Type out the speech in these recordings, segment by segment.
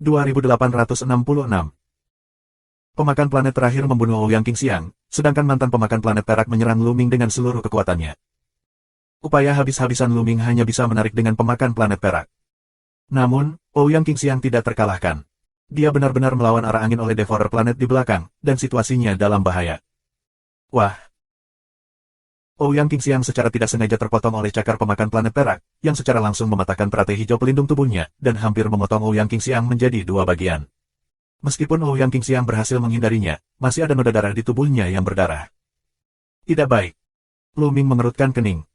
2866. Pemakan planet terakhir membunuh Ouyang Qingxiang, sedangkan mantan pemakan planet perak menyerang Luming dengan seluruh kekuatannya. Upaya habis-habisan Luming hanya bisa menarik dengan pemakan planet perak. Namun, Ouyang Qingxiang tidak terkalahkan. Dia benar-benar melawan arah angin oleh Devourer planet di belakang, dan situasinya dalam bahaya. Wah! Ouyang Qingxiang secara tidak sengaja terpotong oleh cakar pemakan planet perak, yang secara langsung mematahkan teratai hijau pelindung tubuhnya, dan hampir memotong Ouyang Qingxiang menjadi dua bagian. Meskipun Ouyang Qingxiang berhasil menghindarinya, masih ada noda darah di tubuhnya yang berdarah. Tidak baik. Luming mengerutkan kening.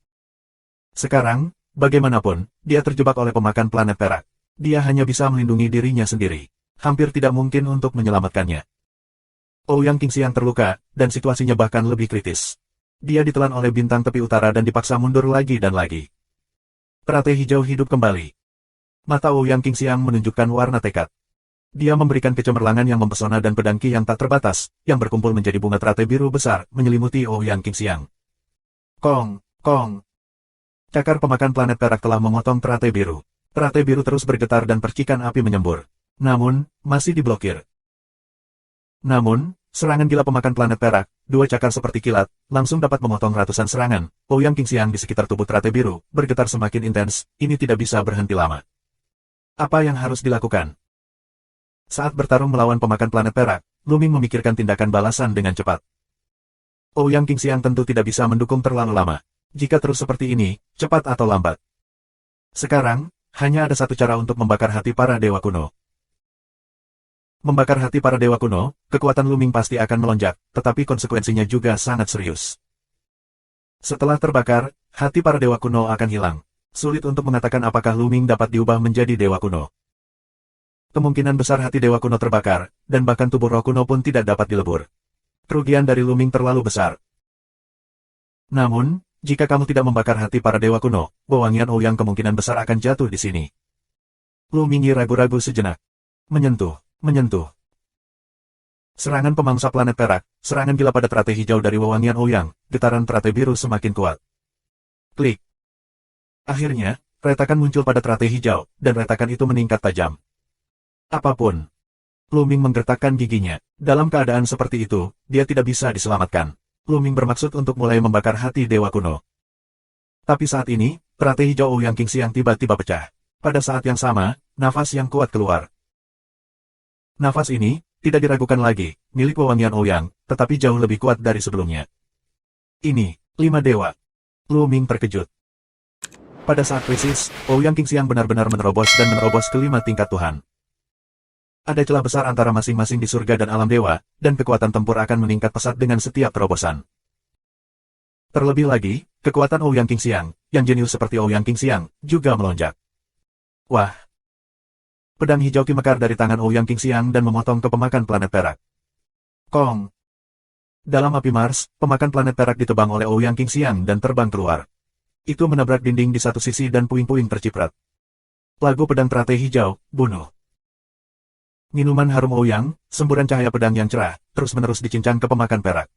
Sekarang, bagaimanapun, dia terjebak oleh pemakan planet perak. Dia hanya bisa melindungi dirinya sendiri. Hampir tidak mungkin untuk menyelamatkannya. Ouyang Qingxiang terluka, dan situasinya bahkan lebih kritis. Dia ditelan oleh bintang tepi utara dan dipaksa mundur lagi dan lagi. Teratai hijau hidup kembali. Mata Ouyang Qingxiang menunjukkan warna tekad. Dia memberikan kecemerlangan yang mempesona dan pedang Qi yang tak terbatas, yang berkumpul menjadi bunga teratai biru besar, menyelimuti Ouyang Qingxiang. Kong, kong. Cakar pemakan planet perak telah memotong teratai biru. Teratai biru terus bergetar dan percikan api menyembur. Namun, masih diblokir. Namun, serangan gila pemakan planet perak, dua cakar seperti kilat, langsung dapat memotong ratusan serangan. Ouyang Qingxiang di sekitar tubuh teratai biru, bergetar semakin intens, ini tidak bisa berhenti lama. Apa yang harus dilakukan? Saat bertarung melawan pemakan planet perak, Luming memikirkan tindakan balasan dengan cepat. Ouyang Qingxiang tentu tidak bisa mendukung terlalu lama. Jika terus seperti ini, cepat atau lambat. Sekarang, hanya ada satu cara untuk membakar hati para dewa kuno. Membakar hati para dewa kuno, kekuatan Luming pasti akan melonjak, tetapi konsekuensinya juga sangat serius. Setelah terbakar, hati para dewa kuno akan hilang. Sulit untuk mengatakan apakah Luming dapat diubah menjadi dewa kuno. Kemungkinan besar hati dewa kuno terbakar, dan bahkan tubuh roh kuno pun tidak dapat dilebur. Kerugian dari Luming terlalu besar. Namun, jika kamu tidak membakar hati para dewa kuno, wewangian Ouyang kemungkinan besar akan jatuh di sini. Luming ragu-ragu sejenak. Menyentuh. Serangan pemangsa planet perak, serangan gila pada teratai hijau dari wewangian Ouyang, getaran teratai biru semakin kuat. Klik. Akhirnya, retakan muncul pada teratai hijau, dan retakan itu meningkat tajam. Apapun. Luming menggertakkan giginya. Dalam keadaan seperti itu, dia tidak bisa diselamatkan. Luming bermaksud untuk mulai membakar hati dewa kuno. Tapi saat ini, teratai hijau Ouyang Qingxiang tiba-tiba pecah. Pada saat yang sama, nafas yang kuat keluar. Nafas ini, tidak diragukan lagi, milik wewangian Ouyang, tetapi jauh lebih kuat dari sebelumnya. Ini, 5 dewa. Luming terkejut. Pada saat krisis, Ouyang Qingxiang benar-benar menerobos dan menerobos ke 5 tingkat Tuhan. Ada celah besar antara masing-masing di surga dan alam dewa, dan kekuatan tempur akan meningkat pesat dengan setiap terobosan. Terlebih lagi, kekuatan Ouyang Qingxiang, yang jenius seperti Ouyang Qingxiang, juga melonjak. Wah! Pedang hijau Qi mekar dari tangan Ouyang Qingxiang dan memotong ke pemakan planet perak. Kong! Dalam api Mars, pemakan planet perak ditebang oleh Ouyang Qingxiang dan terbang keluar. Itu menabrak dinding di satu sisi dan puing-puing terciprat. Lagu pedang teratai hijau, bunuh. Minuman harum Ouyang, semburan cahaya pedang yang cerah, terus-menerus dicincang ke pemakan perak.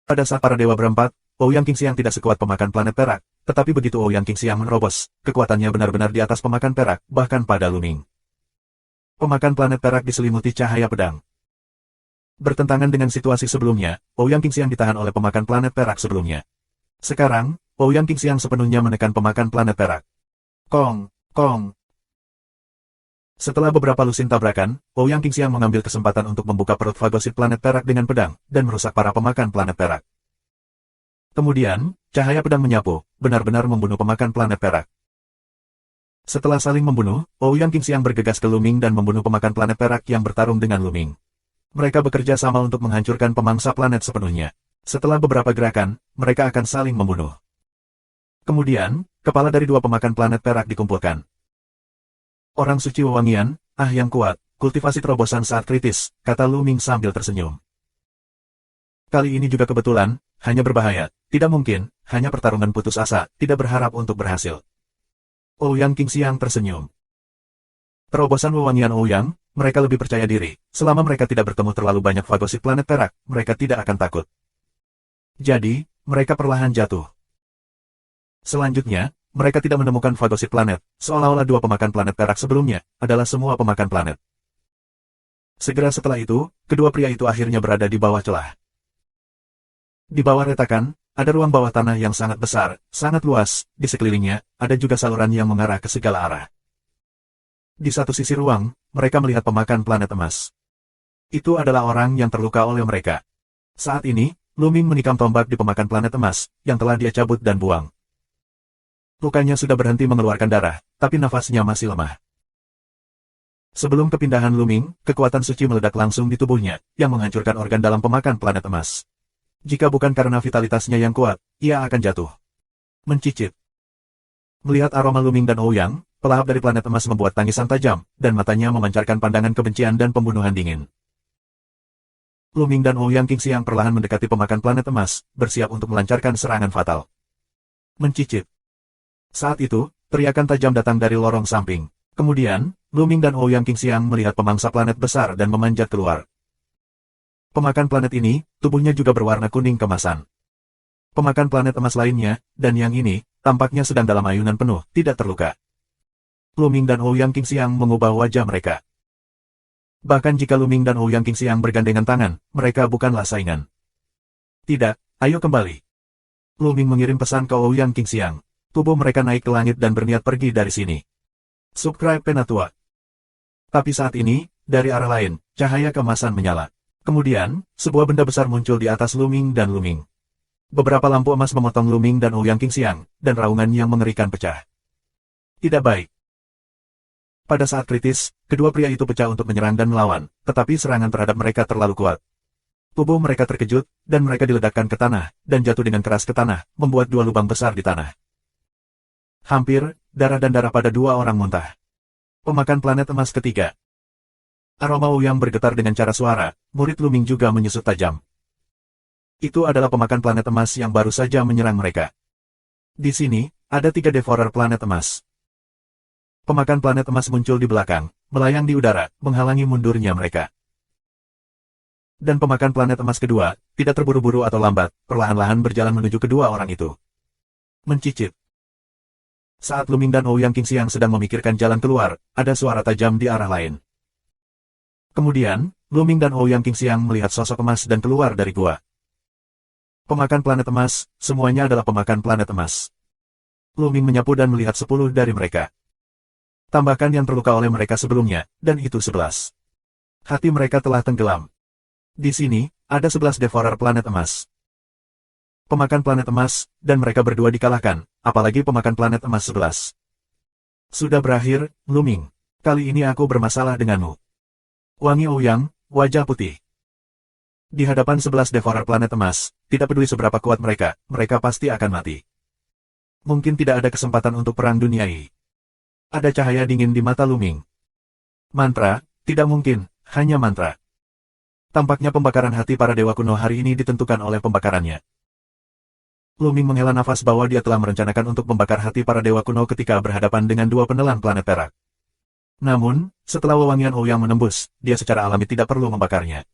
Pada saat para dewa berempat, Ouyang Qingxiang tidak sekuat pemakan planet perak, tetapi begitu Ouyang Qingxiang menerobos, kekuatannya benar-benar di atas pemakan perak, bahkan pada Luming. Pemakan planet perak diselimuti cahaya pedang. Bertentangan dengan situasi sebelumnya, Ouyang Qingxiang ditahan oleh pemakan planet perak sebelumnya. Sekarang, Ouyang Qingxiang sepenuhnya menekan pemakan planet perak. Kong, kong. Setelah beberapa lusin tabrakan, Ouyang Qingxiang mengambil kesempatan untuk membuka perut fagosit planet perak dengan pedang, dan merusak para pemakan planet perak. Kemudian, cahaya pedang menyapu, benar-benar membunuh pemakan planet perak. Setelah saling membunuh, Ouyang Qingxiang bergegas ke Luming dan membunuh pemakan planet perak yang bertarung dengan Luming. Mereka bekerja sama untuk menghancurkan pemangsa planet sepenuhnya. Setelah beberapa gerakan, mereka akan saling membunuh. Kemudian, kepala dari dua pemakan planet perak dikumpulkan. Orang suci wewangian, yang kuat, kultivasi terobosan saat kritis, kata Luming sambil tersenyum. Kali ini juga kebetulan, hanya berbahaya, tidak mungkin, hanya pertarungan putus asa, tidak berharap untuk berhasil. Ouyang Qingxiang tersenyum. Terobosan wewangian Ouyang, mereka lebih percaya diri, selama mereka tidak bertemu terlalu banyak fagosit planet perak, mereka tidak akan takut. Jadi, mereka perlahan jatuh. Selanjutnya, mereka tidak menemukan fagosit planet, seolah-olah dua pemakan planet perak sebelumnya adalah semua pemakan planet. Segera setelah itu, kedua pria itu akhirnya berada di bawah celah. Di bawah retakan, ada ruang bawah tanah yang sangat besar, sangat luas, di sekelilingnya, ada juga saluran yang mengarah ke segala arah. Di satu sisi ruang, mereka melihat pemakan planet emas. Itu adalah orang yang terluka oleh mereka. Saat ini, Luming menikam tombak di pemakan planet emas, yang telah dia cabut dan buang. Lukanya sudah berhenti mengeluarkan darah, tapi nafasnya masih lemah. Sebelum kepindahan Luming, kekuatan suci meledak langsung di tubuhnya, yang menghancurkan organ dalam pemakan planet emas. Jika bukan karena vitalitasnya yang kuat, ia akan jatuh. Mencicit. Melihat aroma Luming dan Ouyang, pelahap dari planet emas membuat tangisan tajam, dan matanya memancarkan pandangan kebencian dan pembunuhan dingin. Luming dan Ouyang Qingxiang perlahan mendekati pemakan planet emas, bersiap untuk melancarkan serangan fatal. Mencicit. Saat itu, teriakan tajam datang dari lorong samping. Kemudian, Luming dan Ouyang Qingxiang melihat pemangsa planet besar dan memanjat keluar. Pemakan planet ini, tubuhnya juga berwarna kuning kemasan. Pemakan planet emas lainnya, dan yang ini, tampaknya sedang dalam ayunan penuh, tidak terluka. Luming dan Ouyang Qingxiang mengubah wajah mereka. Bahkan jika Luming dan Ouyang Qingxiang bergandengan tangan, mereka bukanlah saingan. Tidak, ayo kembali. Luming mengirim pesan ke Ouyang Qingxiang. Tubuh mereka naik ke langit dan berniat pergi dari sini. Subscribe Penatua. Tapi saat ini, dari arah lain, cahaya kemasan menyala. Kemudian, sebuah benda besar muncul di atas Luming dan Luming. Beberapa lampu emas memotong Luming dan Ouyang Qingxiang, dan raungan yang mengerikan pecah. Tidak baik. Pada saat kritis, kedua pria itu pecah untuk menyerang dan melawan, tetapi serangan terhadap mereka terlalu kuat. Tubuh mereka terkejut, dan mereka diledakkan ke tanah, dan jatuh dengan keras ke tanah, membuat dua lubang besar di tanah. Hampir, darah dan darah pada dua orang muntah. Pemakan planet emas ketiga. Aroma Ouyang bergetar dengan cara suara, murid Luming juga menyusut tajam. Itu adalah pemakan planet emas yang baru saja menyerang mereka. Di sini, ada 3 Devourer planet emas. Pemakan planet emas muncul di belakang, melayang di udara, menghalangi mundurnya mereka. Dan pemakan planet emas kedua, tidak terburu-buru atau lambat, perlahan-lahan berjalan menuju kedua orang itu. Mencicit. Saat Luming dan Ouyang Qingxiang sedang memikirkan jalan keluar, ada suara tajam di arah lain. Kemudian, Luming dan Ouyang Qingxiang melihat sosok emas dan keluar dari gua. Pemakan planet emas, semuanya adalah pemakan planet emas. Luming menyapu dan melihat 10 dari mereka. Tambahkan yang terluka oleh mereka sebelumnya, dan itu 11. Hati mereka telah tenggelam. Di sini, ada 11 Devourer planet emas. Pemakan planet emas, dan mereka berdua dikalahkan, apalagi pemakan planet emas 11. Sudah berakhir, Luming. Kali ini aku bermasalah denganmu. Wangi Ouyang, wajah putih. Di hadapan 11 Devourer planet emas, tidak peduli seberapa kuat mereka, mereka pasti akan mati. Mungkin tidak ada kesempatan untuk perang duniai. Ada cahaya dingin di mata Luming. Mantra, tidak mungkin, hanya mantra. Tampaknya pembakaran hati para dewa kuno hari ini ditentukan oleh pembakarannya. Luming menghela nafas bahwa dia telah merencanakan untuk membakar hati para dewa kuno ketika berhadapan dengan 2 penelan planet perak. Namun, setelah wewangian Ouyang menembus, dia secara alami tidak perlu membakarnya.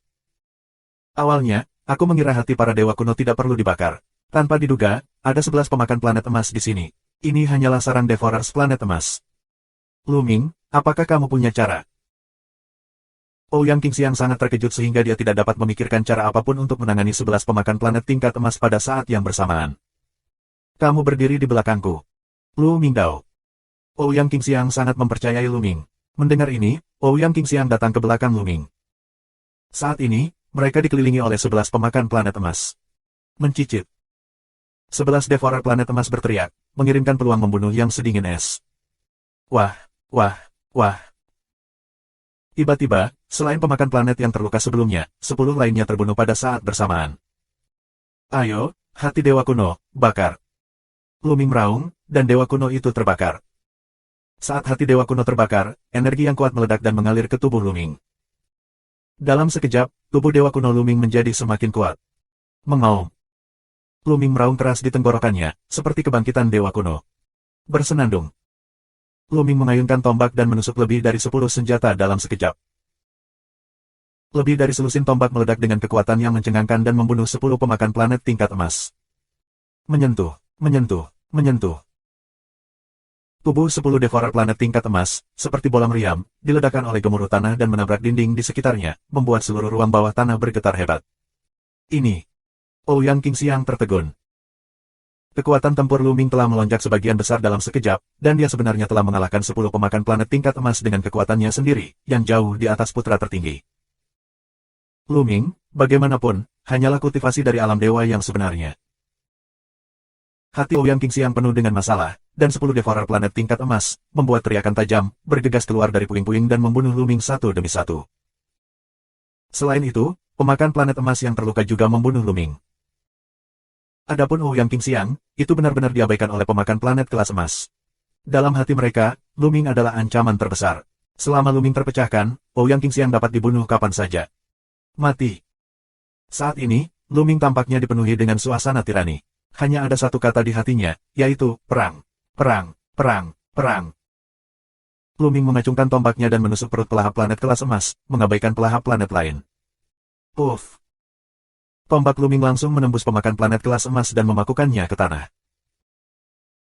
Awalnya, aku mengira hati para dewa kuno tidak perlu dibakar. Tanpa diduga, ada 11 pemakan planet emas di sini. Ini hanyalah sarang Devourers planet emas. Luming, apakah kamu punya cara? Ouyang Qingxiang sangat terkejut sehingga dia tidak dapat memikirkan cara apapun untuk menangani 11 pemakan planet tingkat emas pada saat yang bersamaan. Kamu berdiri di belakangku. Lu Mingdao. Ouyang Qingxiang sangat mempercayai Luming. Mendengar ini, Ouyang Qingxiang datang ke belakang Luming. Saat ini, mereka dikelilingi oleh 11 pemakan planet emas. Mencicit. 11 Devourer planet emas berteriak, mengirimkan peluang membunuh yang sedingin es. Wah, wah, wah. Tiba-tiba, selain pemakan planet yang terluka sebelumnya, 10 lainnya terbunuh pada saat bersamaan. Ayo, hati dewa kuno, bakar. Luming meraung, dan dewa kuno itu terbakar. Saat hati dewa kuno terbakar, energi yang kuat meledak dan mengalir ke tubuh Luming. Dalam sekejap, tubuh dewa kuno Luming menjadi semakin kuat. Mengaum. Luming meraung keras di tenggorokannya, seperti kebangkitan dewa kuno. Bersenandung. Luming mengayunkan tombak dan menusuk lebih dari 10 senjata dalam sekejap. Lebih dari selusin tombak meledak dengan kekuatan yang mencengangkan dan membunuh 10 pemakan planet tingkat emas. Menyentuh, menyentuh, menyentuh. Tubuh 10 Devourer planet tingkat emas, seperti bola meriam, diledakkan oleh gemuruh tanah dan menabrak dinding di sekitarnya, membuat seluruh ruang bawah tanah bergetar hebat. Ini. Ouyang Qingxiang tertegun. Kekuatan tempur Luming telah melonjak sebagian besar dalam sekejap, dan dia sebenarnya telah mengalahkan 10 pemakan planet tingkat emas dengan kekuatannya sendiri, yang jauh di atas putra tertinggi. Luming, bagaimanapun, hanyalah kultivasi dari alam dewa yang sebenarnya. Hati Ouyang Qingxiang penuh dengan masalah, dan 10 Devourer planet tingkat emas, membuat teriakan tajam, bergegas keluar dari puing-puing dan membunuh Luming satu demi satu. Selain itu, pemakan planet emas yang terluka juga membunuh Luming. Adapun Ouyang Qingxiang, itu benar-benar diabaikan oleh pemakan planet kelas emas. Dalam hati mereka, Luming adalah ancaman terbesar. Selama Luming terpecahkan, Ouyang Qingxiang dapat dibunuh kapan saja. Mati. Saat ini, Luming tampaknya dipenuhi dengan suasana tirani. Hanya ada satu kata di hatinya, yaitu, perang. Perang, perang, perang. Luming mengacungkan tombaknya dan menusuk perut pelahap planet kelas emas, mengabaikan pelahap planet lain. Puff. Tombak Luming langsung menembus pemakan planet kelas emas dan memakukannya ke tanah.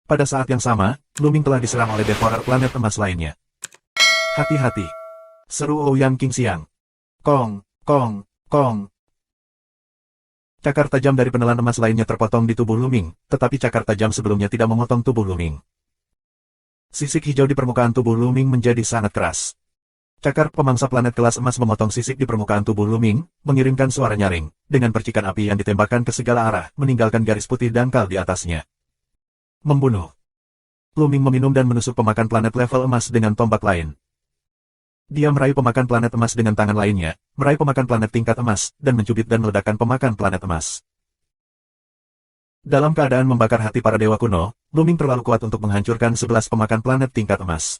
Pada saat yang sama, Luming telah diserang oleh Devourer planet emas lainnya. Hati-hati. Seru Ouyang Qingxiang. Kong, kong, kong. Cakar tajam dari penelan emas lainnya terpotong di tubuh Luming, tetapi cakar tajam sebelumnya tidak memotong tubuh Luming. Sisik hijau di permukaan tubuh Luming menjadi sangat keras. Cakar pemangsa planet kelas emas memotong sisik di permukaan tubuh Luming, mengirimkan suara nyaring, dengan percikan api yang ditembakkan ke segala arah, meninggalkan garis putih dangkal di atasnya. Membunuh. Luming meminum dan menusuk pemakan planet level emas dengan tombak lain. Dia meraih pemakan planet emas dengan tangan lainnya, meraih pemakan planet tingkat emas, dan mencubit dan meledakkan pemakan planet emas. Dalam keadaan membakar hati para dewa kuno, Luming terlalu kuat untuk menghancurkan 11 pemakan planet tingkat emas.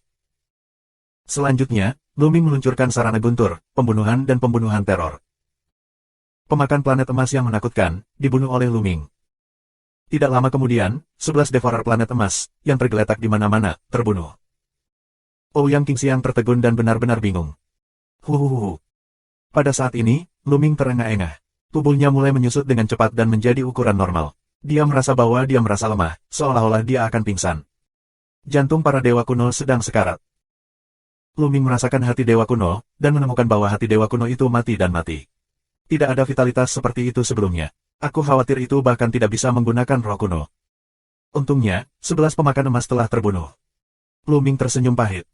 Selanjutnya, Luming meluncurkan sarana guntur, pembunuhan dan pembunuhan teror. Pemakan planet emas yang menakutkan, dibunuh oleh Luming. Tidak lama kemudian, 11 Devourer planet emas, yang tergeletak di mana-mana, terbunuh. Ouyang Qingxiang tertegun dan benar-benar bingung. Huhuhuhu. Pada saat ini, Luming terengah-engah. Tubuhnya mulai menyusut dengan cepat dan menjadi ukuran normal. Dia merasa bahwa dia merasa lemah, seolah-olah dia akan pingsan. Jantung para dewa kuno sedang sekarat. Luming merasakan hati dewa kuno, dan menemukan bahwa hati dewa kuno itu mati dan mati. Tidak ada vitalitas seperti itu sebelumnya. Aku khawatir itu bahkan tidak bisa menggunakan roh kuno. Untungnya, 11 pemakan emas telah terbunuh. Luming tersenyum pahit.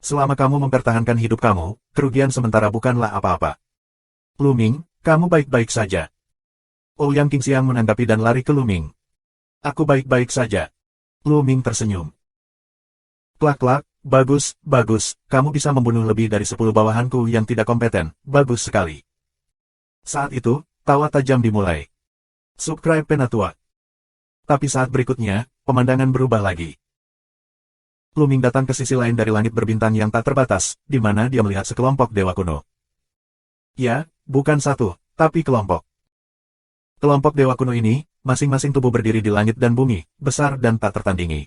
Selama kamu mempertahankan hidup kamu, kerugian sementara bukanlah apa-apa. Luming, kamu baik-baik saja. Ouyang Qingxiang menanggapi dan lari ke Luming. Aku baik-baik saja. Luming tersenyum. Klak-klak, bagus, bagus, kamu bisa membunuh lebih dari 10 bawahanku yang tidak kompeten, bagus sekali. Saat itu, tawa tajam dimulai. Subscribe Penatua. Tapi saat berikutnya, pemandangan berubah lagi. Luming datang ke sisi lain dari langit berbintang yang tak terbatas, di mana dia melihat sekelompok dewa kuno. Ya, bukan satu, tapi kelompok. Kelompok dewa kuno ini, masing-masing tubuh berdiri di langit dan bumi, besar dan tak tertandingi.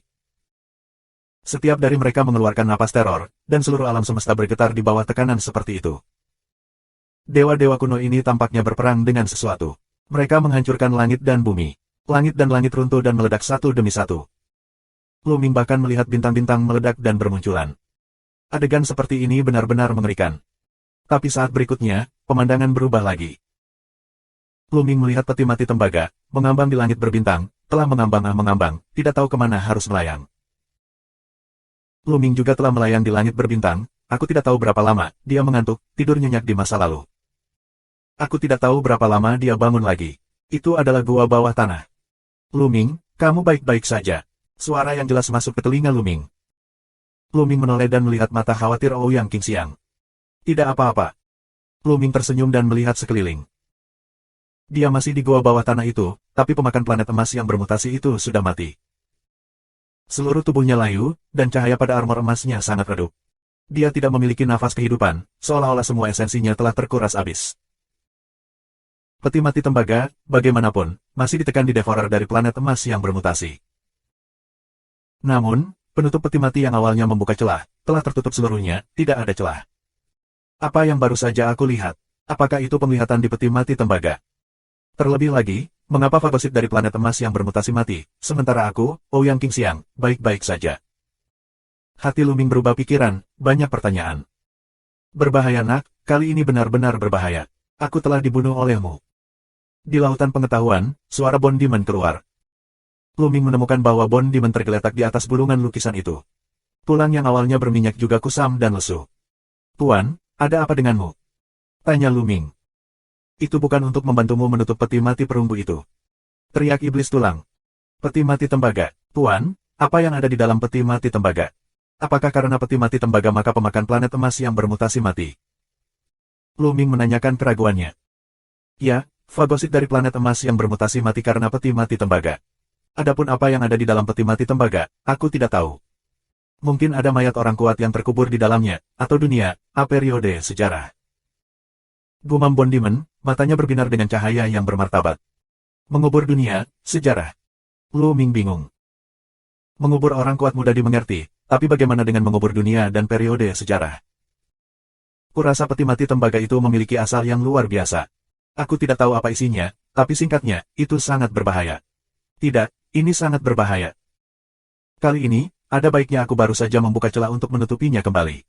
Setiap dari mereka mengeluarkan napas teror, dan seluruh alam semesta bergetar di bawah tekanan seperti itu. Dewa-dewa kuno ini tampaknya berperang dengan sesuatu. Mereka menghancurkan langit dan bumi. Langit dan langit runtuh dan meledak satu demi satu. Luming bahkan melihat bintang-bintang meledak dan bermunculan. Adegan seperti ini benar-benar mengerikan. Tapi saat berikutnya, pemandangan berubah lagi. Luming melihat peti mati tembaga, mengambang di langit berbintang, telah mengambang, tidak tahu kemana harus melayang. Luming juga telah melayang di langit berbintang, aku tidak tahu berapa lama, dia mengantuk, tidur nyenyak di masa lalu. Aku tidak tahu berapa lama dia bangun lagi. Itu adalah gua bawah tanah. Luming, kamu baik-baik saja. Suara yang jelas masuk ke telinga Luming. Luming menoleh dan melihat mata khawatir Ouyang Qingxiang. Tidak apa-apa. Luming tersenyum dan melihat sekeliling. Dia masih di gua bawah tanah itu, tapi pemakan planet emas yang bermutasi itu sudah mati. Seluruh tubuhnya layu, dan cahaya pada armor emasnya sangat redup. Dia tidak memiliki nafas kehidupan, seolah-olah semua esensinya telah terkuras habis. Peti mati tembaga, bagaimanapun, masih ditekan di Devourer dari planet emas yang bermutasi. Namun, penutup peti mati yang awalnya membuka celah, telah tertutup seluruhnya, tidak ada celah. Apa yang baru saja aku lihat? Apakah itu penglihatan di peti mati tembaga? Terlebih lagi, mengapa fagosit dari planet emas yang bermutasi mati, sementara aku, Ouyang Qingxiang, baik-baik saja? Hati Luming berubah pikiran, banyak pertanyaan. Berbahaya nak, kali ini benar-benar berbahaya. Aku telah dibunuh olehmu. Di lautan pengetahuan, suara Bond Demon keluar. Luming menemukan bahwa Bond Demon tergeletak di atas bulungan lukisan itu. Tulang yang awalnya berminyak juga kusam dan lesu. Tuan, ada apa denganmu? Tanya Luming. Itu bukan untuk membantumu menutup peti mati perunggu itu. Teriak iblis tulang. Peti mati tembaga. Tuan, apa yang ada di dalam peti mati tembaga? Apakah karena peti mati tembaga maka pemakan planet emas yang bermutasi mati? Luming menanyakan keraguannya. Ya, fagosit dari planet emas yang bermutasi mati karena peti mati tembaga. Adapun apa yang ada di dalam peti mati tembaga, aku tidak tahu. Mungkin ada mayat orang kuat yang terkubur di dalamnya, atau dunia, periode sejarah. Gumam Bond Demon, matanya berbinar dengan cahaya yang bermartabat. Mengubur dunia, sejarah. Luming bingung. Mengubur orang kuat mudah dimengerti, tapi bagaimana dengan mengubur dunia dan periode sejarah? Kurasa peti mati tembaga itu memiliki asal yang luar biasa. Aku tidak tahu apa isinya, tapi singkatnya, itu sangat berbahaya. Tidak, ini sangat berbahaya. Kali ini, ada baiknya aku baru saja membuka celah untuk menutupinya kembali.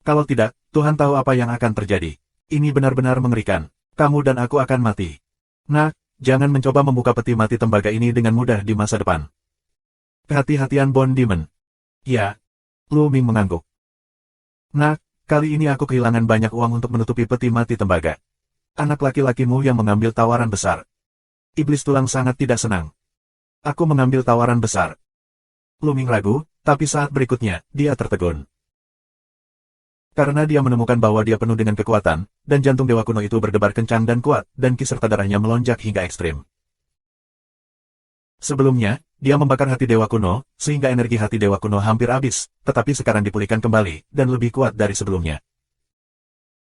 Kalau tidak, Tuhan tahu apa yang akan terjadi. Ini benar-benar mengerikan. Kamu dan aku akan mati. Nah, jangan mencoba membuka peti mati tembaga ini dengan mudah di masa depan. Kehati-hatian Bond Demon. Ya. Luming mengangguk. Nah, kali ini aku kehilangan banyak uang untuk menutupi peti mati tembaga. Anak laki-lakimu yang mengambil tawaran besar. Iblis tulang sangat tidak senang. Aku mengambil tawaran besar. Luming ragu, tapi saat berikutnya, dia tertegun. Karena dia menemukan bahwa dia penuh dengan kekuatan, dan jantung dewa kuno itu berdebar kencang dan kuat, dan ki serta darahnya melonjak hingga ekstrim. Sebelumnya, dia membakar hati dewa kuno, sehingga energi hati dewa kuno hampir habis, tetapi sekarang dipulihkan kembali, dan lebih kuat dari sebelumnya.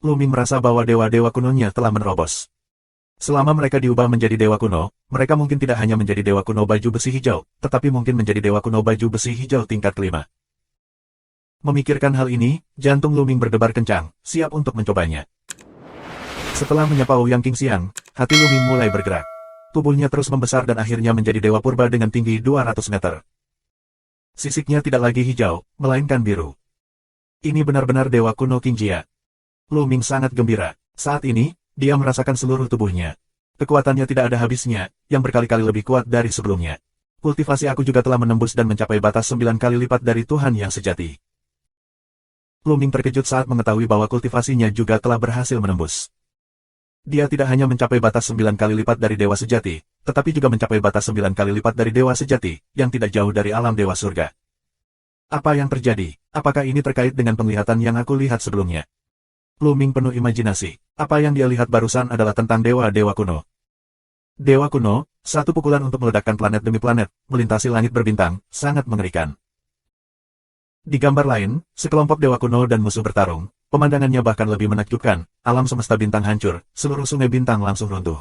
Luming merasa bahwa dewa-dewa kunonya telah menerobos. Selama mereka diubah menjadi dewa kuno, mereka mungkin tidak hanya menjadi dewa kuno baju besi hijau, tetapi mungkin menjadi dewa kuno baju besi hijau tingkat kelima. Memikirkan hal ini, jantung Luming berdebar kencang, siap untuk mencobanya. Setelah menyapa Ouyang Qingxiang, hati Luming mulai bergerak. Tubuhnya terus membesar dan akhirnya menjadi dewa purba dengan tinggi 200 meter. Sisiknya tidak lagi hijau, melainkan biru. Ini benar-benar dewa kuno Qingjia. Luming sangat gembira. Saat ini, dia merasakan seluruh tubuhnya. Kekuatannya tidak ada habisnya, yang berkali-kali lebih kuat dari sebelumnya. Kultivasi aku juga telah menembus dan mencapai batas 9 kali lipat dari Tuhan yang sejati. Luming terkejut saat mengetahui bahwa kultivasinya juga telah berhasil menembus. Dia tidak hanya mencapai batas 9 kali lipat dari dewa sejati, tetapi juga mencapai batas 9 kali lipat dari dewa sejati, yang tidak jauh dari alam dewa surga. Apa yang terjadi? Apakah ini terkait dengan penglihatan yang aku lihat sebelumnya? Luming penuh imajinasi. Apa yang dia lihat barusan adalah tentang dewa-dewa kuno. Dewa kuno, satu pukulan untuk meledakkan planet demi planet, melintasi langit berbintang, sangat mengerikan. Di gambar lain, sekelompok dewa kuno dan musuh bertarung. Pemandangannya bahkan lebih menakjubkan, alam semesta bintang hancur, seluruh sungai bintang langsung runtuh.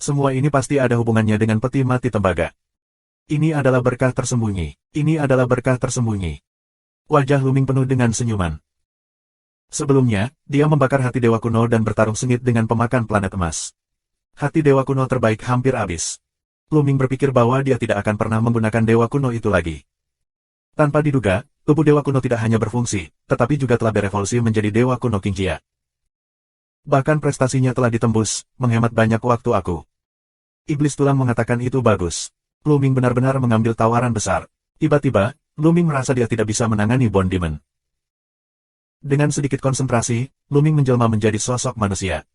Semua ini pasti ada hubungannya dengan peti mati tembaga. Ini adalah berkah tersembunyi. Ini adalah berkah tersembunyi. Wajah Luming penuh dengan senyuman. Sebelumnya, dia membakar hati dewa kuno dan bertarung sengit dengan pemakan planet emas. Hati dewa kuno terbaik hampir habis. Luming berpikir bahwa dia tidak akan pernah menggunakan dewa kuno itu lagi. Tanpa diduga, tubuh dewa kuno tidak hanya berfungsi, tetapi juga telah berevolusi menjadi dewa kuno Qingjia. Bahkan prestasinya telah ditembus, menghemat banyak waktu aku. Iblis tulang mengatakan itu bagus. Luming benar-benar mengambil tawaran besar. Tiba-tiba, Luming merasa dia tidak bisa menangani Bond Demon. Dengan sedikit konsentrasi, Luming menjelma menjadi sosok manusia.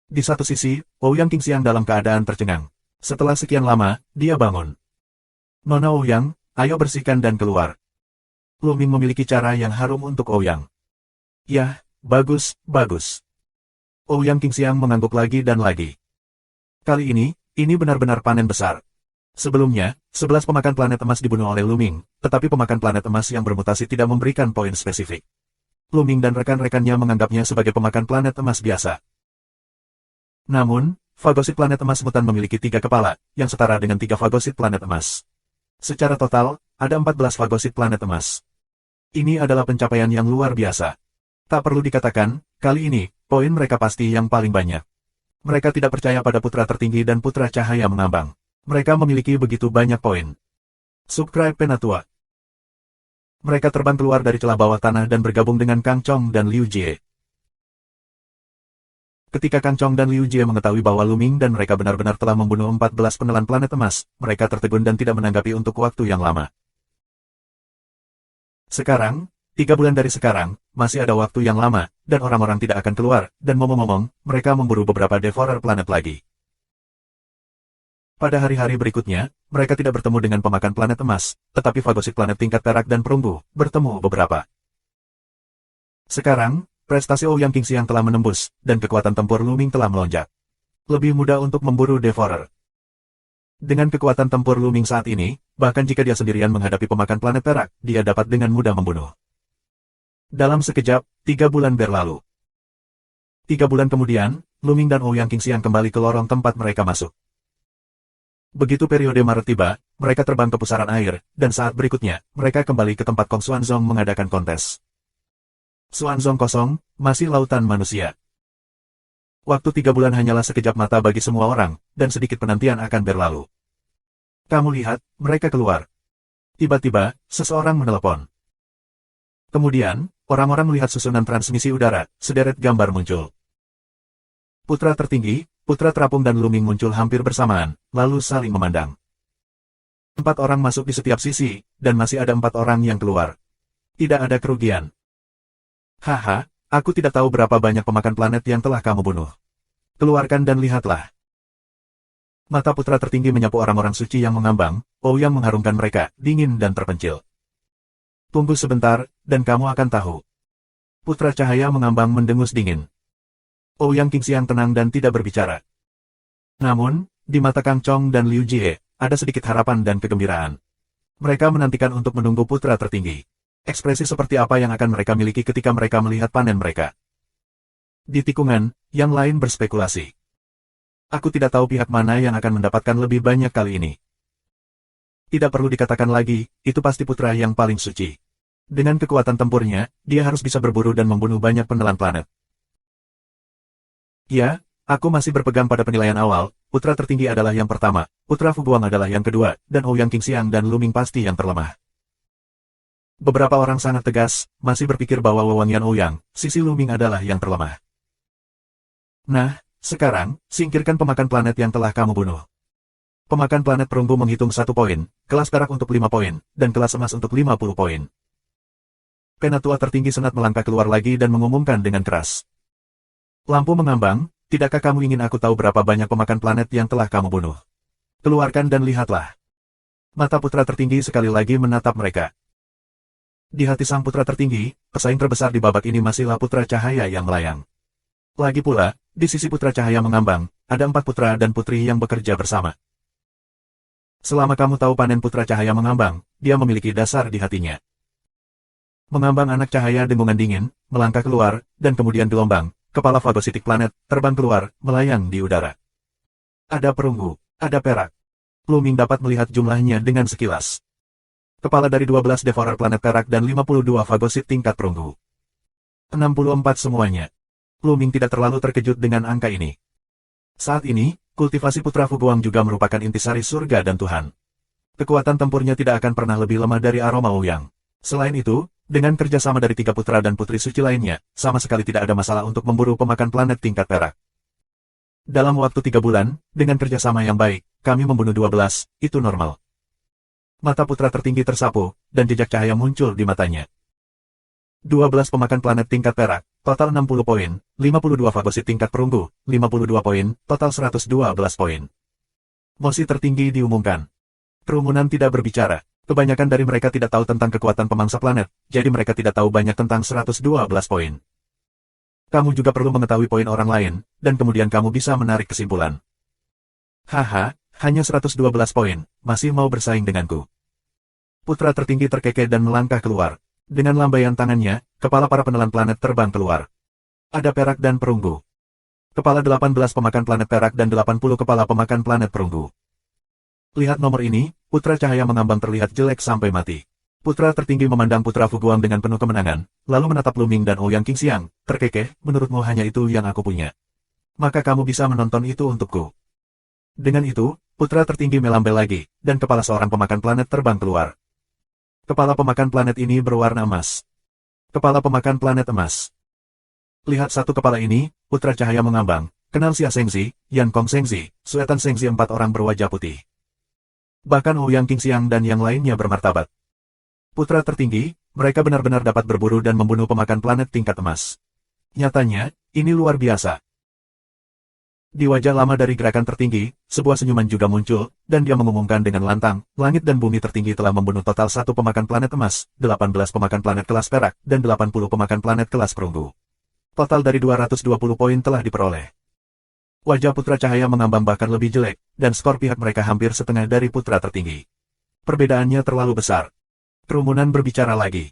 Di satu sisi, Ouyang Qingxiang dalam keadaan tercengang. Setelah sekian lama, dia bangun. Nona Ouyang, ayo bersihkan dan keluar. Luming memiliki cara yang harum untuk Ouyang. Yah, bagus, bagus. Ouyang Qingxiang mengangguk lagi dan lagi. Kali ini benar-benar panen besar. Sebelumnya, 11 pemakan planet emas dibunuh oleh Luming, tetapi pemakan planet emas yang bermutasi tidak memberikan poin spesifik. Luming dan rekan-rekannya menganggapnya sebagai pemakan planet emas biasa. Namun, fagosit planet emas mutan memiliki 3 kepala, yang setara dengan 3 fagosit planet emas. Secara total, ada 14 fagosit planet emas. Ini adalah pencapaian yang luar biasa. Tak perlu dikatakan, kali ini, poin mereka pasti yang paling banyak. Mereka tidak percaya pada putra tertinggi dan putra cahaya mengambang. Mereka memiliki begitu banyak poin. Subscribe Penatua. mereka terbang keluar dari celah bawah tanah dan bergabung dengan Kang Chong dan Liu Jie. Ketika Kang Chong dan Liu Jie mengetahui bahwa Luming dan mereka benar-benar telah membunuh 14 penelan planet emas, mereka tertegun dan tidak menanggapi untuk waktu yang lama. Sekarang, 3 bulan dari sekarang, masih ada waktu yang lama, dan orang-orang tidak akan keluar, dan ngomong-ngomong, mereka memburu beberapa Devourer planet lagi. Pada hari-hari berikutnya, mereka tidak bertemu dengan pemakan planet emas, tetapi fagosit planet tingkat perak dan perunggu, bertemu beberapa. Sekarang, prestasi Ouyang Qingxiang telah menembus, dan kekuatan tempur Luming telah melonjak. Lebih mudah untuk memburu Devourer. Dengan kekuatan tempur Luming saat ini, bahkan jika dia sendirian menghadapi pemakan planet perak, dia dapat dengan mudah membunuh. Dalam sekejap, 3 bulan berlalu. 3 bulan kemudian, Luming dan Ouyang Qingxiang kembali ke lorong tempat mereka masuk. Begitu periode Maret tiba, mereka terbang ke pusaran air, dan saat berikutnya, mereka kembali ke tempat Kong Xuanzong mengadakan kontes. Xuanzong kosong, masih lautan manusia. Waktu 3 bulan hanyalah sekejap mata bagi semua orang, dan sedikit penantian akan berlalu. Kamu lihat, mereka keluar. Tiba-tiba, seseorang menelepon. Kemudian, orang-orang melihat susunan transmisi udara, sederet gambar muncul. Putra tertinggi, putra terapung dan Luming muncul hampir bersamaan, lalu saling memandang. 4 orang masuk di setiap sisi, dan masih ada 4 orang yang keluar. Tidak ada kerugian. Haha, aku tidak tahu berapa banyak pemakan planet yang telah kamu bunuh. Keluarkan dan lihatlah. Mata putra tertinggi menyapu orang-orang suci yang mengambang, Ouyang mengharumkan mereka, dingin dan terpencil. Tunggu sebentar, dan kamu akan tahu. Putra cahaya mengambang mendengus dingin. Ouyang Qingxiang tenang dan tidak berbicara. Namun, di mata Kang Chong dan Liu Jie, ada sedikit harapan dan kegembiraan. Mereka menantikan untuk menunggu putra tertinggi. Ekspresi seperti apa yang akan mereka miliki ketika mereka melihat panen mereka. Di tikungan, yang lain berspekulasi. Aku tidak tahu pihak mana yang akan mendapatkan lebih banyak kali ini. Tidak perlu dikatakan lagi, itu pasti putra yang paling suci. Dengan kekuatan tempurnya, dia harus bisa berburu dan membunuh banyak penelan planet. Ya, aku masih berpegang pada penilaian awal, putra tertinggi adalah yang pertama, putra Fuguang adalah yang kedua, dan Ouyang Qingxiang dan Luming pasti yang terlemah. Beberapa orang sangat tegas, masih berpikir bahwa wewangian Ouyang, sisi Luming adalah yang terlemah. Nah, sekarang, singkirkan pemakan planet yang telah kamu bunuh. Pemakan planet perunggu menghitung 1 poin, kelas perak untuk 5 poin, dan kelas emas untuk 50 poin. Penatua tertinggi senat melangkah keluar lagi dan mengumumkan dengan keras. Lampu mengambang, tidakkah kamu ingin aku tahu berapa banyak pemakan planet yang telah kamu bunuh? Keluarkan dan lihatlah. Mata putra tertinggi sekali lagi menatap mereka. Di hati sang putra tertinggi, pesaing terbesar di babak ini masihlah putra cahaya yang melayang. Lagi pula, di sisi putra cahaya mengambang, ada 4 putra dan putri yang bekerja bersama. Selama kamu tahu panen putra cahaya mengambang, dia memiliki dasar di hatinya. Mengambang anak cahaya dengungan dingin, melangkah keluar, dan kemudian gelombang. Kepala fagositik planet, terbang keluar, melayang di udara. Ada perunggu, ada perak. Luming dapat melihat jumlahnya dengan sekilas. Kepala dari 12 Devourer planet perak dan 52 fagosit tingkat perunggu. 64 semuanya. Luming tidak terlalu terkejut dengan angka ini. Saat ini, kultivasi putra Fuguang juga merupakan intisari surga dan Tuhan. Kekuatan tempurnya tidak akan pernah lebih lemah dari aroma Ouyang. Selain itu, dengan kerjasama dari 3 putra dan putri suci lainnya, sama sekali tidak ada masalah untuk memburu pemakan planet tingkat perak. Dalam waktu 3 bulan, dengan kerjasama yang baik, kami membunuh 12, itu normal. Mata putra tertinggi tersapu, dan jejak cahaya muncul di matanya. 12 pemakan planet tingkat perak, total 60 poin, 52 fagosit tingkat perunggu, 52 poin, total 112 poin. Mosi tertinggi diumumkan. Kerumunan tidak berbicara. Kebanyakan dari mereka tidak tahu tentang kekuatan pemangsa planet, jadi mereka tidak tahu banyak tentang 112 poin. Kamu juga perlu mengetahui poin orang lain, dan kemudian kamu bisa menarik kesimpulan. Haha, hanya 112 poin, masih mau bersaing denganku. Putra tertinggi terkekeh dan melangkah keluar. Dengan lambaian tangannya, kepala para penelan planet terbang keluar. Ada perak dan perunggu. Kepala 18 pemakan planet perak dan 80 kepala pemakan planet perunggu. Lihat nomor ini, putra cahaya mengambang terlihat jelek sampai mati. Putra tertinggi memandang putra Fuguang dengan penuh kemenangan, lalu menatap Luming dan Ouyang Qingxiang, terkekeh, menurutmu hanya itu yang aku punya. Maka kamu bisa menonton itu untukku. Dengan itu, putra tertinggi melambel lagi, dan kepala seorang pemakan planet terbang keluar. Kepala pemakan planet ini berwarna emas. Kepala pemakan planet emas. Lihat satu kepala ini, Putra Cahaya mengambang. Kenal Xia Shengzi, Yan Kong Shengzi, Suetan Shengzi, 4 orang berwajah putih. Bahkan Ouyang Qingxiang dan yang lainnya bermartabat. Putra tertinggi, mereka benar-benar dapat berburu dan membunuh pemakan planet tingkat emas. Nyatanya, ini luar biasa. Di wajah lama dari gerakan tertinggi, sebuah senyuman juga muncul, dan dia mengumumkan dengan lantang, langit dan bumi tertinggi telah membunuh total 1 pemakan planet emas, 18 pemakan planet kelas perak, dan 80 pemakan planet kelas perunggu. Total dari 220 poin telah diperoleh. Wajah Putra Cahaya mengambang bahkan lebih jelek, dan skor pihak mereka hampir setengah dari putra tertinggi. Perbedaannya terlalu besar. Kerumunan berbicara lagi.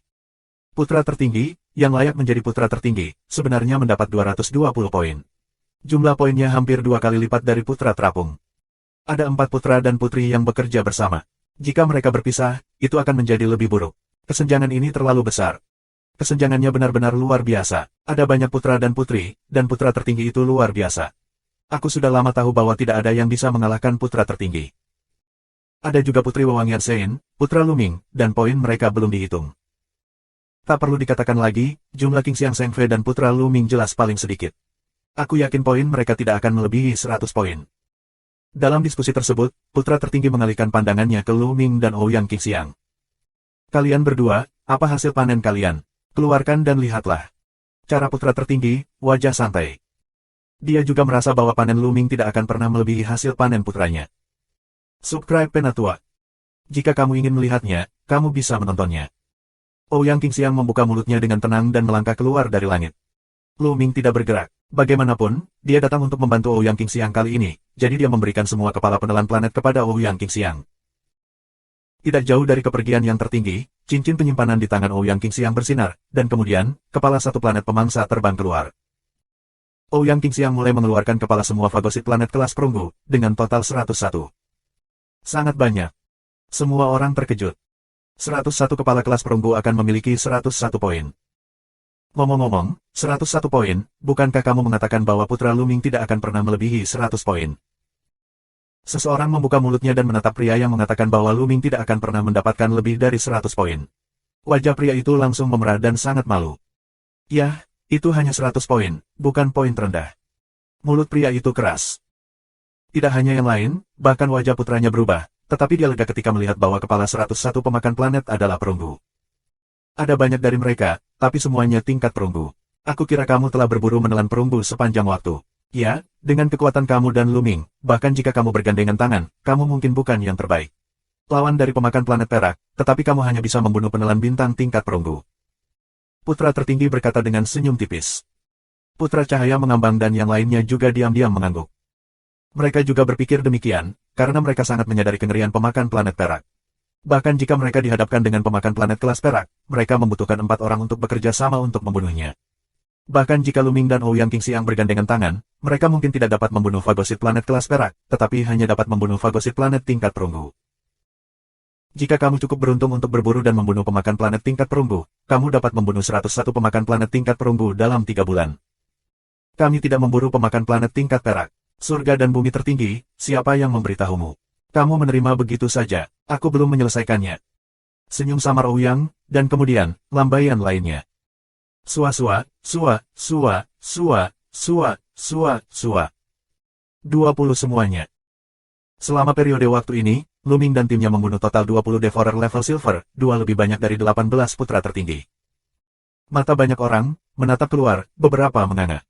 Putra tertinggi, yang layak menjadi putra tertinggi, sebenarnya mendapat 220 poin. Jumlah poinnya hampir 2 kali lipat dari putra terapung. Ada 4 putra dan putri yang bekerja bersama. Jika mereka berpisah, itu akan menjadi lebih buruk. Kesenjangan ini terlalu besar. Kesenjangannya benar-benar luar biasa. Ada banyak putra dan putri, dan putra tertinggi itu luar biasa. Aku sudah lama tahu bahwa tidak ada yang bisa mengalahkan putra tertinggi. Ada juga putri Wewangian Sein, putra Luming, dan poin mereka belum dihitung. Tak perlu dikatakan lagi, jumlah Qingxiang Shengfei dan putra Luming jelas paling sedikit. Aku yakin poin mereka tidak akan melebihi 100 poin. Dalam diskusi tersebut, putra tertinggi mengalihkan pandangannya ke Luming dan Ouyang Qingxiang. Kalian berdua, apa hasil panen kalian? Keluarkan dan lihatlah. Cara putra tertinggi, wajah santai. Dia juga merasa bahwa panen Luming tidak akan pernah melebihi hasil panen putranya. Subscribe Penatua. Jika kamu ingin melihatnya, kamu bisa menontonnya. Ouyang Qingxiang membuka mulutnya dengan tenang dan melangkah keluar dari langit. Luming tidak bergerak. Bagaimanapun, dia datang untuk membantu Ouyang Qingxiang kali ini, jadi dia memberikan semua kepala penelan planet kepada Ouyang Qingxiang. Tidak jauh dari kepergian yang tertinggi, cincin penyimpanan di tangan Ouyang Qingxiang bersinar, dan kemudian, kepala satu planet pemangsa terbang keluar. Ouyang Qingxiang mulai mengeluarkan kepala semua fagosit planet kelas perunggu, dengan total 101. Sangat banyak. Semua orang terkejut. 101 kepala kelas perunggu akan memiliki 101 poin. Ngomong-ngomong, 101 poin, bukankah kamu mengatakan bahwa putra Luming tidak akan pernah melebihi 100 poin? Seseorang membuka mulutnya dan menatap pria yang mengatakan bahwa Luming tidak akan pernah mendapatkan lebih dari 100 poin. Wajah pria itu langsung memerah dan sangat malu. Yah, itu hanya 100 poin, bukan poin terendah. Mulut pria itu keras. Tidak hanya yang lain, bahkan wajah putranya berubah, tetapi dia lega ketika melihat bahwa kepala 101 pemakan planet adalah perunggu. Ada banyak dari mereka, tapi semuanya tingkat perunggu. Aku kira kamu telah berburu menelan perunggu sepanjang waktu. Ya, dengan kekuatan kamu dan Luming, bahkan jika kamu bergandengan tangan, kamu mungkin bukan yang terbaik. Lawan dari pemakan planet perak, tetapi kamu hanya bisa membunuh penelan bintang tingkat perunggu. Putra tertinggi berkata dengan senyum tipis. Putra Cahaya mengambang dan yang lainnya juga diam-diam mengangguk. Mereka juga berpikir demikian, karena mereka sangat menyadari kengerian pemakan planet perak. Bahkan jika mereka dihadapkan dengan pemakan planet kelas perak, mereka membutuhkan 4 orang untuk bekerja sama untuk membunuhnya. Bahkan jika Luming dan Ouyang Qingxiang bergandengan tangan, mereka mungkin tidak dapat membunuh fagosit planet kelas perak, tetapi hanya dapat membunuh fagosit planet tingkat perunggu. Jika kamu cukup beruntung untuk berburu dan membunuh pemakan planet tingkat perunggu, kamu dapat membunuh 101 pemakan planet tingkat perunggu dalam 3 bulan. Kami tidak memburu pemakan planet tingkat perak. Surga dan bumi tertinggi, siapa yang memberitahumu? Kamu menerima begitu saja, aku belum menyelesaikannya. Senyum samar Ouyang, dan kemudian, lambaian lainnya. Sua-sua, sua, sua, sua, sua, sua, sua. 20 semuanya. Selama periode waktu ini, Luming dan timnya membunuh total 20 Devourer level Silver, 2 lebih banyak dari 18 putra tertinggi. Mata banyak orang menatap keluar, beberapa menganga.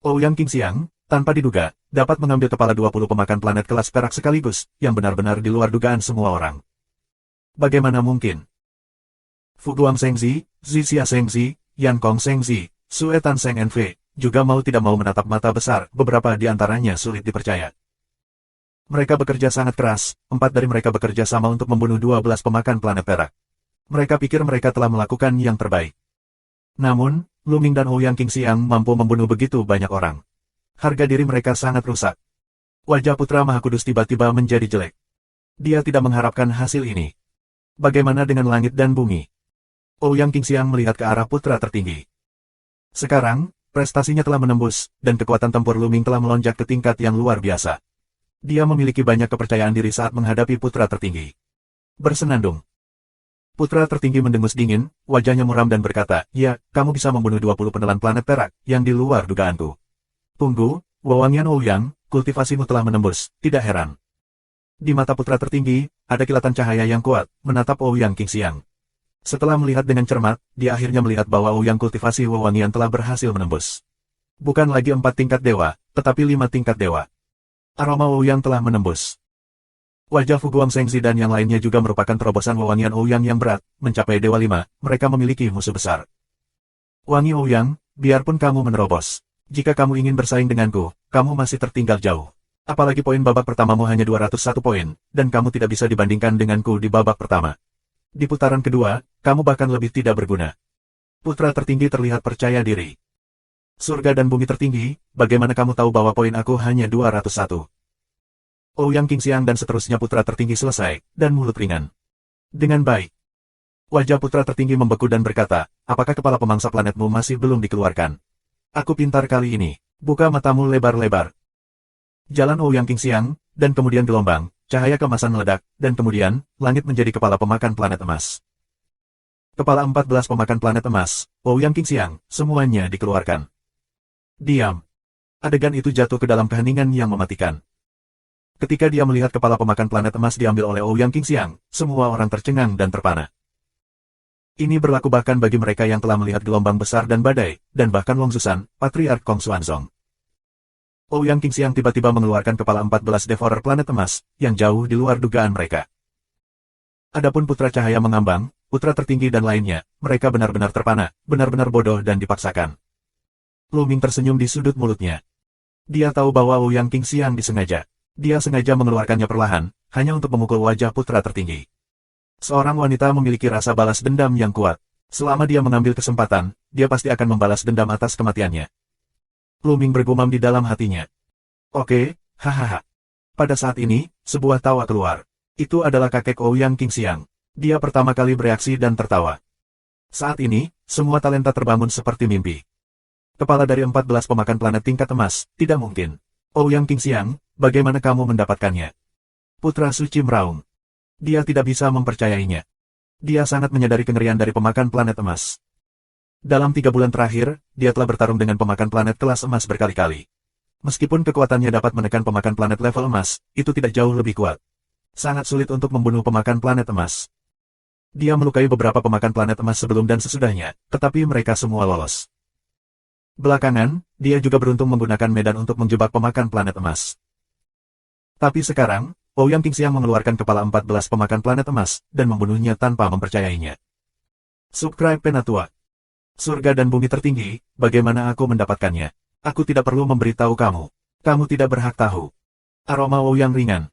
Ouyang Qingxiang, tanpa diduga, dapat mengambil kepala 20 pemakan planet kelas perak sekaligus, yang benar-benar di luar dugaan semua orang. Bagaimana mungkin? Fu Guang Shengzi, Zixia Shengzi, Yan Kong Shengzi, Suetan Sheng'enfei, juga mau tidak mau menatap mata besar, beberapa di antaranya sulit dipercaya. Mereka bekerja sangat keras, 4 dari mereka bekerja sama untuk membunuh 12 pemakan planet perak. Mereka pikir mereka telah melakukan yang terbaik. Namun, Luming dan Ouyang Qingxiang mampu membunuh begitu banyak orang. Harga diri mereka sangat rusak. Wajah Putra Maha Kudus tiba-tiba menjadi jelek. Dia tidak mengharapkan hasil ini. Bagaimana dengan langit dan bumi? Ouyang Qingxiang melihat ke arah putra tertinggi. Sekarang, prestasinya telah menembus, dan kekuatan tempur Luming telah melonjak ke tingkat yang luar biasa. Dia memiliki banyak kepercayaan diri saat menghadapi putra tertinggi. Bersenandung. Putra tertinggi mendengus dingin, wajahnya muram dan berkata, ya, kamu bisa membunuh 20 penelan planet perak, yang di luar dugaanku. Tunggu, wewangian Ouyang, kultivasimu telah menembus, tidak heran. Di mata putra tertinggi, ada kilatan cahaya yang kuat, menatap Ouyang Qingxiang. Setelah melihat dengan cermat, dia akhirnya melihat bahwa Ouyang kultivasi wewangian telah berhasil menembus. Bukan lagi 4 tingkat dewa, tetapi 5 tingkat dewa. Aroma Ouyang telah menembus. Wajah Fu Guangzhengzi dan yang lainnya juga merupakan terobosan wewangian Ouyang yang berat, mencapai Dewa 5, mereka memiliki musuh besar. Wangi Ouyang, biarpun kamu menerobos. Jika kamu ingin bersaing denganku, kamu masih tertinggal jauh. Apalagi poin babak pertamamu hanya 201 poin, dan kamu tidak bisa dibandingkan denganku di babak pertama. Di putaran kedua, kamu bahkan lebih tidak berguna. Putra tertinggi terlihat percaya diri. Surga dan bumi tertinggi, bagaimana kamu tahu bahwa poin aku hanya 201? Ouyang Qingxiang dan seterusnya putra tertinggi selesai, dan mulut ringan. Dengan baik. Wajah putra tertinggi membeku dan berkata, apakah kepala pemangsa planetmu masih belum dikeluarkan? Aku pintar kali ini, buka matamu lebar-lebar. Jalan Ouyang Qingxiang, dan kemudian gelombang, cahaya kemasan meledak, dan kemudian, langit menjadi kepala pemakan planet emas. Kepala 14 pemakan planet emas, Ouyang Qingxiang, semuanya dikeluarkan. Diam. Adegan itu jatuh ke dalam keheningan yang mematikan. Ketika dia melihat kepala pemakan planet emas diambil oleh Ouyang Qingxiang, semua orang tercengang dan terpana. Ini berlaku bahkan bagi mereka yang telah melihat gelombang besar dan badai, dan bahkan Long Zhusan, Patriark Kong Xuanzong. Ouyang Qingxiang tiba-tiba mengeluarkan kepala 14 Devourer planet emas, yang jauh di luar dugaan mereka. Adapun putra cahaya mengambang, putra tertinggi dan lainnya, mereka benar-benar terpana, benar-benar bodoh dan dipaksakan. Lu Ming tersenyum di sudut mulutnya. Dia tahu bahwa Ouyang Qingxiang disengaja. Dia sengaja mengeluarkannya perlahan, hanya untuk memukul wajah putra tertinggi. Seorang wanita memiliki rasa balas dendam yang kuat. Selama dia mengambil kesempatan, dia pasti akan membalas dendam atas kematiannya. Lu Ming bergumam di dalam hatinya. Oke, hahaha. Pada saat ini, sebuah tawa keluar. Itu adalah kakek Ouyang Qingxiang. Dia pertama kali bereaksi dan tertawa. Saat ini, semua talenta terbangun seperti mimpi. Kepala dari 14 pemakan planet tingkat emas, tidak mungkin. Ouyang Qingxiang, bagaimana kamu mendapatkannya? Putra suci meraung. Dia tidak bisa mempercayainya. Dia sangat menyadari kengerian dari pemakan planet emas. Dalam 3 bulan terakhir, dia telah bertarung dengan pemakan planet kelas emas berkali-kali. Meskipun kekuatannya dapat menekan pemakan planet level emas, itu tidak jauh lebih kuat. Sangat sulit untuk membunuh pemakan planet emas. Dia melukai beberapa pemakan planet emas sebelum dan sesudahnya, tetapi mereka semua lolos. Belakangan, dia juga beruntung menggunakan medan untuk menjebak pemakan planet emas. Tapi sekarang, Ouyang Qingxiang mengeluarkan kepala 14 pemakan planet emas, dan membunuhnya tanpa mempercayainya. Subscribe Penatua. Surga dan bumi tertinggi, bagaimana aku mendapatkannya? Aku tidak perlu memberitahu kamu. Kamu tidak berhak tahu. Aroma Ouyang ringan.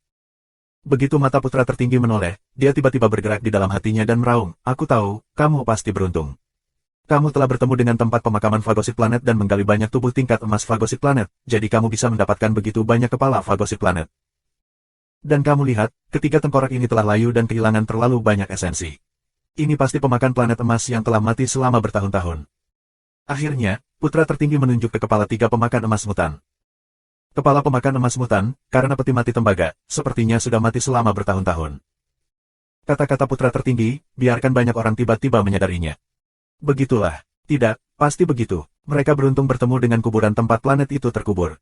Begitu mata putra tertinggi menoleh, dia tiba-tiba bergerak di dalam hatinya dan meraung, aku tahu, kamu pasti beruntung. Kamu telah bertemu dengan tempat pemakaman Fagosit Planet dan menggali banyak tubuh tingkat emas Fagosit Planet, jadi kamu bisa mendapatkan begitu banyak kepala Fagosit Planet. Dan kamu lihat, ketiga tengkorak ini telah layu dan kehilangan terlalu banyak esensi. Ini pasti pemakan planet emas yang telah mati selama bertahun-tahun. Akhirnya, putra tertinggi menunjuk ke kepala 3 pemakan emas mutan. Kepala pemakan emas mutan, karena peti mati tembaga, sepertinya sudah mati selama bertahun-tahun. Kata-kata putra tertinggi, biarkan banyak orang tiba-tiba menyadarinya. Begitulah. Tidak, pasti begitu. Mereka beruntung bertemu dengan kuburan tempat planet itu terkubur.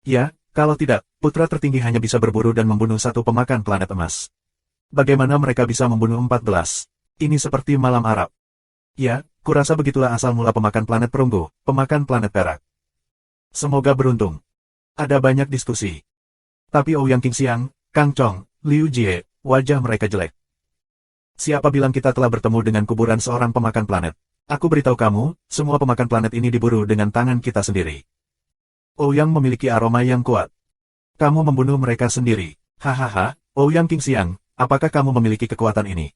Ya, kalau tidak, putra tertinggi hanya bisa berburu dan membunuh 1 pemakan planet emas. Bagaimana mereka bisa membunuh 14? Ini seperti malam Arab. Ya, kurasa begitulah asal mula pemakan planet perunggu, pemakan planet perak. Semoga beruntung. Ada banyak diskusi. Tapi Ouyang Qingxiang, Kang Chong, Liu Jie, wajah mereka jelek. Siapa bilang kita telah bertemu dengan kuburan seorang pemakan planet? Aku beritahu kamu, semua pemakan planet ini diburu dengan tangan kita sendiri. Ouyang memiliki aroma yang kuat. Kamu membunuh mereka sendiri. Hahaha, Ouyang Qingxiang, apakah kamu memiliki kekuatan ini?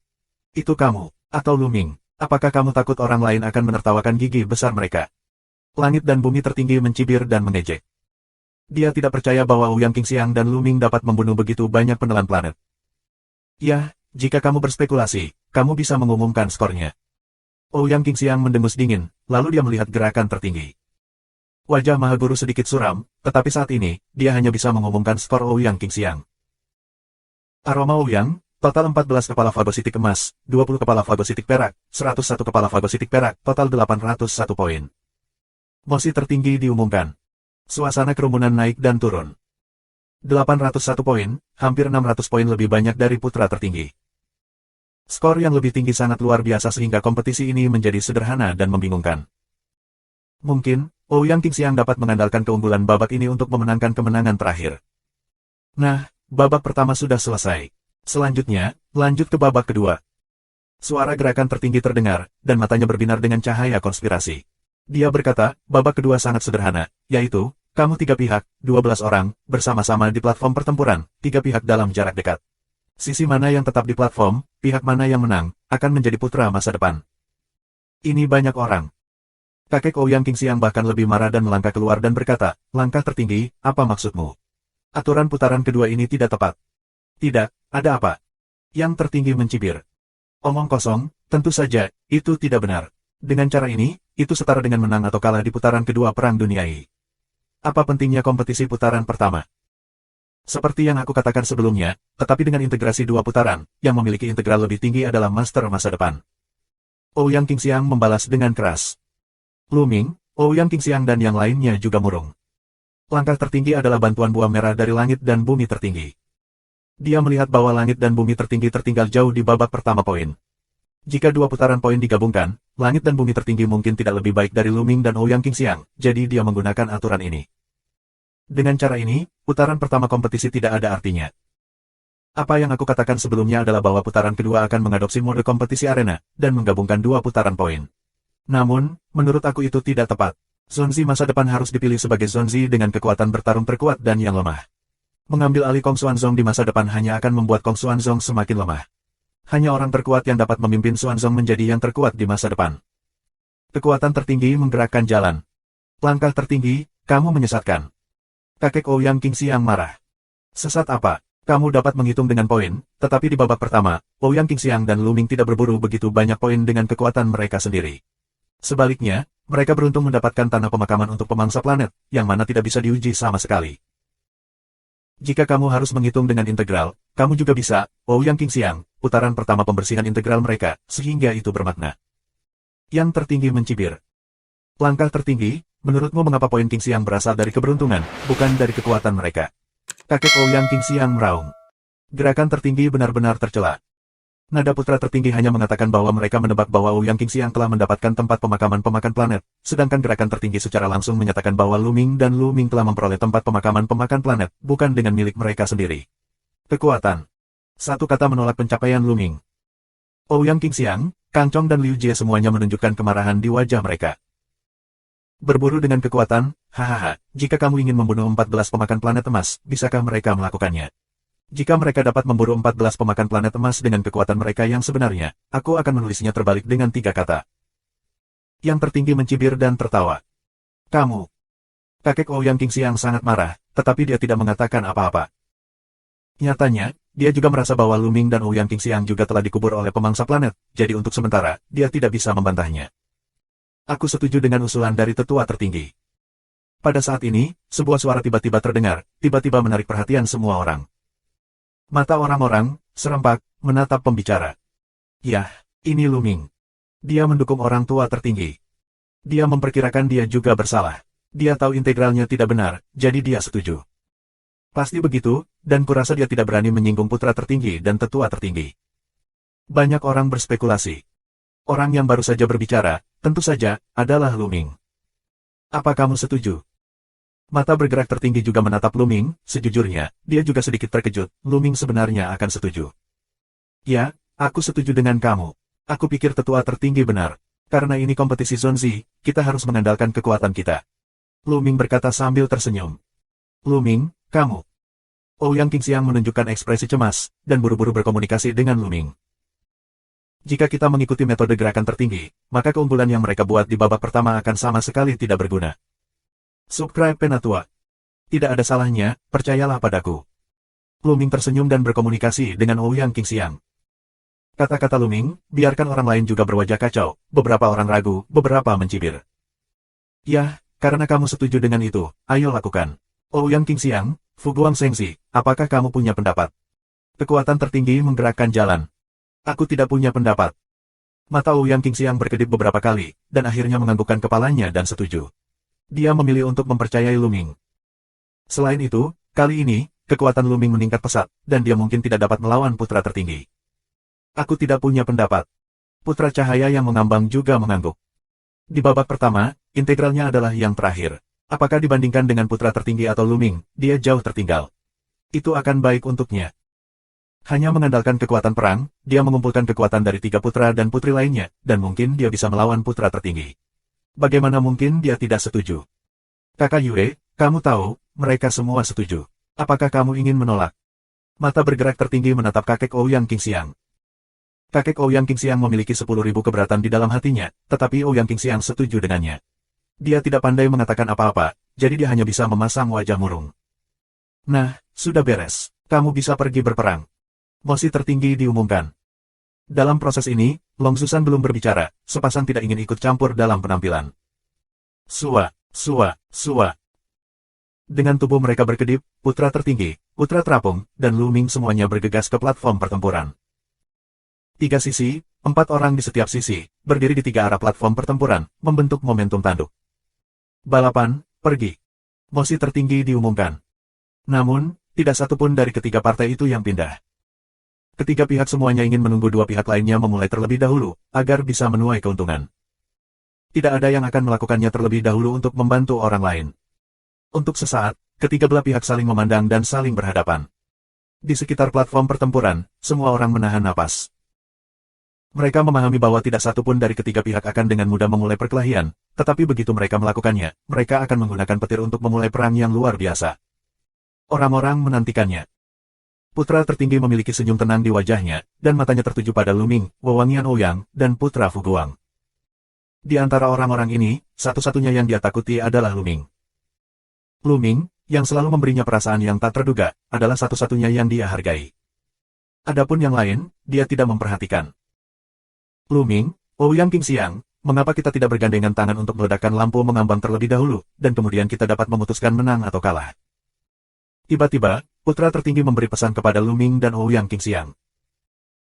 Itu kamu, atau Lu Ming, apakah kamu takut orang lain akan menertawakan gigi besar mereka? Langit dan bumi tertinggi mencibir dan mengejek. Dia tidak percaya bahwa Ouyang Qingxiang dan Lu Ming dapat membunuh begitu banyak penelan planet. Ya, jika kamu berspekulasi, kamu bisa mengumumkan skornya. Ouyang Qingxiang mendengus dingin, lalu dia melihat gerakan tertinggi. Wajah Mahaguru sedikit suram, tetapi saat ini, dia hanya bisa mengumumkan skor Ouyang Qingxiang. Aroma Ouyang, Total 14 kepala fagositik emas, 20 kepala fagositik perak, 101 kepala fagositik perak, total 801 poin. Mosi tertinggi diumumkan. Suasana kerumunan naik dan turun. 801 poin, hampir 600 poin lebih banyak dari putra tertinggi. Skor yang lebih tinggi sangat luar biasa sehingga kompetisi ini menjadi sederhana dan membingungkan. Mungkin, Ouyang Qingxiang dapat mengandalkan keunggulan babak ini untuk memenangkan kemenangan terakhir. Nah, babak pertama sudah selesai. Selanjutnya, lanjut ke babak kedua. Suara gerakan tertinggi terdengar, dan matanya berbinar dengan cahaya konspirasi. Dia berkata, babak kedua sangat sederhana, yaitu, kamu 3 pihak, 12 orang, bersama-sama di platform pertempuran, 3 pihak dalam jarak dekat. Sisi mana yang tetap di platform, pihak mana yang menang, akan menjadi putra masa depan. Ini banyak orang. Kakek Ouyang Qingxiang bahkan lebih marah dan melangkah keluar dan berkata, langkah tertinggi, apa maksudmu? Aturan putaran kedua ini tidak tepat. Tidak, ada apa? Yang tertinggi mencibir. Omong kosong, tentu saja, itu tidak benar. Dengan cara ini, itu setara dengan menang atau kalah di putaran kedua Perang Duniai. Apa pentingnya kompetisi putaran pertama? Seperti yang aku katakan sebelumnya, tetapi dengan integrasi 2 putaran, yang memiliki integral lebih tinggi adalah master masa depan. Ouyang Qingxiang membalas dengan keras. Lu Ming, Ouyang Qingxiang dan yang lainnya juga murung. Langkah tertinggi adalah bantuan buah merah dari langit dan bumi tertinggi. Dia melihat bahwa langit dan bumi tertinggi tertinggal jauh di babak pertama poin. Jika 2 putaran poin digabungkan, langit dan bumi tertinggi mungkin tidak lebih baik dari Lu Ming dan Ouyang Qingxiang, jadi dia menggunakan aturan ini. Dengan cara ini, putaran pertama kompetisi tidak ada artinya. Apa yang aku katakan sebelumnya adalah bahwa putaran kedua akan mengadopsi mode kompetisi arena, dan menggabungkan 2 putaran poin. Namun, menurut aku itu tidak tepat. Zonzi masa depan harus dipilih sebagai Zonzi dengan kekuatan bertarung terkuat dan yang lemah. Mengambil alih Kong Xuanzong di masa depan hanya akan membuat Kong Xuanzong semakin lemah. Hanya orang terkuat yang dapat memimpin Xuanzong menjadi yang terkuat di masa depan. Kekuatan tertinggi menggerakkan jalan. Langkah tertinggi, kamu menyesatkan. Kakek Ouyang Qingxiang marah. Sesat apa? Kamu dapat menghitung dengan poin, tetapi di babak pertama, Ouyang Qingxiang dan Lu Ming tidak berburu begitu banyak poin dengan kekuatan mereka sendiri. Sebaliknya, mereka beruntung mendapatkan tanah pemakaman untuk pemangsa planet, yang mana tidak bisa diuji sama sekali. Jika kamu harus menghitung dengan integral, kamu juga bisa, Ouyang Qingxiang, putaran pertama pembersihan integral mereka, sehingga itu bermakna. Yang tertinggi mencibir. Langkah tertinggi, menurutmu mengapa poin Qingxiang berasal dari keberuntungan, bukan dari kekuatan mereka? Kakek Ouyang Qingxiang meraung. Gerakan tertinggi benar-benar tercela. Nada putra tertinggi hanya mengatakan bahwa mereka menebak bahwa Ouyang Qingxiang telah mendapatkan tempat pemakaman pemakan planet, sedangkan gerakan tertinggi secara langsung menyatakan bahwa Lu Ming dan Lu Ming telah memperoleh tempat pemakaman pemakan planet, bukan dengan milik mereka sendiri. Kekuatan. Satu kata menolak pencapaian Lu Ming. Ouyang Qingxiang, Kang Chong dan Liu Jie semuanya menunjukkan kemarahan di wajah mereka. Berburu dengan kekuatan, hahaha, jika kamu ingin membunuh 14 pemakan planet emas, bisakah mereka melakukannya? Jika mereka dapat memburu 14 pemakan planet emas dengan kekuatan mereka yang sebenarnya, aku akan menulisnya terbalik dengan 3 kata. Yang tertinggi mencibir dan tertawa. Kamu. Kakek Ouyang Qingxiang sangat marah, tetapi dia tidak mengatakan apa-apa. Nyatanya, dia juga merasa bahwa Lu Ming dan Ouyang Qingxiang juga telah dikubur oleh pemangsa planet, jadi untuk sementara, dia tidak bisa membantahnya. Aku setuju dengan usulan dari tetua tertinggi. Pada saat ini, sebuah suara tiba-tiba terdengar, tiba-tiba menarik perhatian semua orang. Mata orang-orang, serempak, menatap pembicara. Yah, ini Lu Ming. Dia mendukung orang tua tertinggi. Dia memperkirakan dia juga bersalah. Dia tahu integralnya tidak benar, jadi dia setuju. Pasti begitu, dan kurasa dia tidak berani menyinggung putra tertinggi dan tetua tertinggi. Banyak orang berspekulasi. Orang yang baru saja berbicara, tentu saja, adalah Lu Ming. Apa kamu setuju? Mata bergerak tertinggi juga menatap Lu Ming, sejujurnya, dia juga sedikit terkejut, Lu Ming sebenarnya akan setuju. Ya, aku setuju dengan kamu. Aku pikir tetua tertinggi benar. Karena ini kompetisi Zonzi, kita harus mengandalkan kekuatan kita. Lu Ming berkata sambil tersenyum. Lu Ming, kamu. Ouyang Qingxiang menunjukkan ekspresi cemas, dan buru-buru berkomunikasi dengan Lu Ming. Jika kita mengikuti metode gerakan tertinggi, maka keunggulan yang mereka buat di babak pertama akan sama sekali tidak berguna. Subscribe Penatua. Tidak ada salahnya, percayalah padaku. Lu Ming tersenyum dan berkomunikasi dengan Ouyang Qingxiang. Kata-kata Lu Ming, biarkan orang lain juga berwajah kacau, beberapa orang ragu, beberapa mencibir. Yah, karena kamu setuju dengan itu, ayo lakukan. Ouyang Qingxiang, Fu Guangshengxi, apakah kamu punya pendapat? Kekuatan tertinggi menggerakkan jalan. Aku tidak punya pendapat. Mata Ouyang Qingxiang berkedip beberapa kali, dan akhirnya menganggukkan kepalanya dan setuju. Dia memilih untuk mempercayai Lu Ming. Selain itu, kali ini, kekuatan Lu Ming meningkat pesat, dan dia mungkin tidak dapat melawan putra tertinggi. Aku tidak punya pendapat. Putra cahaya yang mengambang juga mengangguk. Di babak pertama, integralnya adalah yang terakhir. Apakah dibandingkan dengan putra tertinggi atau Lu Ming, dia jauh tertinggal. Itu akan baik untuknya. Hanya mengandalkan kekuatan perang, dia mengumpulkan kekuatan dari 3 putra dan putri lainnya, dan mungkin dia bisa melawan putra tertinggi. Bagaimana mungkin dia tidak setuju? Kakak Yue, kamu tahu, mereka semua setuju. Apakah kamu ingin menolak? Mata bergerak tertinggi menatap kakek Ouyang Qingxiang. Kakek Ouyang Qingxiang memiliki 10.000 keberatan di dalam hatinya, tetapi Ouyang Qingxiang setuju dengannya. Dia tidak pandai mengatakan apa-apa, jadi dia hanya bisa memasang wajah murung. Nah, sudah beres. Kamu bisa pergi berperang. Mosi tertinggi diumumkan. Dalam proses ini, Long Susan belum berbicara, sepasang tidak ingin ikut campur dalam penampilan. Sua, sua, sua. Dengan tubuh mereka berkedip, putra tertinggi, putra terapung, dan Lu Ming semuanya bergegas ke platform pertempuran. 3 sisi, 4 orang di setiap sisi, berdiri di 3 arah platform pertempuran, membentuk momentum tanduk. Balapan, pergi. Mosi tertinggi diumumkan. Namun, tidak satupun dari ketiga partai itu yang pindah. Ketiga pihak semuanya ingin menunggu 2 pihak lainnya memulai terlebih dahulu, agar bisa menuai keuntungan. Tidak ada yang akan melakukannya terlebih dahulu untuk membantu orang lain. Untuk sesaat, ketiga belah pihak saling memandang dan saling berhadapan. Di sekitar platform pertempuran, semua orang menahan napas. Mereka memahami bahwa tidak satupun dari ketiga pihak akan dengan mudah memulai perkelahian, tetapi begitu mereka melakukannya, mereka akan menggunakan petir untuk memulai perang yang luar biasa. Orang-orang menantikannya. Putra tertinggi memiliki senyum tenang di wajahnya, dan matanya tertuju pada Lu Ming, Wewangian Ouyang, dan putra Fu Guang. Di antara orang-orang ini, satu-satunya yang dia takuti adalah Lu Ming. Lu Ming, yang selalu memberinya perasaan yang tak terduga, adalah satu-satunya yang dia hargai. Adapun yang lain, dia tidak memperhatikan. Lu Ming, Ouyang Qingxiang, mengapa kita tidak bergandengan tangan untuk meledakkan lampu mengambang terlebih dahulu, dan kemudian kita dapat memutuskan menang atau kalah? Tiba-tiba, putra tertinggi memberi pesan kepada Lu Ming dan Ouyang Qingxiang.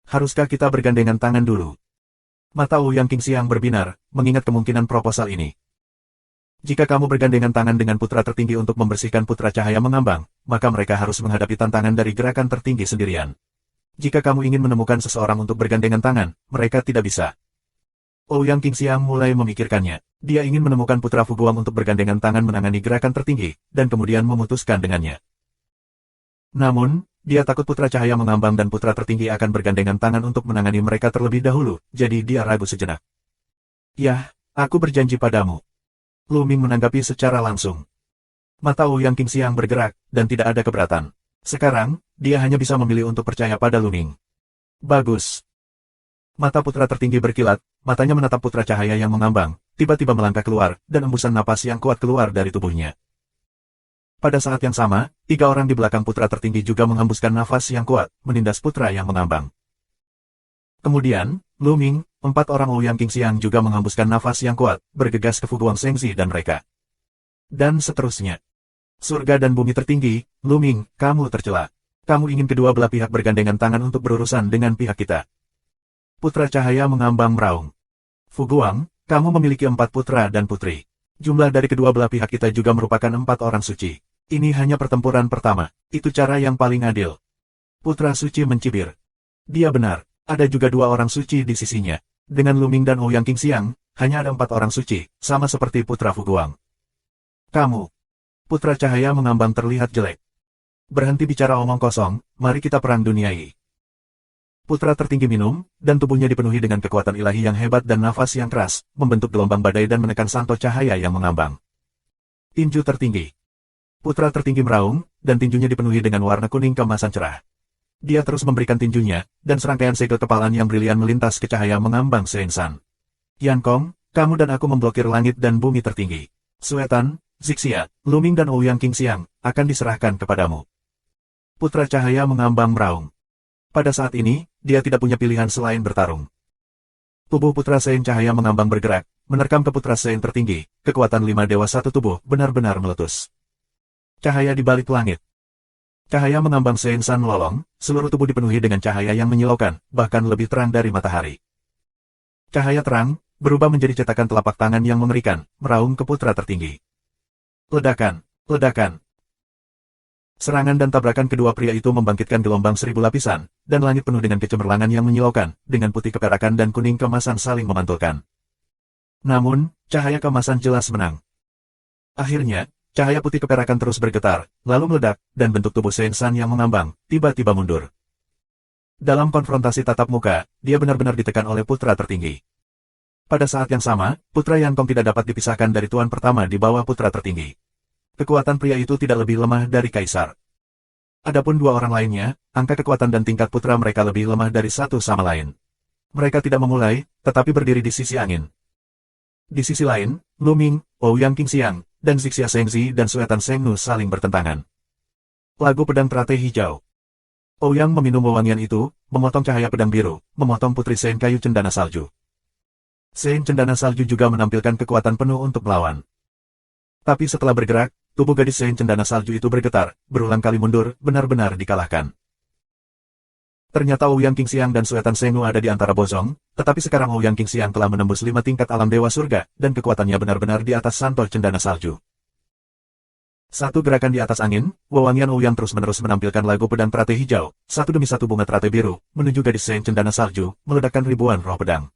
Haruskah kita bergandengan tangan dulu? Mata Ouyang Qingxiang berbinar, mengingat kemungkinan proposal ini. Jika kamu bergandengan tangan dengan putra tertinggi untuk membersihkan putra cahaya mengambang, maka mereka harus menghadapi tantangan dari gerakan tertinggi sendirian. Jika kamu ingin menemukan seseorang untuk bergandengan tangan, mereka tidak bisa. Ouyang Qingxiang mulai memikirkannya. Dia ingin menemukan putra Fu Guang untuk bergandengan tangan menangani gerakan tertinggi, dan kemudian memutuskan dengannya. Namun, dia takut putra cahaya mengambang dan putra tertinggi akan bergandengan tangan untuk menangani mereka terlebih dahulu, jadi dia ragu sejenak. Yah, aku berjanji padamu. Lu Ming menanggapi secara langsung. Mata Ouyang Qingxiang bergerak, dan tidak ada keberatan. Sekarang, dia hanya bisa memilih untuk percaya pada Lu Ming. Bagus. Mata putra tertinggi berkilat, matanya menatap putra cahaya yang mengambang, tiba-tiba melangkah keluar, dan embusan napas yang kuat keluar dari tubuhnya. Pada saat yang sama, 3 orang di belakang putra tertinggi juga menghembuskan nafas yang kuat, menindas putra yang mengambang. Kemudian, Lu Ming, 4 orang Ouyang Qingxiang juga menghembuskan nafas yang kuat, bergegas ke Fu Guang Shengzi dan mereka. Dan seterusnya. Surga dan bumi tertinggi, Lu Ming, kamu tercela. Kamu ingin kedua belah pihak bergandengan tangan untuk berurusan dengan pihak kita. Putra cahaya mengambang meraung. Fu Guang, kamu memiliki 4 putra dan putri. Jumlah dari kedua belah pihak kita juga merupakan 4 orang suci. Ini hanya pertempuran pertama. Itu cara yang paling adil. Putra suci mencibir. Dia benar. Ada juga 2 orang suci di sisinya. Dengan Lu Ming dan Ouyang Qingxiang, hanya ada 4 orang suci, sama seperti putra Fu Guang. Kamu. Putra cahaya mengambang terlihat jelek. Berhenti bicara omong kosong, mari kita perang duniai. Putra tertinggi minum, dan tubuhnya dipenuhi dengan kekuatan ilahi yang hebat dan nafas yang keras, membentuk gelombang badai dan menekan santo cahaya yang mengambang. Tinju tertinggi. Putra tertinggi meraung, dan tinjunya dipenuhi dengan warna kuning keemasan cerah. Dia terus memberikan tinjunya, dan serangkaian segel kepalan yang brilian melintas ke cahaya mengambang seinsan. Yan Kong, kamu dan aku memblokir langit dan bumi tertinggi. Suetan, Zixia, Lu Ming dan Ouyang Qingxiang, akan diserahkan kepadamu. Putra cahaya mengambang meraung. Pada saat ini, dia tidak punya pilihan selain bertarung. Tubuh putra Sein cahaya mengambang bergerak, menerkam ke putra Sein tertinggi, kekuatan 5 dewa satu tubuh benar-benar meletus. Cahaya di balik langit. Cahaya mengambang Sein San melolong, seluruh tubuh dipenuhi dengan cahaya yang menyilaukan, bahkan lebih terang dari matahari. Cahaya terang, berubah menjadi cetakan telapak tangan yang mengerikan, meraung ke putra tertinggi. Ledakan, ledakan. Serangan dan tabrakan kedua pria itu membangkitkan gelombang seribu lapisan, dan langit penuh dengan kecemerlangan yang menyilaukan, dengan putih keperakan dan kuning keemasan saling memantulkan. Namun, cahaya keemasan jelas menang. Akhirnya, cahaya putih keperakan terus bergetar, lalu meledak, dan bentuk tubuh Sein San yang mengambang, tiba-tiba mundur. Dalam konfrontasi tatap muka, dia benar-benar ditekan oleh putra tertinggi. Pada saat yang sama, putra Yankong tidak dapat dipisahkan dari tuan pertama di bawah putra tertinggi. Kekuatan pria itu tidak lebih lemah dari kaisar. Adapun dua orang lainnya, angka kekuatan dan tingkat putra mereka lebih lemah dari satu sama lain. Mereka tidak memulai, tetapi berdiri di sisi angin. Di sisi lain, Lu Ming, Ouyang Qingxiang, dan Zixia Shengzi dan Suetan Shengnu saling bertentangan. Lagu pedang teratai hijau. Ouyang meminum wewangian itu, memotong cahaya pedang biru, memotong putri Sein kayu cendana salju. Sein cendana salju juga menampilkan kekuatan penuh untuk melawan. Tapi setelah bergerak, tubuh gadis Sein cendana salju itu bergetar, berulang kali mundur, benar-benar dikalahkan. Ternyata Ouyang Qingxiang dan Suetan Shengnu ada di antara bozong, tetapi sekarang Ouyang Qingxiang telah menembus 5 tingkat alam dewa surga, dan kekuatannya benar-benar di atas santo cendana salju. Satu gerakan di atas angin, wewangian Ouyang terus-menerus menampilkan lagu pedang teratai hijau, satu demi satu bunga teratai biru, menuju gadis Sein cendana salju, meledakkan ribuan roh pedang.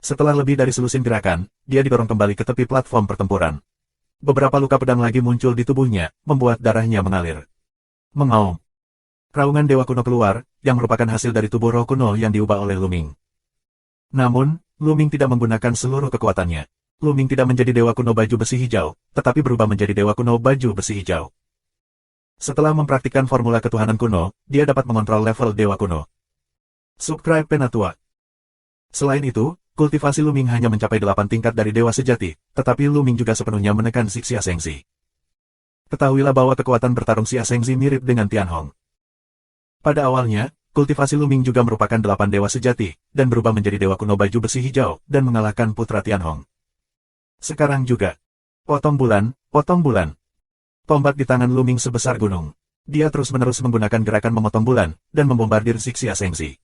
Setelah lebih dari selusin gerakan, dia didorong kembali ke tepi platform pertempuran. Beberapa luka pedang lagi muncul di tubuhnya, membuat darahnya mengalir. Mengaum. Raungan dewa kuno keluar, yang merupakan hasil dari tubuh roh kuno yang diubah oleh Lu Ming. Namun, Lu Ming tidak menggunakan seluruh kekuatannya. Lu Ming tidak menjadi dewa kuno baju besi hijau, tetapi berubah menjadi dewa kuno baju besi hijau. Setelah mempraktikkan formula ketuhanan kuno, dia dapat mengontrol level dewa kuno. Subscribe Penatua. Selain itu, kultivasi Lu Ming hanya mencapai 8 tingkat dari dewa sejati, tetapi Lu Ming juga sepenuhnya menekan Zixia Shengzi. Ketahuilah bahwa kekuatan bertarung Xia Shengzi mirip dengan Tianhong. Pada awalnya, kultivasi Lu Ming juga merupakan 8 dewa sejati, dan berubah menjadi dewa kuno baju besi hijau, dan mengalahkan putra Tianhong. Sekarang juga. Potong bulan, potong bulan. Tombak di tangan Lu Ming sebesar gunung. Dia terus-menerus menggunakan gerakan memotong bulan, dan membombardir Zixia Shengzi.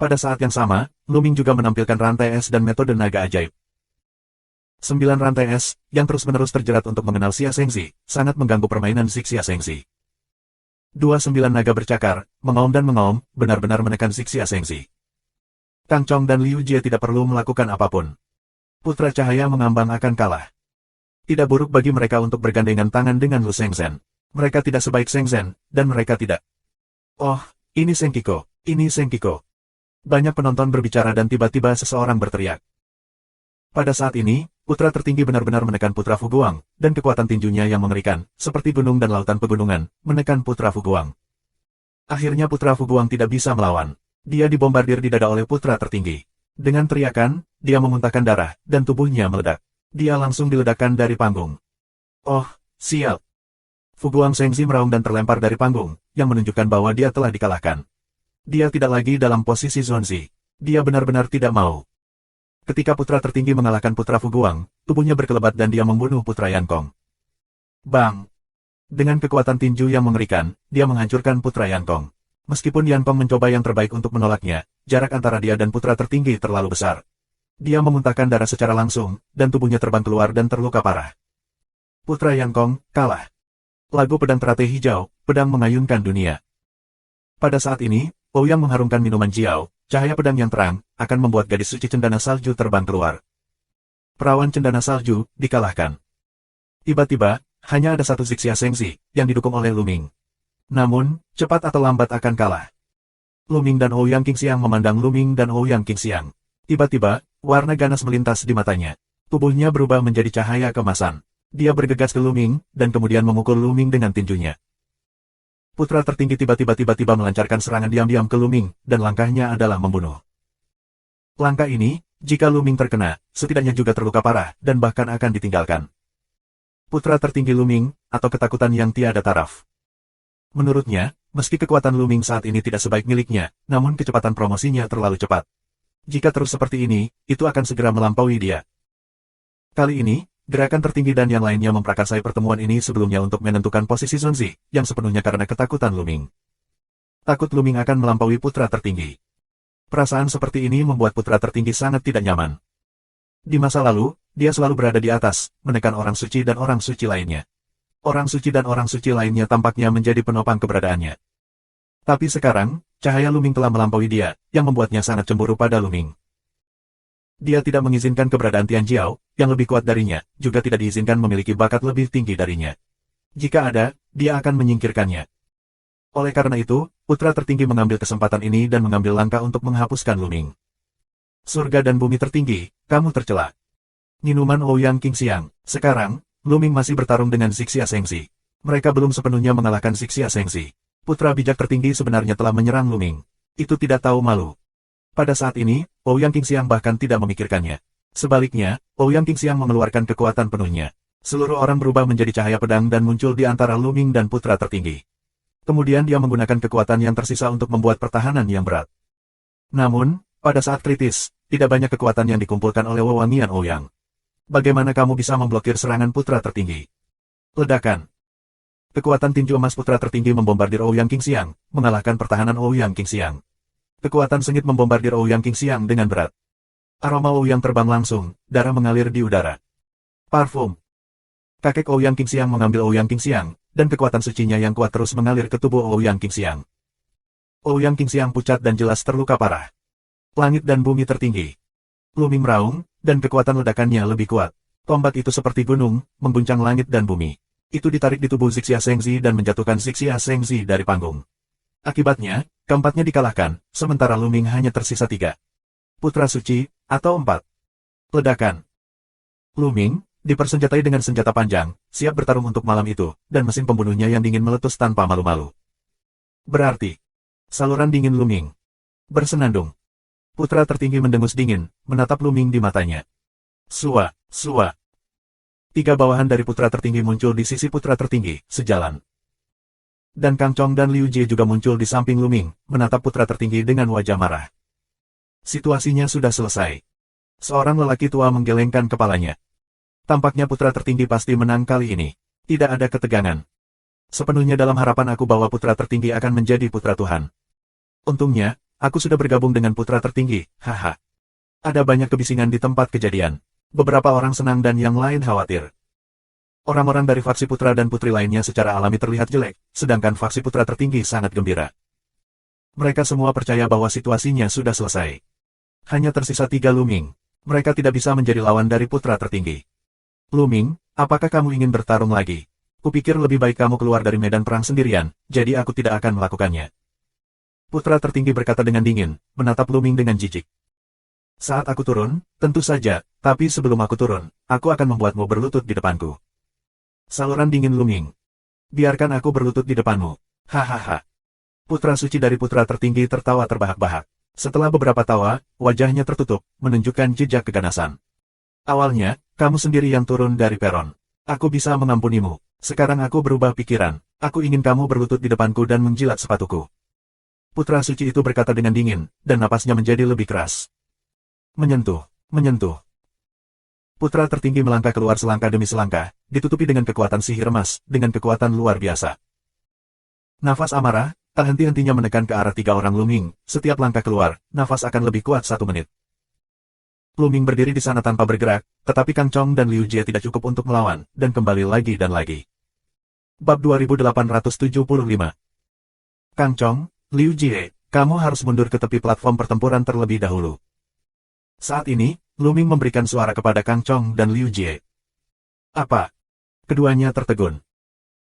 Pada saat yang sama, Lu Ming juga menampilkan rantai es dan metode naga ajaib. 9 rantai es, yang terus-menerus terjerat untuk mengenal Xia Shengzi, sangat mengganggu permainan Zixia Shengzi. 29 naga bercakar, mengaum dan mengaum, benar-benar menekan Zixia Shengzi. Kang Chong dan Liu Jie tidak perlu melakukan apapun. Putra cahaya mengambang akan kalah. Tidak buruk bagi mereka untuk bergandengan tangan dengan Lu Shengzhen. Mereka tidak sebaik Shengzhen, dan mereka tidak. Oh, ini Sheng Kiko, ini Sheng Kiko. Banyak penonton berbicara dan tiba-tiba seseorang berteriak. Pada saat ini, putra tertinggi benar-benar menekan putra Fuguang, dan kekuatan tinjunya yang mengerikan, seperti gunung dan lautan pegunungan, menekan putra Fuguang. Akhirnya putra Fuguang tidak bisa melawan. Dia dibombardir di dada oleh putra tertinggi. Dengan teriakan, dia memuntahkan darah, dan tubuhnya meledak. Dia langsung diledakkan dari panggung. Oh, sial. Fuguang Shengzi meraung dan terlempar dari panggung, yang menunjukkan bahwa dia telah dikalahkan. Dia tidak lagi dalam posisi Zonzi. Dia benar-benar tidak mau. Ketika putra tertinggi mengalahkan putra Fuguang, tubuhnya berkelebat dan dia membunuh putra Yankong. Bang! Dengan kekuatan tinju yang mengerikan, dia menghancurkan putra Yankong. Meskipun Yankong mencoba yang terbaik untuk menolaknya, jarak antara dia dan putra tertinggi terlalu besar. Dia memuntahkan darah secara langsung, dan tubuhnya terbang keluar dan terluka parah. Putra Yankong kalah. Lagu pedang teratai hijau, pedang mengayunkan dunia. Pada saat ini, Ouyang mengharumkan minuman Jiao, cahaya pedang yang terang, akan membuat gadis suci cendana salju terbang keluar. Perawan cendana salju, dikalahkan. Tiba-tiba, hanya ada satu Zixia Shengzi, yang didukung oleh Lu Ming. Namun, cepat atau lambat akan kalah. Lu Ming dan Ouyang Qingxiang memandang Lu Ming dan Ouyang Qingxiang. Tiba-tiba, warna ganas melintas di matanya. Tubuhnya berubah menjadi cahaya kemasan. Dia bergegas ke Lu Ming, dan kemudian memukul Lu Ming dengan tinjunya. Putra tertinggi tiba-tiba melancarkan serangan diam-diam ke Lu Ming, dan langkahnya adalah membunuh. Langkah ini, jika Lu Ming terkena, setidaknya juga terluka parah, dan bahkan akan ditinggalkan. Putra tertinggi Lu Ming, atau ketakutan yang tiada taraf. Menurutnya, meski kekuatan Lu Ming saat ini tidak sebaik miliknya, namun kecepatan promosinya terlalu cepat. Jika terus seperti ini, itu akan segera melampaui dia. Kali ini, Gerakan tertinggi dan yang lainnya memprakarsai pertemuan ini sebelumnya untuk menentukan posisi Zonzi, yang sepenuhnya karena ketakutan Luming. Takut Luming akan melampaui putra tertinggi. Perasaan seperti ini membuat putra tertinggi sangat tidak nyaman. Di masa lalu, dia selalu berada di atas, menekan orang suci dan orang suci lainnya. Orang suci dan orang suci lainnya tampaknya menjadi penopang keberadaannya. Tapi sekarang, cahaya Luming telah melampaui dia, yang membuatnya sangat cemburu pada Luming. Dia tidak mengizinkan keberadaan Tian Jiao, yang lebih kuat darinya, juga tidak diizinkan memiliki bakat lebih tinggi darinya. Jika ada, dia akan menyingkirkannya. Oleh karena itu, putra tertinggi mengambil kesempatan ini dan mengambil langkah untuk menghapuskan Luming. Surga dan bumi tertinggi, kamu tercela. Minuman Ouyang Qingxiang. Sekarang, Luming masih bertarung dengan Zixia Shengxi. Mereka belum sepenuhnya mengalahkan Zixia Shengxi. Putra bijak tertinggi sebenarnya telah menyerang Luming. Itu tidak tahu malu. Pada saat ini, Ouyang Qingxiang bahkan tidak memikirkannya. Sebaliknya, Ouyang Qingxiang mengeluarkan kekuatan penuhnya. Seluruh orang berubah menjadi cahaya pedang dan muncul di antara Luming dan putra tertinggi. Kemudian dia menggunakan kekuatan yang tersisa untuk membuat pertahanan yang berat. Namun, pada saat kritis, tidak banyak kekuatan yang dikumpulkan oleh wewangian Ouyang. Bagaimana kamu bisa memblokir serangan putra tertinggi? Ledakan. Kekuatan tinju emas putra tertinggi membombardir Ouyang Qingxiang, mengalahkan pertahanan Ouyang Qingxiang. Kekuatan sengit membombardir Ouyang Qingxiang dengan berat. Aroma Ouyang terbang langsung, darah mengalir di udara. Parfum. Kakek Ouyang Qingxiang mengambil Ouyang Qingxiang, dan kekuatan sucinya yang kuat terus mengalir ke tubuh Ouyang Qingxiang. Ouyang Qingxiang pucat dan jelas terluka parah. Langit dan bumi tertinggi. Luming meraung, dan kekuatan ledakannya lebih kuat. Tombak itu seperti gunung, mengguncang langit dan bumi. Itu ditarik di tubuh Zixia Shengxi dan menjatuhkan Zixia Shengxi dari panggung. Akibatnya, keempatnya dikalahkan, sementara Luming hanya tersisa 3. Putra suci, atau 4. Ledakan. Luming, dipersenjatai dengan senjata panjang, siap bertarung untuk malam itu, dan mesin pembunuhnya yang dingin meletus tanpa malu-malu. Berarti, saluran dingin Luming bersenandung. Putra tertinggi mendengus dingin, menatap Luming di matanya. Sua, sua. 3 bawahan dari putra tertinggi muncul di sisi putra tertinggi, sejalan. Dan Kang Chong dan Liu Jie juga muncul di samping Luming, menatap putra tertinggi dengan wajah marah. Situasinya sudah selesai. Seorang lelaki tua menggelengkan kepalanya. Tampaknya putra tertinggi pasti menang kali ini. Tidak ada ketegangan. Sepenuhnya dalam harapan aku bahwa putra tertinggi akan menjadi putra Tuhan. Untungnya, aku sudah bergabung dengan putra tertinggi, haha. Ada banyak kebisingan di tempat kejadian. Beberapa orang senang dan yang lain khawatir. Orang-orang dari faksi putra dan putri lainnya secara alami terlihat jelek, sedangkan faksi putra tertinggi sangat gembira. Mereka semua percaya bahwa situasinya sudah selesai. Hanya tersisa 3 Luming. Mereka tidak bisa menjadi lawan dari putra tertinggi. Luming, apakah kamu ingin bertarung lagi? Kupikir lebih baik kamu keluar dari medan perang sendirian, jadi aku tidak akan melakukannya. Putra tertinggi berkata dengan dingin, menatap Luming dengan jijik. Saat aku turun, tentu saja, tapi sebelum aku turun, aku akan membuatmu berlutut di depanku. Saluran dingin Luming. Biarkan aku berlutut di depanmu. Hahaha. Putra suci dari putra tertinggi tertawa terbahak-bahak. Setelah beberapa tawa, wajahnya tertutup, menunjukkan jejak keganasan. Awalnya, kamu sendiri yang turun dari peron. Aku bisa mengampunimu. Sekarang aku berubah pikiran. Aku ingin kamu berlutut di depanku dan menjilat sepatuku. Putra suci itu berkata dengan dingin, dan napasnya menjadi lebih keras. Menyentuh, menyentuh. Putra tertinggi melangkah keluar selangkah demi selangkah, ditutupi dengan kekuatan sihir emas, dengan kekuatan luar biasa. Nafas amarah, tak henti-hentinya menekan ke arah 3 orang Luming, setiap langkah keluar, nafas akan lebih kuat 1 menit. Luming berdiri di sana tanpa bergerak, tetapi Kang Chong dan Liu Jie tidak cukup untuk melawan, dan kembali lagi dan lagi. Bab 2875. Kang Chong, Liu Jie, kamu harus mundur ke tepi platform pertempuran terlebih dahulu. Saat ini, Luming memberikan suara kepada Kang Chong dan Liu Jie. Apa? Keduanya tertegun.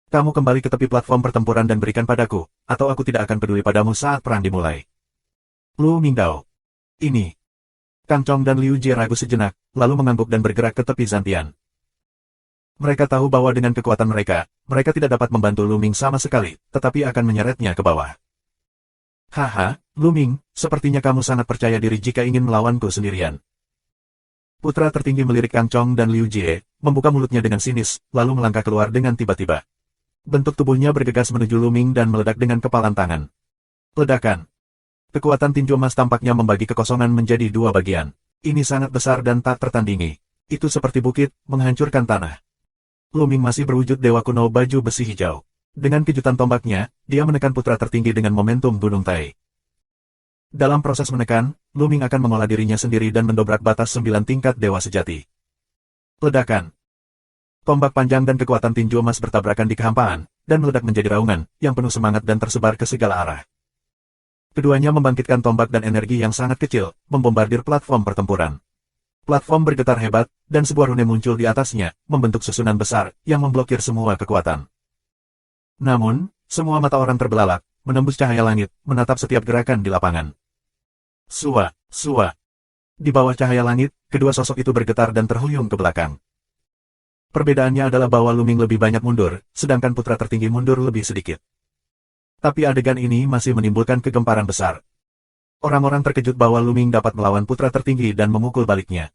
Kamu kembali ke tepi platform pertempuran dan berikan padaku, atau aku tidak akan peduli padamu saat perang dimulai. Lu Mingdao. Ini. Kang Chong dan Liu Jie ragu sejenak, lalu mengangguk dan bergerak ke tepi Zantian. Mereka tahu bahwa dengan kekuatan mereka, mereka tidak dapat membantu Luming sama sekali, tetapi akan menyeretnya ke bawah. Haha, Luming, sepertinya kamu sangat percaya diri jika ingin melawanku sendirian. Putra tertinggi melirik Kang Chong dan Liu Jie, membuka mulutnya dengan sinis, lalu melangkah keluar dengan tiba-tiba. Bentuk tubuhnya bergegas menuju Luming dan meledak dengan kepalan tangan. Ledakan. Kekuatan tinju emas tampaknya membagi kekosongan menjadi 2 bagian. Ini sangat besar dan tak tertandingi. Itu seperti bukit, menghancurkan tanah. Luming masih berwujud dewa kuno baju besi hijau. Dengan kejutan tombaknya, dia menekan putra tertinggi dengan momentum Gunung Tai. Dalam proses menekan, Luming akan mengolah dirinya sendiri dan mendobrak batas 9 tingkat dewa sejati. Ledakan. Tombak panjang dan kekuatan tinju emas bertabrakan di kehampaan, dan meledak menjadi raungan, yang penuh semangat dan tersebar ke segala arah. Keduanya membangkitkan tombak dan energi yang sangat kecil, membombardir platform pertempuran. Platform bergetar hebat, dan sebuah rune muncul di atasnya, membentuk susunan besar, yang memblokir semua kekuatan. Namun, semua mata orang terbelalak, menembus cahaya langit, menatap setiap gerakan di lapangan. Sua, sua. Di bawah cahaya langit, kedua sosok itu bergetar dan terhuyung ke belakang. Perbedaannya adalah bahwa Luming lebih banyak mundur, sedangkan putra tertinggi mundur lebih sedikit. Tapi adegan ini masih menimbulkan kegemparan besar. Orang-orang terkejut bahwa Luming dapat melawan putra tertinggi dan memukul baliknya.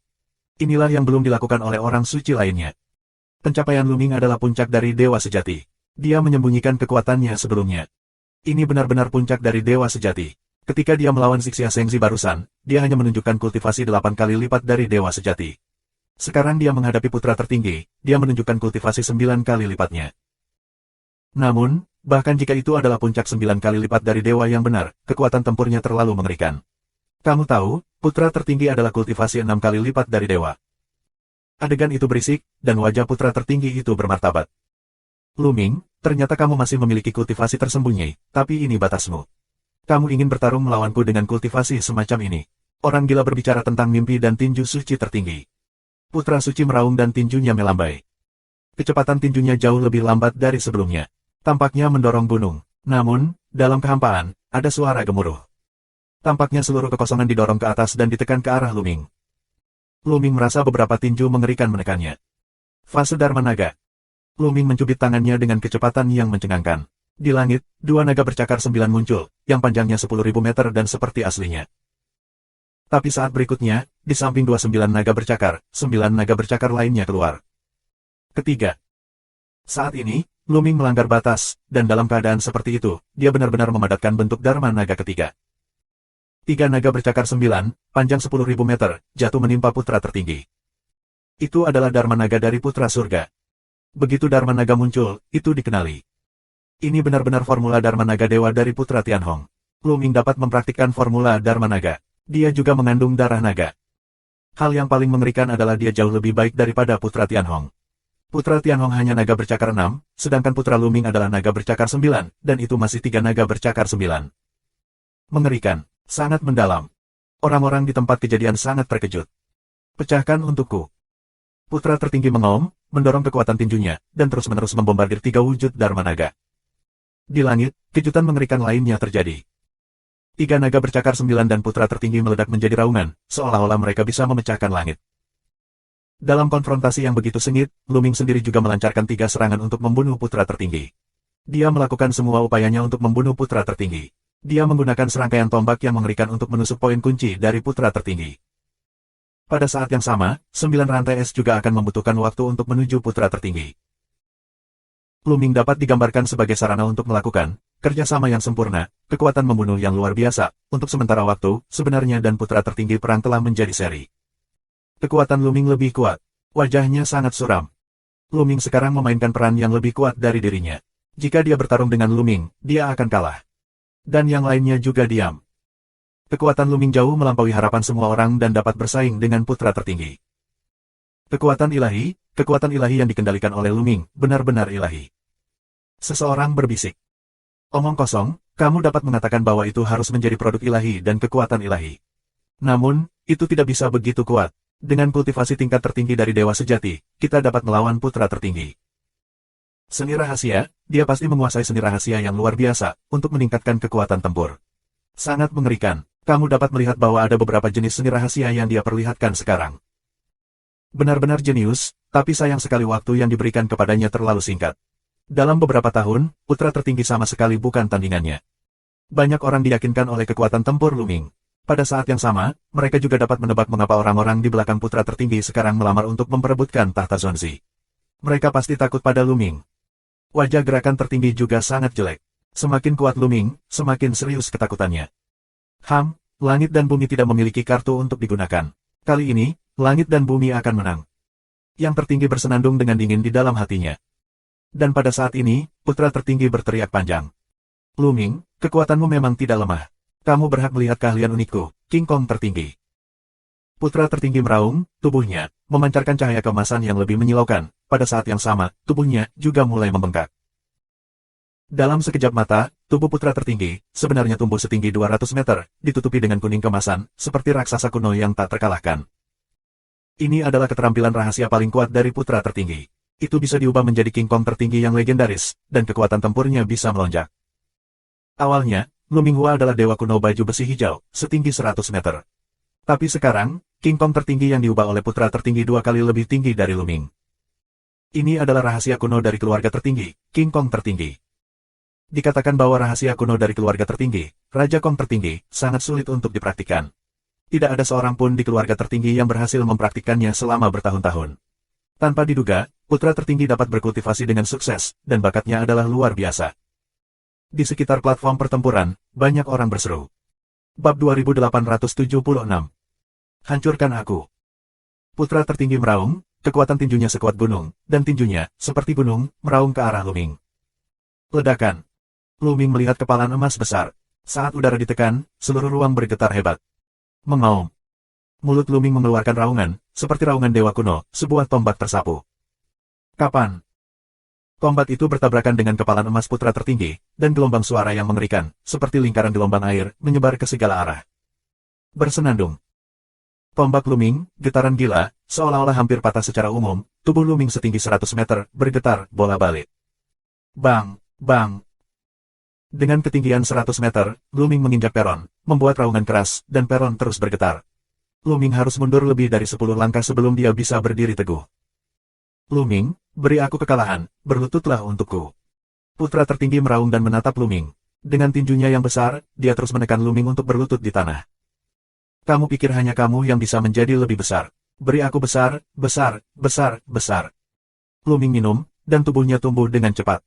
Inilah yang belum dilakukan oleh orang suci lainnya. Pencapaian Luming adalah puncak dari dewa sejati. Dia menyembunyikan kekuatannya sebelumnya. Ini benar-benar puncak dari dewa sejati. Ketika dia melawan Zixia Shengzi barusan, dia hanya menunjukkan kultivasi 8 kali lipat dari dewa sejati. Sekarang dia menghadapi putra tertinggi, dia menunjukkan kultivasi 9 kali lipatnya. Namun, bahkan jika itu adalah puncak 9 kali lipat dari dewa yang benar, kekuatan tempurnya terlalu mengerikan. Kamu tahu, putra tertinggi adalah kultivasi 6 kali lipat dari dewa. Adegan itu berisik, dan wajah putra tertinggi itu bermartabat. Luming, ternyata kamu masih memiliki kultivasi tersembunyi, tapi ini batasmu. Kamu ingin bertarung melawanku dengan kultivasi semacam ini. Orang gila berbicara tentang mimpi dan tinju suci tertinggi. Putra suci meraung dan tinjunya melambai. Kecepatan tinjunya jauh lebih lambat dari sebelumnya. Tampaknya mendorong gunung. Namun, dalam kehampaan, ada suara gemuruh. Tampaknya seluruh kekosongan didorong ke atas dan ditekan ke arah Luming. Luming merasa beberapa tinju mengerikan menekannya. Fase Dharma Naga. Luming mencubit tangannya dengan kecepatan yang mencengangkan. Di langit, 2 naga bercakar 9 muncul, yang panjangnya 10.000 meter dan seperti aslinya. Tapi saat berikutnya, di samping 29 naga bercakar, 9 naga bercakar lainnya keluar. Ketiga. Saat ini, Luming melanggar batas, dan dalam keadaan seperti itu, dia benar-benar memadatkan bentuk Dharma Naga ketiga. 3 naga bercakar 9, panjang 10.000 meter, jatuh menimpa putra tertinggi. Itu adalah Dharma Naga dari putra surga. Begitu Dharma Naga muncul, itu dikenali. Ini benar-benar formula Dharma Naga Dewa dari putra Tianhong. Luming dapat mempraktikkan formula Dharma Naga. Dia juga mengandung darah naga. Hal yang paling mengerikan adalah dia jauh lebih baik daripada putra Tianhong. Putra Tianhong hanya naga bercakar 6, sedangkan putra Luming adalah naga bercakar 9, dan itu masih 3 naga bercakar 9. Mengerikan, sangat mendalam. Orang-orang di tempat kejadian sangat terkejut. Pecahkan untukku. Putra tertinggi mengaum, mendorong kekuatan tinjunya, dan terus-menerus membombardir 3 wujud Dharma Naga. Di langit, kejutan mengerikan lainnya terjadi. 3 naga bercakar 9 dan putra tertinggi meledak menjadi raungan, seolah-olah mereka bisa memecahkan langit. Dalam konfrontasi yang begitu sengit, Luming sendiri juga melancarkan 3 serangan untuk membunuh putra tertinggi. Dia melakukan semua upayanya untuk membunuh putra tertinggi. Dia menggunakan serangkaian tombak yang mengerikan untuk menusuk poin kunci dari putra tertinggi. Pada saat yang sama, 9 rantai es juga akan membutuhkan waktu untuk menuju putra tertinggi. Luming dapat digambarkan sebagai sarana untuk melakukan kerjasama yang sempurna, kekuatan membunuh yang luar biasa, untuk sementara waktu, sebenarnya dan putra tertinggi perang telah menjadi seri. Kekuatan Luming lebih kuat. Wajahnya sangat suram. Luming sekarang memainkan peran yang lebih kuat dari dirinya. Jika dia bertarung dengan Luming, dia akan kalah. Dan yang lainnya juga diam. Kekuatan Luming jauh melampaui harapan semua orang dan dapat bersaing dengan putra tertinggi. Kekuatan ilahi yang dikendalikan oleh Luming, benar-benar ilahi. Seseorang berbisik. Omong kosong, kamu dapat mengatakan bahwa itu harus menjadi produk ilahi dan kekuatan ilahi. Namun, itu tidak bisa begitu kuat. Dengan kultivasi tingkat tertinggi dari dewa sejati, kita dapat melawan putra tertinggi. Seni rahasia, dia pasti menguasai seni rahasia yang luar biasa, untuk meningkatkan kekuatan tempur. Sangat mengerikan. Kamu dapat melihat bahwa ada beberapa jenis seni rahasia yang dia perlihatkan sekarang. Benar-benar jenius, tapi sayang sekali waktu yang diberikan kepadanya terlalu singkat. Dalam beberapa tahun, putra tertinggi sama sekali bukan tandingannya. Banyak orang diyakinkan oleh kekuatan tempur Luming. Pada saat yang sama, mereka juga dapat menebak mengapa orang-orang di belakang putra tertinggi sekarang melamar untuk memperebutkan tahta Xuanzi. Mereka pasti takut pada Luming. Wajah gerakan tertinggi juga sangat jelek. Semakin kuat Luming, semakin serius ketakutannya. Langit dan bumi tidak memiliki kartu untuk digunakan. Kali ini, langit dan bumi akan menang. Yang tertinggi bersenandung dengan dingin di dalam hatinya. Dan pada saat ini, putra tertinggi berteriak panjang. Luming, kekuatanmu memang tidak lemah. Kamu berhak melihat keahlian unikku, King Kong tertinggi. Putra tertinggi meraung, tubuhnya memancarkan cahaya keemasan yang lebih menyilaukan. Pada saat yang sama, tubuhnya juga mulai membengkak. Dalam sekejap mata, tubuh putra tertinggi sebenarnya tumbuh setinggi 200 meter, ditutupi dengan kuning kemasan, seperti raksasa kuno yang tak terkalahkan. Ini adalah keterampilan rahasia paling kuat dari putra tertinggi. Itu bisa diubah menjadi King Kong tertinggi yang legendaris, dan kekuatan tempurnya bisa melonjak. Awalnya, Luming Hua adalah dewa kuno baju besi hijau, setinggi 100 meter. Tapi sekarang, King Kong tertinggi yang diubah oleh putra tertinggi 2 kali lebih tinggi dari Luming. Ini adalah rahasia kuno dari keluarga tertinggi, King Kong tertinggi. Dikatakan bahwa rahasia kuno dari keluarga tertinggi, Raja Kong tertinggi, sangat sulit untuk dipraktikkan. Tidak ada seorang pun di keluarga tertinggi yang berhasil mempraktikkannya selama bertahun-tahun. Tanpa diduga, putra tertinggi dapat berkultivasi dengan sukses, dan bakatnya adalah luar biasa. Di sekitar platform pertempuran, banyak orang berseru. Bab 2876. Hancurkan aku. Putra tertinggi meraung, kekuatan tinjunya sekuat gunung, dan tinjunya, seperti gunung, meraung ke arah Luming. Ledakan. Luming melihat kepalan emas besar. Saat udara ditekan, seluruh ruang bergetar hebat. Mengaum. Mulut Luming mengeluarkan raungan, seperti raungan dewa kuno, sebuah tombak tersapu. Kapan? Tombak itu bertabrakan dengan kepalan emas putra tertinggi, dan gelombang suara yang mengerikan, seperti lingkaran gelombang air, menyebar ke segala arah. Bersenandung. Tombak Luming, getaran gila, seolah-olah hampir patah secara umum, tubuh Luming setinggi 100 meter, bergetar, bola-balik. Bang, bang. Dengan ketinggian 100 meter, Luming menginjak peron, membuat raungan keras, dan peron terus bergetar. Luming harus mundur lebih dari 10 langkah sebelum dia bisa berdiri teguh. Luming, beri aku kekalahan, berlututlah untukku. Putra tertinggi meraung dan menatap Luming. Dengan tinjunya yang besar, dia terus menekan Luming untuk berlutut di tanah. Kamu pikir hanya kamu yang bisa menjadi lebih besar. Beri aku besar, besar, besar, besar. Luming minum, dan tubuhnya tumbuh dengan cepat.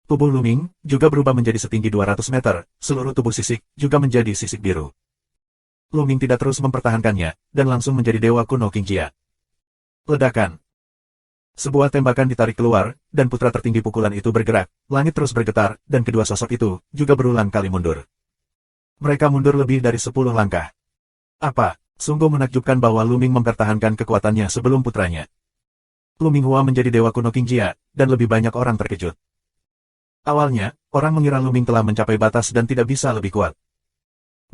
Tubuh Luming juga berubah menjadi setinggi 200 meter, seluruh tubuh sisik juga menjadi sisik biru. Luming tidak terus mempertahankannya, dan langsung menjadi dewa kuno King Jia. Ledakan. Sebuah tembakan ditarik keluar, dan putra tertinggi pukulan itu bergerak, langit terus bergetar, dan kedua sosok itu juga berulang kali mundur. Mereka mundur lebih dari 10 langkah. Apa? Sungguh menakjubkan bahwa Luming mempertahankan kekuatannya sebelum putranya. Luming Hua menjadi dewa kuno King Jia, dan lebih banyak orang terkejut. Awalnya, orang mengira Luming telah mencapai batas dan tidak bisa lebih kuat.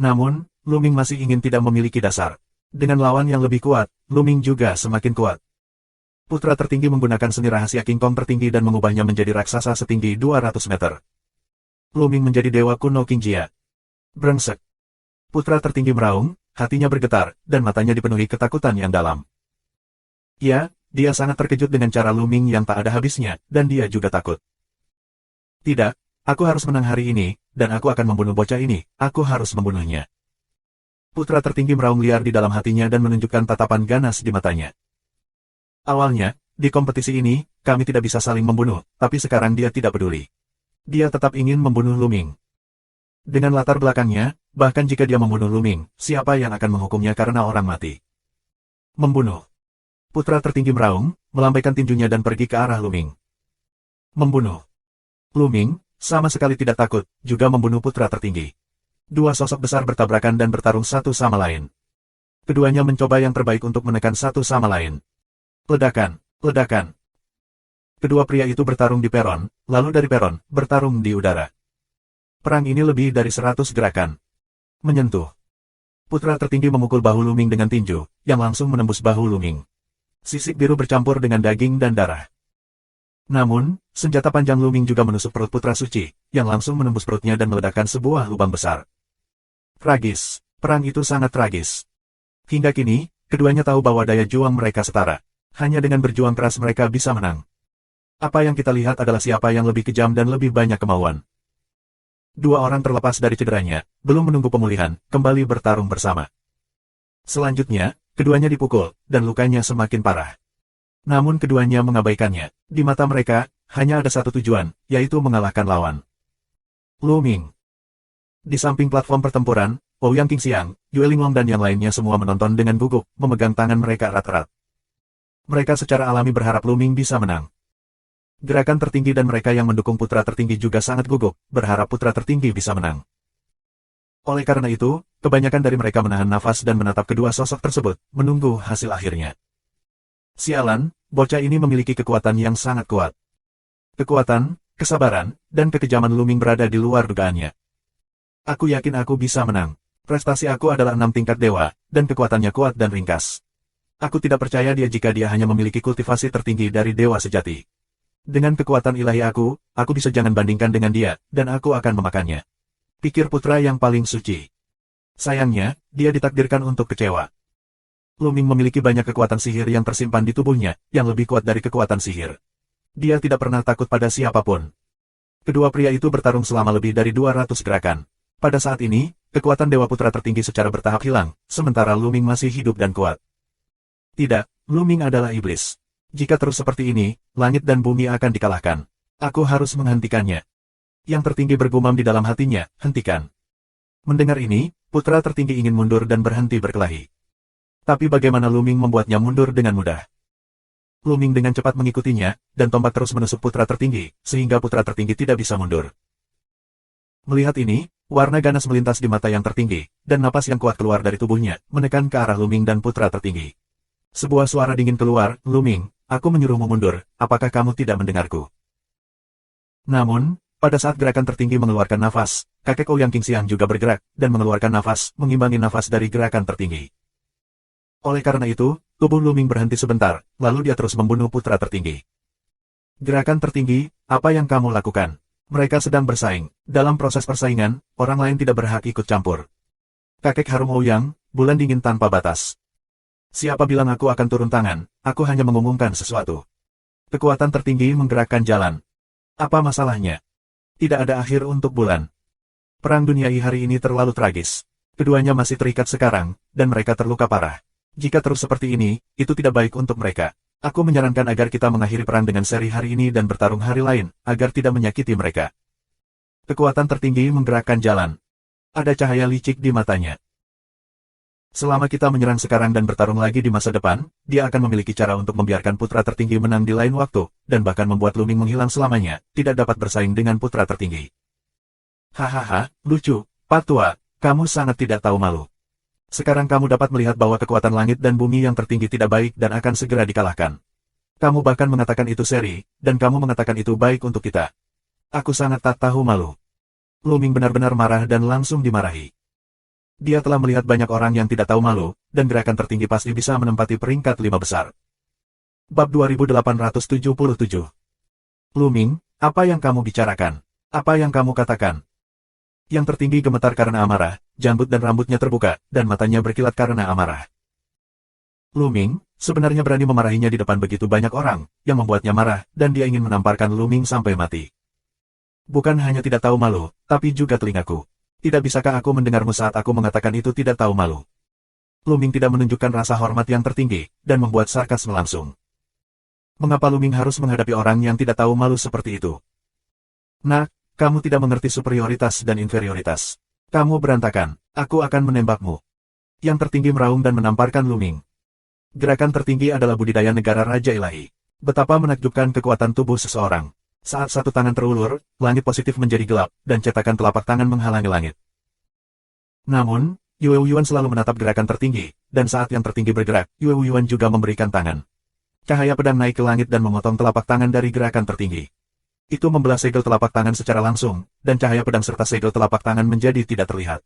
Namun, Luming masih ingin tidak memiliki dasar. Dengan lawan yang lebih kuat, Luming juga semakin kuat. Putra tertinggi menggunakan seni rahasia King Kong tertinggi dan mengubahnya menjadi raksasa setinggi 200 meter. Luming menjadi dewa kuno King Jia. Brengsek. Putra tertinggi meraung, hatinya bergetar, dan matanya dipenuhi ketakutan yang dalam. Ya, dia sangat terkejut dengan cara Luming yang tak ada habisnya, dan dia juga takut. Tidak, aku harus menang hari ini, dan aku akan membunuh bocah ini, aku harus membunuhnya. Putra tertinggi meraung liar di dalam hatinya dan menunjukkan tatapan ganas di matanya. Awalnya, di kompetisi ini, kami tidak bisa saling membunuh, tapi sekarang dia tidak peduli. Dia tetap ingin membunuh Luming. Dengan latar belakangnya, bahkan jika dia membunuh Luming, siapa yang akan menghukumnya karena orang mati? Membunuh. Putra tertinggi meraung, melambaikan tinjunya dan pergi ke arah Luming. Membunuh. Luming, sama sekali tidak takut, juga membunuh putra tertinggi. Dua sosok besar bertabrakan dan bertarung satu sama lain. Keduanya mencoba yang terbaik untuk menekan satu sama lain. Ledakan, ledakan. Kedua pria itu bertarung di peron, lalu dari peron, bertarung di udara. Perang ini lebih dari 100 gerakan. Menyentuh. Putra tertinggi memukul bahu Luming dengan tinju, yang langsung menembus bahu Luming. Sisik biru bercampur dengan daging dan darah. Namun, senjata panjang Luming juga menusuk perut putra suci, yang langsung menembus perutnya dan meledakkan sebuah lubang besar. Tragis. Perang itu sangat tragis. Hingga kini, keduanya tahu bahwa daya juang mereka setara. Hanya dengan berjuang keras mereka bisa menang. Apa yang kita lihat adalah siapa yang lebih kejam dan lebih banyak kemauan. Dua orang terlepas dari cederanya, belum menunggu pemulihan, kembali bertarung bersama. Selanjutnya, keduanya dipukul, dan lukanya semakin parah. Namun keduanya mengabaikannya. Di mata mereka, hanya ada satu tujuan, yaitu mengalahkan lawan. Luming. Di samping platform pertempuran, Ouyang Qingxiang, Yue Linglong dan yang lainnya semua menonton dengan gugup, memegang tangan mereka erat-erat. Mereka secara alami berharap Luming bisa menang. Gerakan tertinggi dan mereka yang mendukung putra tertinggi juga sangat gugup, berharap putra tertinggi bisa menang. Oleh karena itu, kebanyakan dari mereka menahan nafas dan menatap kedua sosok tersebut, menunggu hasil akhirnya. Sialan, bocah ini memiliki kekuatan yang sangat kuat. Kekuatan, kesabaran, dan kekejaman Luming berada di luar dugaannya. Aku yakin aku bisa menang. Prestasi aku adalah 6 tingkat dewa, dan kekuatannya kuat dan ringkas. Aku tidak percaya dia jika dia hanya memiliki kultivasi tertinggi dari dewa sejati. Dengan kekuatan ilahi aku bisa jangan bandingkan dengan dia, dan aku akan memakannya. Pikir putra yang paling suci. Sayangnya, dia ditakdirkan untuk kecewa. Luming memiliki banyak kekuatan sihir yang tersimpan di tubuhnya, yang lebih kuat dari kekuatan sihir. Dia tidak pernah takut pada siapapun. Kedua pria itu bertarung selama lebih dari 200 gerakan. Pada saat ini, kekuatan Dewa Putra tertinggi secara bertahap hilang, sementara Luming masih hidup dan kuat. Tidak, Luming adalah iblis. Jika terus seperti ini, langit dan bumi akan dikalahkan. Aku harus menghentikannya. Yang tertinggi bergumam di dalam hatinya, hentikan. Mendengar ini, putra tertinggi ingin mundur dan berhenti berkelahi. Tapi bagaimana Luming membuatnya mundur dengan mudah? Luming dengan cepat mengikutinya, dan tombak terus menusuk putra tertinggi, sehingga putra tertinggi tidak bisa mundur. Melihat ini, warna ganas melintas di mata yang tertinggi, dan napas yang kuat keluar dari tubuhnya, menekan ke arah Luming dan putra tertinggi. Sebuah suara dingin keluar, Luming, aku menyuruhmu mundur, apakah kamu tidak mendengarku? Namun, pada saat gerakan tertinggi mengeluarkan nafas, kakek Ouyang Qingxiang juga bergerak, dan mengeluarkan nafas, mengimbangi nafas dari gerakan tertinggi. Oleh karena itu, tubuh Luming berhenti sebentar, lalu dia terus membunuh putra tertinggi. Gerakan tertinggi, apa yang kamu lakukan? Mereka sedang bersaing. Dalam proses persaingan, orang lain tidak berhak ikut campur. Kakek harum Ouyang, bulan dingin tanpa batas. Siapa bilang aku akan turun tangan, aku hanya mengumumkan sesuatu. Kekuatan tertinggi menggerakkan jalan. Apa masalahnya? Tidak ada akhir untuk bulan. Perang dunia hari ini terlalu tragis. Keduanya masih terikat sekarang, dan mereka terluka parah. Jika terus seperti ini, itu tidak baik untuk mereka. Aku menyarankan agar kita mengakhiri perang dengan seri hari ini dan bertarung hari lain, agar tidak menyakiti mereka. Kekuatan tertinggi menggerakkan jalan. Ada cahaya licik di matanya. Selama kita menyerang sekarang dan bertarung lagi di masa depan, dia akan memiliki cara untuk membiarkan putra tertinggi menang di lain waktu, dan bahkan membuat Luming menghilang selamanya, tidak dapat bersaing dengan putra tertinggi. Hahaha, lucu, Patua, kamu sangat tidak tahu malu. Sekarang kamu dapat melihat bahwa kekuatan langit dan bumi yang tertinggi tidak baik dan akan segera dikalahkan. Kamu bahkan mengatakan itu seri, dan kamu mengatakan itu baik untuk kita. Aku sangat tak tahu malu. Luming benar-benar marah dan langsung dimarahi. Dia telah melihat banyak orang yang tidak tahu malu, dan gerakan tertinggi pasti bisa menempati peringkat 5 besar. Bab 2877. Luming, apa yang kamu bicarakan? Apa yang kamu katakan? Yang tertinggi gemetar karena amarah, janggut dan rambutnya terbuka, dan matanya berkilat karena amarah. Luming, sebenarnya berani memarahinya di depan begitu banyak orang, yang membuatnya marah, dan dia ingin menamparkan Luming sampai mati. Bukan hanya tidak tahu malu, tapi juga telingaku. Tidak bisakah aku mendengarmu saat aku mengatakan itu tidak tahu malu? Luming tidak menunjukkan rasa hormat yang tertinggi, dan membuat sarkasme langsung. Mengapa Luming harus menghadapi orang yang tidak tahu malu seperti itu? Nak, kamu tidak mengerti superioritas dan inferioritas. Kamu berantakan, aku akan menembakmu. Yang tertinggi meraung dan menamparkan Luming. Gerakan tertinggi adalah budidaya negara Raja Ilahi. Betapa menakjubkan kekuatan tubuh seseorang. Saat satu tangan terulur, langit positif menjadi gelap, dan cetakan telapak tangan menghalangi langit. Namun, Yue Yuan selalu menatap gerakan tertinggi, dan saat yang tertinggi bergerak, Yue Yuan juga memberikan tangan. Cahaya pedang naik ke langit dan memotong telapak tangan dari gerakan tertinggi. Itu membelah segel telapak tangan secara langsung, dan cahaya pedang serta segel telapak tangan menjadi tidak terlihat.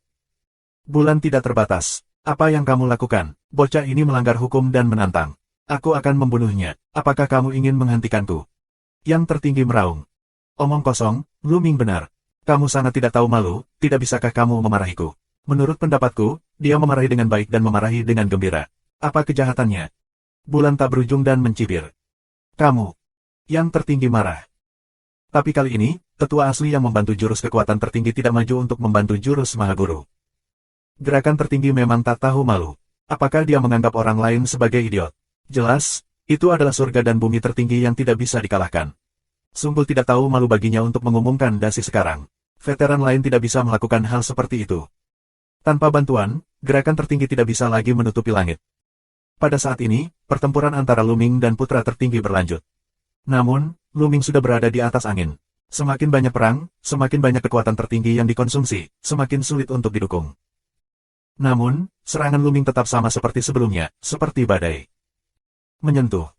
Bulan tidak terbatas. Apa yang kamu lakukan? Bocah ini melanggar hukum dan menantang. Aku akan membunuhnya. Apakah kamu ingin menghentikanku? Yang tertinggi meraung. Omong kosong, Luming benar. Kamu sangat tidak tahu malu, tidak bisakah kamu memarahiku? Menurut pendapatku, dia memarahi dengan baik dan memarahi dengan gembira. Apa kejahatannya? Bulan tak berujung dan mencibir. Kamu. Yang tertinggi marah. Tapi kali ini, tetua asli yang membantu jurus kekuatan tertinggi tidak maju untuk membantu jurus Mahaguru. Gerakan tertinggi memang tak tahu malu. Apakah dia menganggap orang lain sebagai idiot? Jelas, itu adalah surga dan bumi tertinggi yang tidak bisa dikalahkan. Sungguh tidak tahu malu baginya untuk mengumumkan dasi sekarang. Veteran lain tidak bisa melakukan hal seperti itu. Tanpa bantuan, gerakan tertinggi tidak bisa lagi menutupi langit. Pada saat ini, pertempuran antara Luming dan putra tertinggi berlanjut. Namun, Luming sudah berada di atas angin. Semakin banyak perang, semakin banyak kekuatan tertinggi yang dikonsumsi, semakin sulit untuk didukung. Namun, serangan Luming tetap sama seperti sebelumnya, seperti badai. Menyentuh.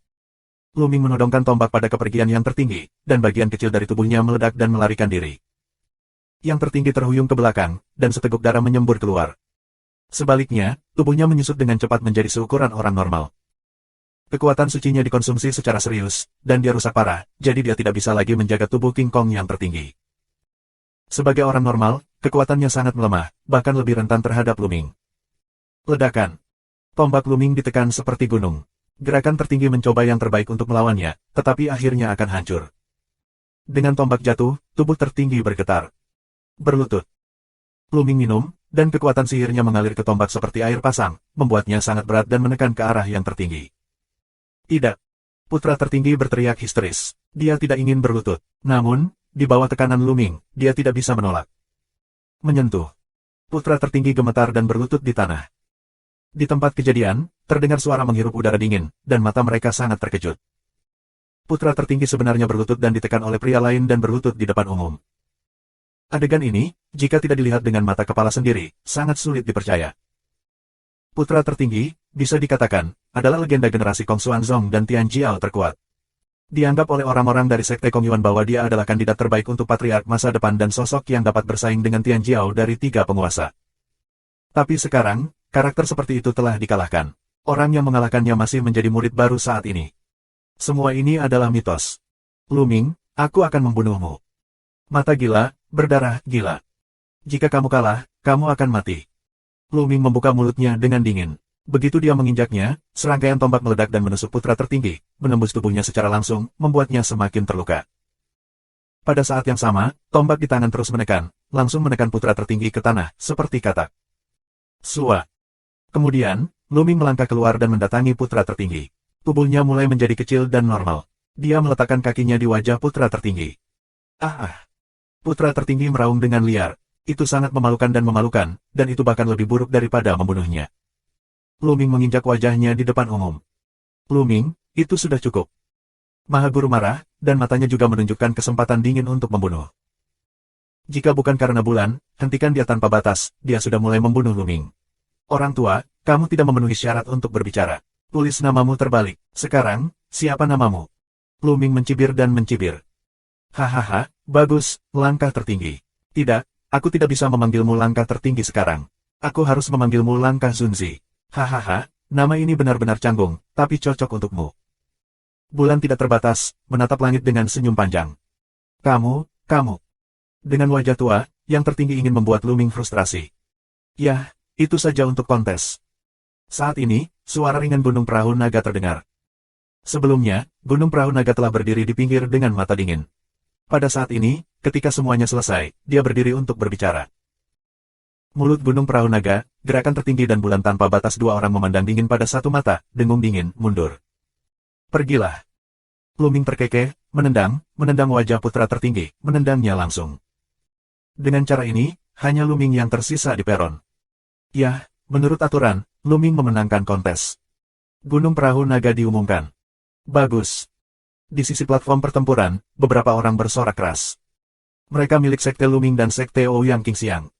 Luming menodongkan tombak pada kepergian yang tertinggi, dan bagian kecil dari tubuhnya meledak dan melarikan diri. Yang tertinggi terhuyung ke belakang, dan seteguk darah menyembur keluar. Sebaliknya, tubuhnya menyusut dengan cepat menjadi seukuran orang normal. Kekuatan sucinya dikonsumsi secara serius, dan dia rusak parah, jadi dia tidak bisa lagi menjaga tubuh King Kong yang tertinggi. Sebagai orang normal, kekuatannya sangat melemah, bahkan lebih rentan terhadap Luming. Ledakan. Tombak Luming ditekan seperti gunung. Gerakan tertinggi mencoba yang terbaik untuk melawannya, tetapi akhirnya akan hancur. Dengan tombak jatuh, tubuh tertinggi bergetar. Berlutut. Luming minum, dan kekuatan sihirnya mengalir ke tombak seperti air pasang, membuatnya sangat berat dan menekan ke arah yang tertinggi. Tidak. Putra tertinggi berteriak histeris. Dia tidak ingin berlutut. Namun, di bawah tekanan Luming, dia tidak bisa menolak. Menyentuh. Putra tertinggi gemetar dan berlutut di tanah. Di tempat kejadian, terdengar suara menghirup udara dingin, dan mata mereka sangat terkejut. Putra tertinggi sebenarnya berlutut dan ditekan oleh pria lain dan berlutut di depan umum. Adegan ini, jika tidak dilihat dengan mata kepala sendiri, sangat sulit dipercaya. Putra tertinggi, bisa dikatakan, adalah legenda generasi Kong Xuanzong dan Tian Jiao terkuat. Dianggap oleh orang-orang dari Sekte Kong Yuan bahwa dia adalah kandidat terbaik untuk patriark masa depan dan sosok yang dapat bersaing dengan Tian Jiao dari 3 penguasa. Tapi sekarang, karakter seperti itu telah dikalahkan. Orang yang mengalahkannya masih menjadi murid baru saat ini. Semua ini adalah mitos. Luming, aku akan membunuhmu. Mata gila, berdarah gila. Jika kamu kalah, kamu akan mati. Luming membuka mulutnya dengan dingin. Begitu dia menginjaknya, serangkaian tombak meledak dan menusuk putra tertinggi, menembus tubuhnya secara langsung, membuatnya semakin terluka. Pada saat yang sama, tombak di tangan terus menekan, langsung menekan putra tertinggi ke tanah, seperti katak. Sua. Kemudian, Luming melangkah keluar dan mendatangi putra tertinggi. Tubuhnya mulai menjadi kecil dan normal. Dia meletakkan kakinya di wajah putra tertinggi. Putra tertinggi meraung dengan liar. Itu sangat memalukan dan itu bahkan lebih buruk daripada membunuhnya. Luming menginjak wajahnya di depan umum. Luming, itu sudah cukup. Maha Guru marah, dan matanya juga menunjukkan kesempatan dingin untuk membunuh. Jika bukan karena bulan, hentikan dia tanpa batas, dia sudah mulai membunuh Luming. Orang tua, kamu tidak memenuhi syarat untuk berbicara. Tulis namamu terbalik. Sekarang, siapa namamu? Luming mencibir dan mencibir. Hahaha, bagus, langkah tertinggi. Tidak, aku tidak bisa memanggilmu langkah tertinggi sekarang. Aku harus memanggilmu langkah Zunzi. Hahaha, nama ini benar-benar canggung, tapi cocok untukmu. Bulan tidak terbatas, menatap langit dengan senyum panjang. Kamu. Dengan wajah tua, yang tertinggi ingin membuat Luming frustrasi. Yah, itu saja untuk kontes. Saat ini, suara ringan Gunung Perahu Naga terdengar. Sebelumnya, Gunung Perahu Naga telah berdiri di pinggir dengan mata dingin. Pada saat ini, ketika semuanya selesai, dia berdiri untuk berbicara. Mulut Gunung Perahu Naga, gerakan tertinggi dan bulan tanpa batas, dua orang memandang dingin pada satu mata, dengung dingin, mundur. Pergilah. Luming terkekeh, menendang wajah putra tertinggi, menendangnya langsung. Dengan cara ini, hanya Luming yang tersisa di peron. Yah, menurut aturan, Luming memenangkan kontes. Gunung Perahu Naga diumumkan. Bagus. Di sisi platform pertempuran, beberapa orang bersorak keras. Mereka milik Sekte Luming dan Sekte Ouyang Qingxiang.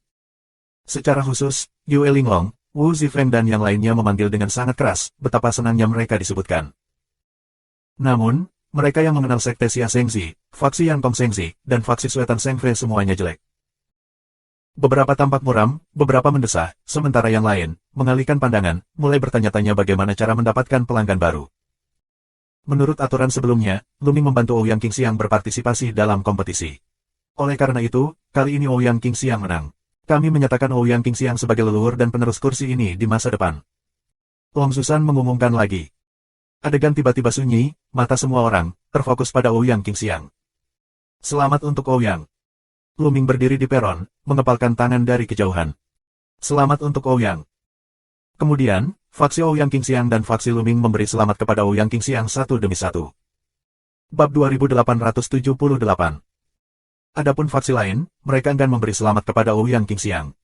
Secara khusus, Yue Linglong, Wu Zifeng dan yang lainnya memanggil dengan sangat keras, betapa senangnya mereka disebutkan. Namun, mereka yang mengenal Sekte Xia Shengzi, faksi Yan Tong Shengzi, dan faksi Suetan Shengfei semuanya jelek. Beberapa tampak muram, beberapa mendesah, sementara yang lain, mengalihkan pandangan, mulai bertanya-tanya bagaimana cara mendapatkan pelanggan baru. Menurut aturan sebelumnya, Luming membantu Ouyang Qingxiang berpartisipasi dalam kompetisi. Oleh karena itu, kali ini Ouyang Qingxiang menang. Kami menyatakan Ouyang Qingxiang sebagai leluhur dan penerus kursi ini di masa depan. Long Susan mengumumkan lagi. Adegan tiba-tiba sunyi, mata semua orang terfokus pada Ouyang Qingxiang. Selamat untuk Ouyang. Luming berdiri di peron, mengepalkan tangan dari kejauhan. Selamat untuk Ouyang. Kemudian, faksi Ouyang Qingxiang dan faksi Luming memberi selamat kepada Ouyang Qingxiang satu demi satu. Bab 2878. Adapun faksi lain, mereka enggan memberi selamat kepada Ouyang Qingxiang.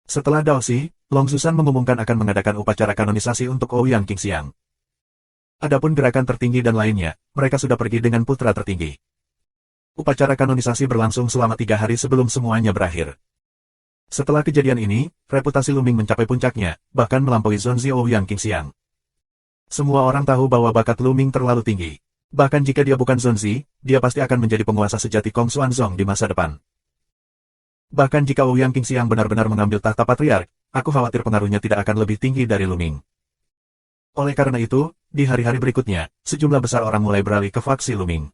Setelah Daoxi, Long Susan mengumumkan akan mengadakan upacara kanonisasi untuk Ouyang Qingxiang. Adapun gerakan tertinggi dan lainnya, mereka sudah pergi dengan putra tertinggi. Upacara kanonisasi berlangsung selama 3 hari sebelum semuanya berakhir. Setelah kejadian ini, reputasi Luming mencapai puncaknya, bahkan melampaui Zonzi Ouyang Qingxiang. Semua orang tahu bahwa bakat Luming terlalu tinggi. Bahkan jika dia bukan Zonzi, dia pasti akan menjadi penguasa sejati Kong Xuanzong di masa depan. Bahkan jika Ouyang Qingxiang benar-benar mengambil tahta patriark, aku khawatir pengaruhnya tidak akan lebih tinggi dari Luming. Oleh karena itu, di hari-hari berikutnya, sejumlah besar orang mulai beralih ke faksi Luming.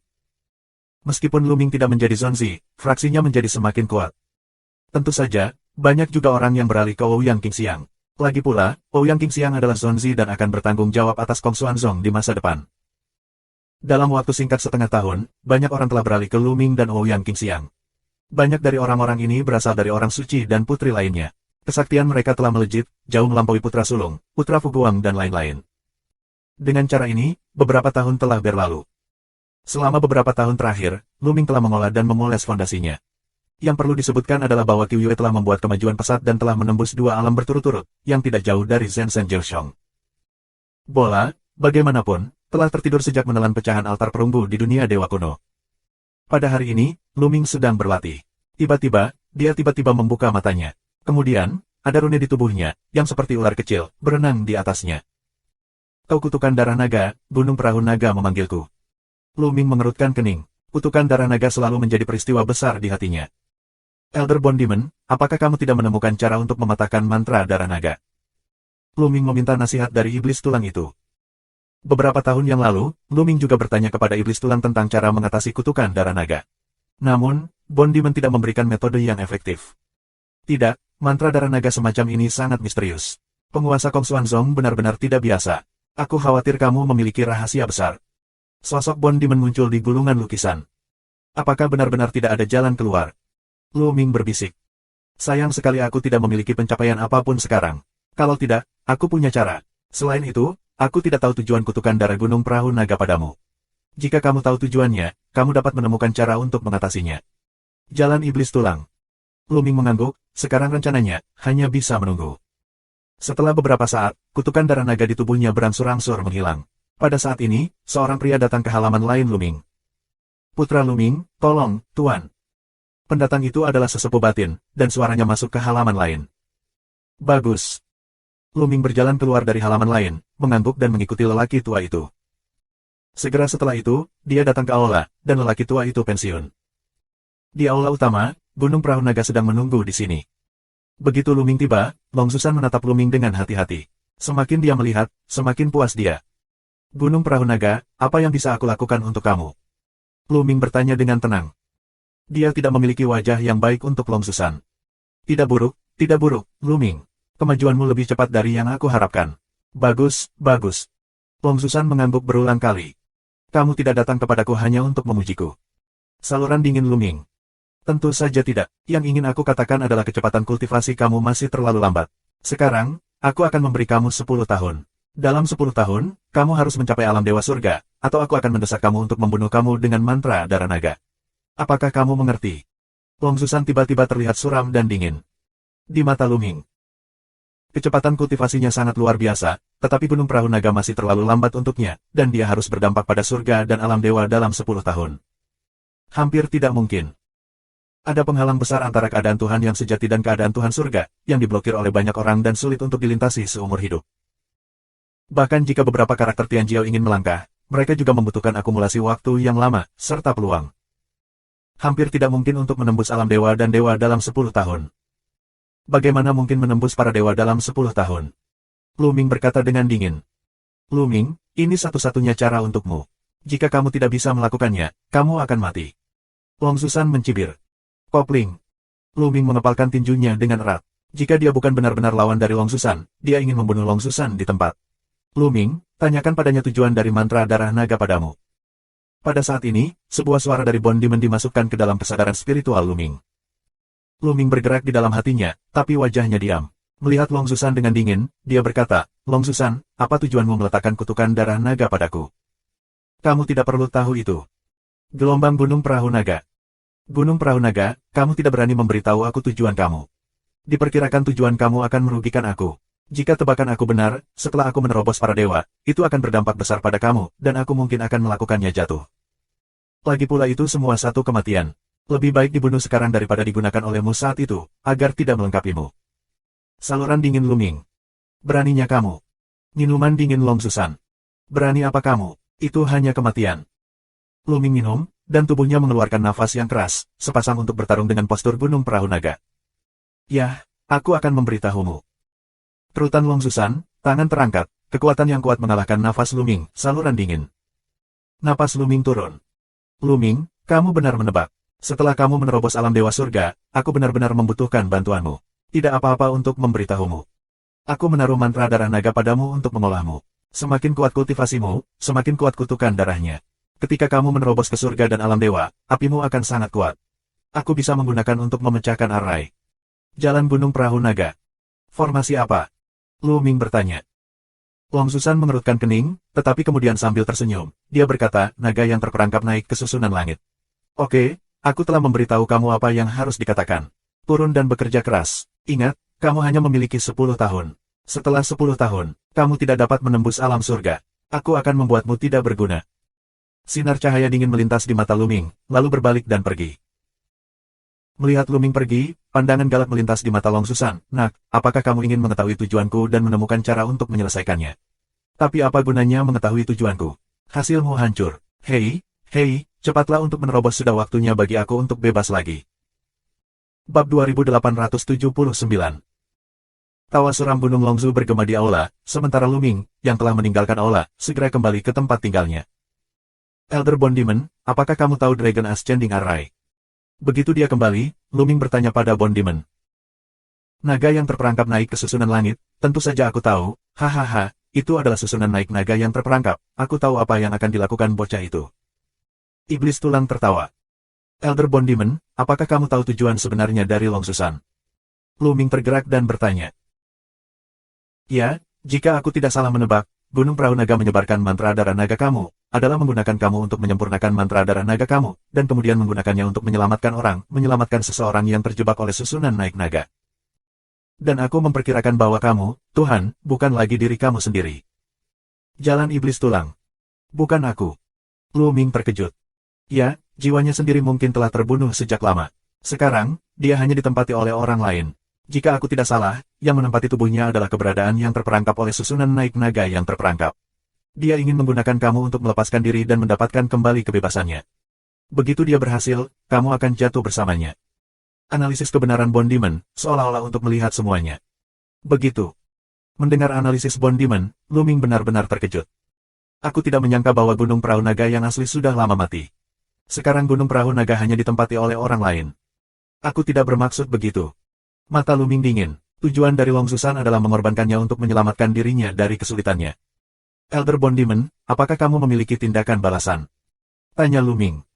Meskipun Luming tidak menjadi Zonzi, fraksinya menjadi semakin kuat. Tentu saja, banyak juga orang yang beralih ke Ouyang Qingxiang. Lagi pula, Ouyang Qingxiang adalah Zonzi dan akan bertanggung jawab atas Kong Xuanzong di masa depan. Dalam waktu singkat setengah tahun, banyak orang telah beralih ke Luming dan Ouyang Qingxiang. Banyak dari orang-orang ini berasal dari orang suci dan putri lainnya. Kesaktian mereka telah melejit, jauh melampaui putra sulung, putra Fuguang dan lain-lain. Dengan cara ini, beberapa tahun telah berlalu. Selama beberapa tahun terakhir, Luming telah mengolah dan memoles fondasinya. Yang perlu disebutkan adalah bahwa Qiu Yue telah membuat kemajuan pesat dan telah menembus 2 alam berturut-turut, yang tidak jauh dari Zhensen Jiuxiong. Bola, bagaimanapun, telah tertidur sejak menelan pecahan altar perunggu di dunia dewa kuno. Pada hari ini, Luming sedang berlatih. Tiba-tiba, dia tiba-tiba membuka matanya. Kemudian, ada rune di tubuhnya, yang seperti ular kecil, berenang di atasnya. Kau kutukan darah naga, gunung perahu naga memanggilku. Luming mengerutkan kening. Kutukan darah naga selalu menjadi peristiwa besar di hatinya. Elder Bone Demon, apakah kamu tidak menemukan cara untuk mematahkan mantra darah naga? Luming meminta nasihat dari iblis tulang itu. Beberapa tahun yang lalu, Luming juga bertanya kepada iblis tulang tentang cara mengatasi kutukan darah naga. Namun, Bone Demon tidak memberikan metode yang efektif. Tidak, mantra darah naga semacam ini sangat misterius. Penguasa Kong Xuanzong benar-benar tidak biasa. Aku khawatir kamu memiliki rahasia besar. Sosok Bone Demon muncul di gulungan lukisan. Apakah benar-benar tidak ada jalan keluar? Luming berbisik. Sayang sekali aku tidak memiliki pencapaian apapun sekarang. Kalau tidak, aku punya cara. Selain itu, aku tidak tahu tujuan kutukan darah gunung perahu naga padamu. Jika kamu tahu tujuannya, kamu dapat menemukan cara untuk mengatasinya. Jalan iblis tulang. Luming mengangguk, sekarang rencananya, hanya bisa menunggu. Setelah beberapa saat, kutukan darah naga di tubuhnya berangsur-angsur menghilang. Pada saat ini, seorang pria datang ke halaman lain Luming. Putra Luming, tolong, Tuan. Pendatang itu adalah sesepuh batin, dan suaranya masuk ke halaman lain. Bagus. Luming berjalan keluar dari halaman lain, mengangguk dan mengikuti lelaki tua itu. Segera setelah itu, dia datang ke aula, dan lelaki tua itu pensiun. Di aula utama, gunung perahu naga sedang menunggu di sini. Begitu Luming tiba, Long Susan menatap Luming dengan hati-hati. Semakin dia melihat, semakin puas dia. Gunung perahu naga, apa yang bisa aku lakukan untuk kamu? Luming bertanya dengan tenang. Dia tidak memiliki wajah yang baik untuk Long Susan. Tidak buruk, Luming. Kemajuanmu lebih cepat dari yang aku harapkan. Bagus, bagus. Long Susan mengangguk berulang kali. Kamu tidak datang kepadaku hanya untuk memujiku. Saluran dingin Luming. Tentu saja tidak. Yang ingin aku katakan adalah kecepatan kultivasi kamu masih terlalu lambat. Sekarang, aku akan memberi kamu 10 tahun. Dalam 10 tahun, kamu harus mencapai alam dewa surga, atau aku akan mendesak kamu untuk membunuh kamu dengan mantra darah naga. Apakah kamu mengerti? Long Susan tiba-tiba terlihat suram dan dingin. Di mata Luming. Kecepatan kultivasinya sangat luar biasa, tetapi gunung perahu naga masih terlalu lambat untuknya, dan dia harus berdampak pada surga dan alam dewa dalam 10 tahun. Hampir tidak mungkin. Ada penghalang besar antara keadaan Tuhan yang sejati dan keadaan Tuhan surga, yang diblokir oleh banyak orang dan sulit untuk dilintasi seumur hidup. Bahkan jika beberapa karakter Tianjiao ingin melangkah, mereka juga membutuhkan akumulasi waktu yang lama, serta peluang. Hampir tidak mungkin untuk menembus alam dewa dan dewa dalam 10 tahun. Bagaimana mungkin menembus para dewa dalam 10 tahun? Luming berkata dengan dingin. Luming, ini satu-satunya cara untukmu. Jika kamu tidak bisa melakukannya, kamu akan mati. Long Susan mencibir. Kopling. Luming mengepalkan tinjunya dengan erat. Jika dia bukan benar-benar lawan dari Long Susan, dia ingin membunuh Long Susan di tempat. Luming, tanyakan padanya tujuan dari mantra darah naga padamu. Pada saat ini, sebuah suara dari Bone Demon dimasukkan ke dalam kesadaran spiritual Luming. Luming bergerak di dalam hatinya, tapi wajahnya diam. Melihat Long Susan dengan dingin, dia berkata, Long Susan, apa tujuanmu meletakkan kutukan darah naga padaku? Kamu tidak perlu tahu itu. Gelombang gunung perahu naga. Gunung perahu naga, kamu tidak berani memberitahu aku tujuan kamu. Diperkirakan tujuan kamu akan merugikan aku. Jika tebakan aku benar, setelah aku menerobos para dewa, itu akan berdampak besar pada kamu, dan aku mungkin akan melakukannya jatuh. Lagi pula itu semua satu kematian. Lebih baik dibunuh sekarang daripada digunakan olehmu saat itu, agar tidak melengkapimu. Saluran dingin Luming. Beraninya kamu. Minuman dingin Long Susan. Berani apa kamu? Itu hanya kematian. Luming minum, dan tubuhnya mengeluarkan nafas yang keras, sepasang untuk bertarung dengan postur gunung perahu naga. Yah, aku akan memberitahumu. Kerutan Long Susan, tangan terangkat, kekuatan yang kuat mengalahkan nafas Luming, saluran dingin. Napas Luming turun. Luming, kamu benar menebak. Setelah kamu menerobos alam dewa surga, aku benar-benar membutuhkan bantuanmu. Tidak apa-apa untuk memberitahumu. Aku menaruh mantra darah naga padamu untuk mengolahmu. Semakin kuat kultivasimu, semakin kuat kutukan darahnya. Ketika kamu menerobos ke surga dan alam dewa, apimu akan sangat kuat. Aku bisa menggunakan untuk memecahkan arai. Jalan gunung perahu naga. Formasi apa? Luming bertanya. Long Susan mengerutkan kening, tetapi kemudian sambil tersenyum, dia berkata, naga yang terperangkap naik ke susunan langit. Oke, aku telah memberitahu kamu apa yang harus dikatakan. Turun dan bekerja keras. Ingat, kamu hanya memiliki 10 tahun. Setelah 10 tahun, kamu tidak dapat menembus alam surga. Aku akan membuatmu tidak berguna. Sinar cahaya dingin melintas di mata Luming, lalu berbalik dan pergi. Melihat Luming pergi, pandangan galak melintas di mata Long Susan. Nak, apakah kamu ingin mengetahui tujuanku dan menemukan cara untuk menyelesaikannya? Tapi apa gunanya mengetahui tujuanku? Hasilmu hancur. Hei, cepatlah untuk menerobos, sudah waktunya bagi aku untuk bebas lagi. Bab 2879. Tawa suram Gunung Longzu bergema di aula, sementara Luming, yang telah meninggalkan aula, segera kembali ke tempat tinggalnya. Elder Bone Demon, apakah kamu tahu Dragon Ascending Array? Begitu dia kembali, Luming bertanya pada Bone Demon. Naga yang terperangkap naik ke susunan langit, tentu saja aku tahu, hahaha, itu adalah susunan naik naga yang terperangkap, aku tahu apa yang akan dilakukan bocah itu. Iblis tulang tertawa. Elder Bone Demon, apakah kamu tahu tujuan sebenarnya dari Long Susan? Luming tergerak dan bertanya. Ya, jika aku tidak salah menebak, Gunung Perahu Naga menyebarkan mantra darah naga kamu, adalah menggunakan kamu untuk menyempurnakan mantra darah naga kamu, dan kemudian menggunakannya untuk menyelamatkan orang, menyelamatkan seseorang yang terjebak oleh susunan naik naga. Dan aku memperkirakan bahwa kamu, Tuhan, bukan lagi diri kamu sendiri. Jalan iblis tulang. Bukan aku. Luming terkejut. Ya, jiwanya sendiri mungkin telah terbunuh sejak lama. Sekarang, dia hanya ditempati oleh orang lain. Jika aku tidak salah, yang menempati tubuhnya adalah keberadaan yang terperangkap oleh susunan naik naga yang terperangkap. Dia ingin menggunakan kamu untuk melepaskan diri dan mendapatkan kembali kebebasannya. Begitu dia berhasil, kamu akan jatuh bersamanya. Analisis kebenaran Bone Demon, seolah-olah untuk melihat semuanya. Begitu. Mendengar analisis Bone Demon, Luming benar-benar terkejut. Aku tidak menyangka bahwa Gunung Perahu Naga yang asli sudah lama mati. Sekarang Gunung Perahu Naga hanya ditempati oleh orang lain. Aku tidak bermaksud begitu. Mata Luming dingin. Tujuan dari Long Susan adalah mengorbankannya untuk menyelamatkan dirinya dari kesulitannya. Elder Bone Demon, apakah kamu memiliki tindakan balasan? Tanya Luming.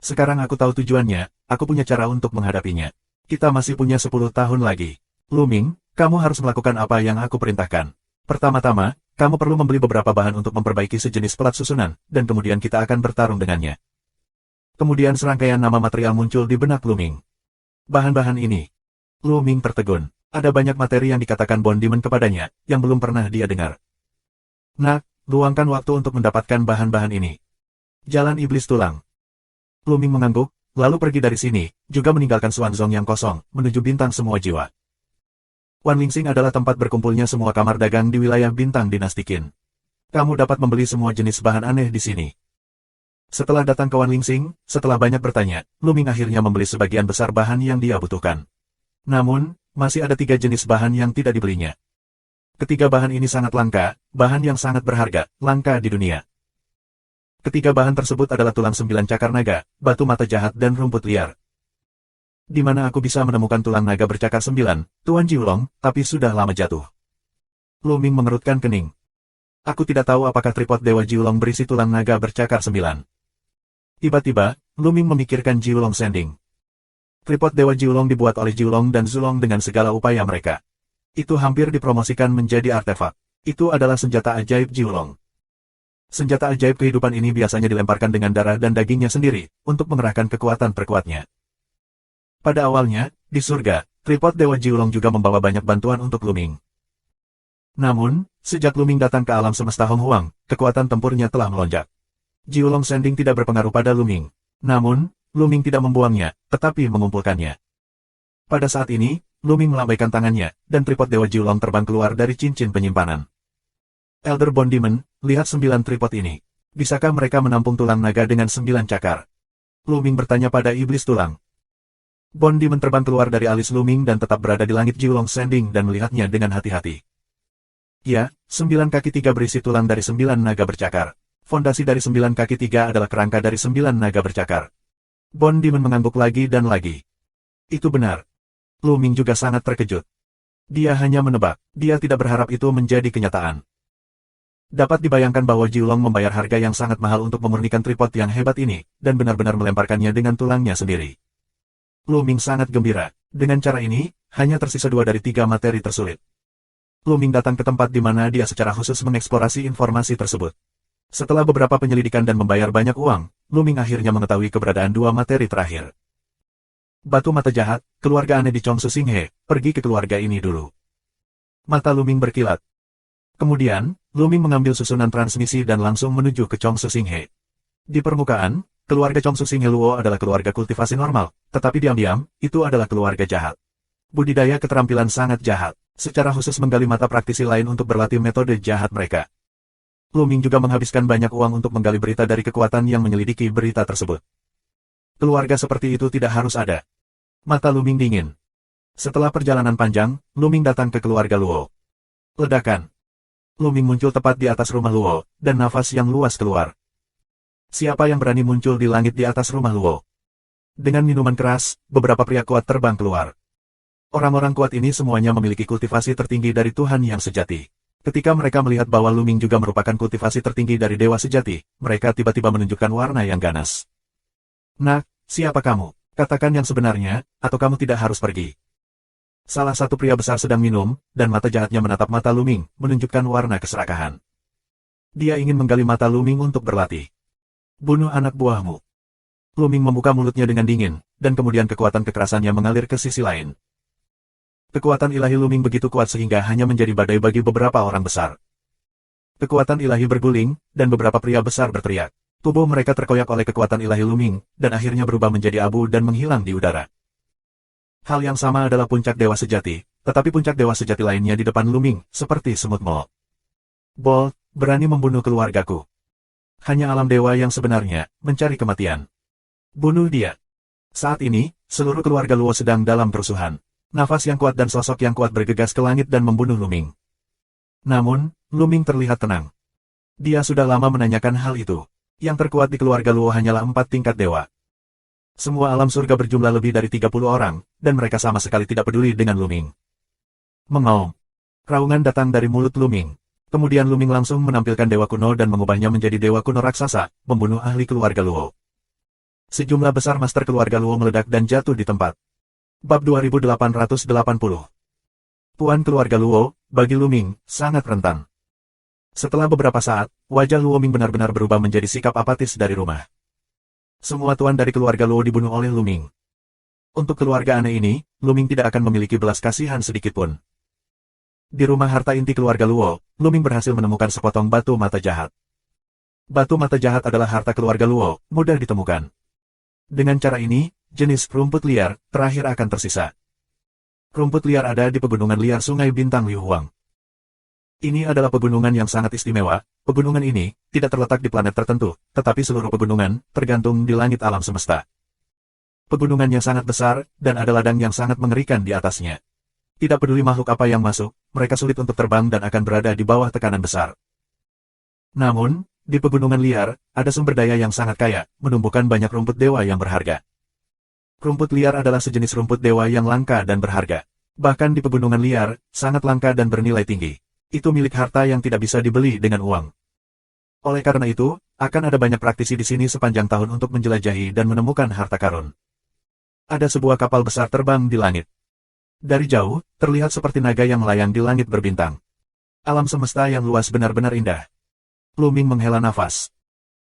Sekarang aku tahu tujuannya, aku punya cara untuk menghadapinya. Kita masih punya 10 tahun lagi. Luming, kamu harus melakukan apa yang aku perintahkan. Pertama-tama, kamu perlu membeli beberapa bahan untuk memperbaiki sejenis pelat susunan, dan kemudian kita akan bertarung dengannya. Kemudian serangkaian nama material muncul di benak Luming. Bahan-bahan ini. Luming tertegun. Ada banyak materi yang dikatakan Bone Demon kepadanya, yang belum pernah dia dengar. Nak, luangkan waktu untuk mendapatkan bahan-bahan ini. Jalan iblis tulang. Luming mengangguk, lalu pergi dari sini, juga meninggalkan Xuanzong yang kosong, menuju bintang semua jiwa. Wanlingsing adalah tempat berkumpulnya semua kamar dagang di wilayah bintang dinasti Qin. Kamu dapat membeli semua jenis bahan aneh di sini. Setelah datang ke Wanlingsing, setelah banyak bertanya, Luming akhirnya membeli sebagian besar bahan yang dia butuhkan. Namun, masih ada 3 jenis bahan yang tidak dibelinya. Ketiga bahan ini sangat langka, bahan yang sangat berharga, langka di dunia. Ketiga bahan tersebut adalah tulang 9 cakar naga, batu mata jahat dan rumput liar. Di mana aku bisa menemukan tulang naga bercakar 9, Tuan Jiulong, tapi sudah lama jatuh. Luming mengerutkan kening. Aku tidak tahu apakah tripod Dewa Jiulong berisi tulang naga bercakar 9. Tiba-tiba, Luming memikirkan Jiulong Sending. Tripod Dewa Jiulong dibuat oleh Jiulong dan Zulong dengan segala upaya mereka. Itu hampir dipromosikan menjadi artefak. Itu adalah senjata ajaib Jiulong. Senjata ajaib kehidupan ini biasanya dilemparkan dengan darah dan dagingnya sendiri, untuk mengerahkan kekuatan terkuatnya. Pada awalnya, di surga, tripod Dewa Jiulong juga membawa banyak bantuan untuk Luming. Namun, sejak Luming datang ke alam semesta Hong Huang, kekuatan tempurnya telah melonjak. Jiulong Sending tidak berpengaruh pada Luming. Namun, Luming tidak membuangnya, tetapi mengumpulkannya. Pada saat ini, Luming melambaikan tangannya, dan tripod Dewa Jiulong terbang keluar dari cincin penyimpanan. Elder Bone Demon, lihat 9 tripod ini. Bisakah mereka menampung tulang naga dengan 9 cakar? Luming bertanya pada iblis tulang. Bone Demon terbang keluar dari alis Luming dan tetap berada di langit Jiulong Sending dan melihatnya dengan hati-hati. Ya, 9 kaki 3 berisi tulang dari 9 naga bercakar. Fondasi dari 9 kaki 3 adalah kerangka dari 9 naga bercakar. Bone Demon mengangguk lagi dan lagi. Itu benar. Luming juga sangat terkejut. Dia hanya menebak, dia tidak berharap itu menjadi kenyataan. Dapat dibayangkan bahwa Jiulong membayar harga yang sangat mahal untuk memurnikan tripod yang hebat ini, dan benar-benar melemparkannya dengan tulangnya sendiri. Luming sangat gembira. Dengan cara ini, hanya tersisa 2 dari 3 materi tersulit. Luming datang ke tempat di mana dia secara khusus mengeksplorasi informasi tersebut. Setelah beberapa penyelidikan dan membayar banyak uang, Luming akhirnya mengetahui keberadaan 2 materi terakhir. Batu mata jahat, keluarga aneh di Chongsu Xinghe, pergi ke keluarga ini dulu. Mata Luming berkilat. Kemudian, Luming mengambil susunan transmisi dan langsung menuju ke Chongsu Xinghe. Di permukaan, keluarga Chongsu Xinghe Luo adalah keluarga kultivasi normal, tetapi diam-diam, itu adalah keluarga jahat. Budidaya keterampilan sangat jahat, secara khusus menggali mata praktisi lain untuk berlatih metode jahat mereka. Luming juga menghabiskan banyak uang untuk menggali berita dari kekuatan yang menyelidiki berita tersebut. Keluarga seperti itu tidak harus ada. Mata Luming dingin. Setelah perjalanan panjang, Luming datang ke keluarga Luo. Ledakan. Luming muncul tepat di atas rumah Luo, dan nafas yang luas keluar. Siapa yang berani muncul di langit di atas rumah Luo? Dengan minuman keras, beberapa pria kuat terbang keluar. Orang-orang kuat ini semuanya memiliki kultivasi tertinggi dari Tuhan yang sejati. Ketika mereka melihat bahwa Luming juga merupakan kultivasi tertinggi dari Dewa Sejati, mereka tiba-tiba menunjukkan warna yang ganas. Nak, siapa kamu? Katakan yang sebenarnya, atau kamu tidak harus pergi. Salah satu pria besar sedang minum, dan mata jahatnya menatap mata Luming, menunjukkan warna keserakahan. Dia ingin menggali mata Luming untuk berlatih. Bunuh anak buahmu. Luming membuka mulutnya dengan dingin, dan kemudian kekuatan kekerasannya mengalir ke sisi lain. Kekuatan ilahi Luming begitu kuat sehingga hanya menjadi badai bagi beberapa orang besar. Kekuatan ilahi berguling, dan beberapa pria besar berteriak. Tubuh mereka terkoyak oleh kekuatan ilahi Luming, dan akhirnya berubah menjadi abu dan menghilang di udara. Hal yang sama adalah puncak Dewa Sejati, tetapi puncak Dewa Sejati lainnya di depan Luming, seperti semut Mo. Bolt, berani membunuh keluargaku. Hanya alam dewa yang sebenarnya, mencari kematian. Bunuh dia. Saat ini, seluruh keluarga Luo sedang dalam kerusuhan. Nafas yang kuat dan sosok yang kuat bergegas ke langit dan membunuh Luming. Namun, Luming terlihat tenang. Dia sudah lama menanyakan hal itu. Yang terkuat di keluarga Luo hanyalah 4 tingkat dewa. Semua alam surga berjumlah lebih dari 30 orang, dan mereka sama sekali tidak peduli dengan Luming. Mengaum. Raungan datang dari mulut Luming. Kemudian Luming langsung menampilkan dewa kuno dan mengubahnya menjadi dewa kuno raksasa, membunuh ahli keluarga Luo. Sejumlah besar master keluarga Luo meledak dan jatuh di tempat. Bab 2880. Tuan keluarga Luo, bagi Luming, sangat rentan. Setelah beberapa saat, wajah Luo Ming benar-benar berubah menjadi sikap apatis dari rumah. Semua tuan dari keluarga Luo dibunuh oleh Luming. Untuk keluarga aneh ini, Luming tidak akan memiliki belas kasihan sedikitpun. Di rumah harta inti keluarga Luo, Luming berhasil menemukan sepotong batu mata jahat. Batu mata jahat adalah harta keluarga Luo, mudah ditemukan. Dengan cara ini, jenis rumput liar terakhir akan tersisa. Rumput liar ada di pegunungan liar Sungai Bintang Liu Huang. Ini adalah pegunungan yang sangat istimewa. Pegunungan ini tidak terletak di planet tertentu, tetapi seluruh pegunungan tergantung di langit alam semesta. Pegunungannya sangat besar, dan ada ladang yang sangat mengerikan di atasnya. Tidak peduli makhluk apa yang masuk, mereka sulit untuk terbang dan akan berada di bawah tekanan besar. Namun, di pegunungan liar, ada sumber daya yang sangat kaya, menumbuhkan banyak rumput dewa yang berharga. Rumput liar adalah sejenis rumput dewa yang langka dan berharga. Bahkan di pegunungan liar, sangat langka dan bernilai tinggi. Itu milik harta yang tidak bisa dibeli dengan uang. Oleh karena itu, akan ada banyak praktisi di sini sepanjang tahun untuk menjelajahi dan menemukan harta karun. Ada sebuah kapal besar terbang di langit. Dari jauh, terlihat seperti naga yang melayang di langit berbintang. Alam semesta yang luas benar-benar indah. Luming menghela nafas.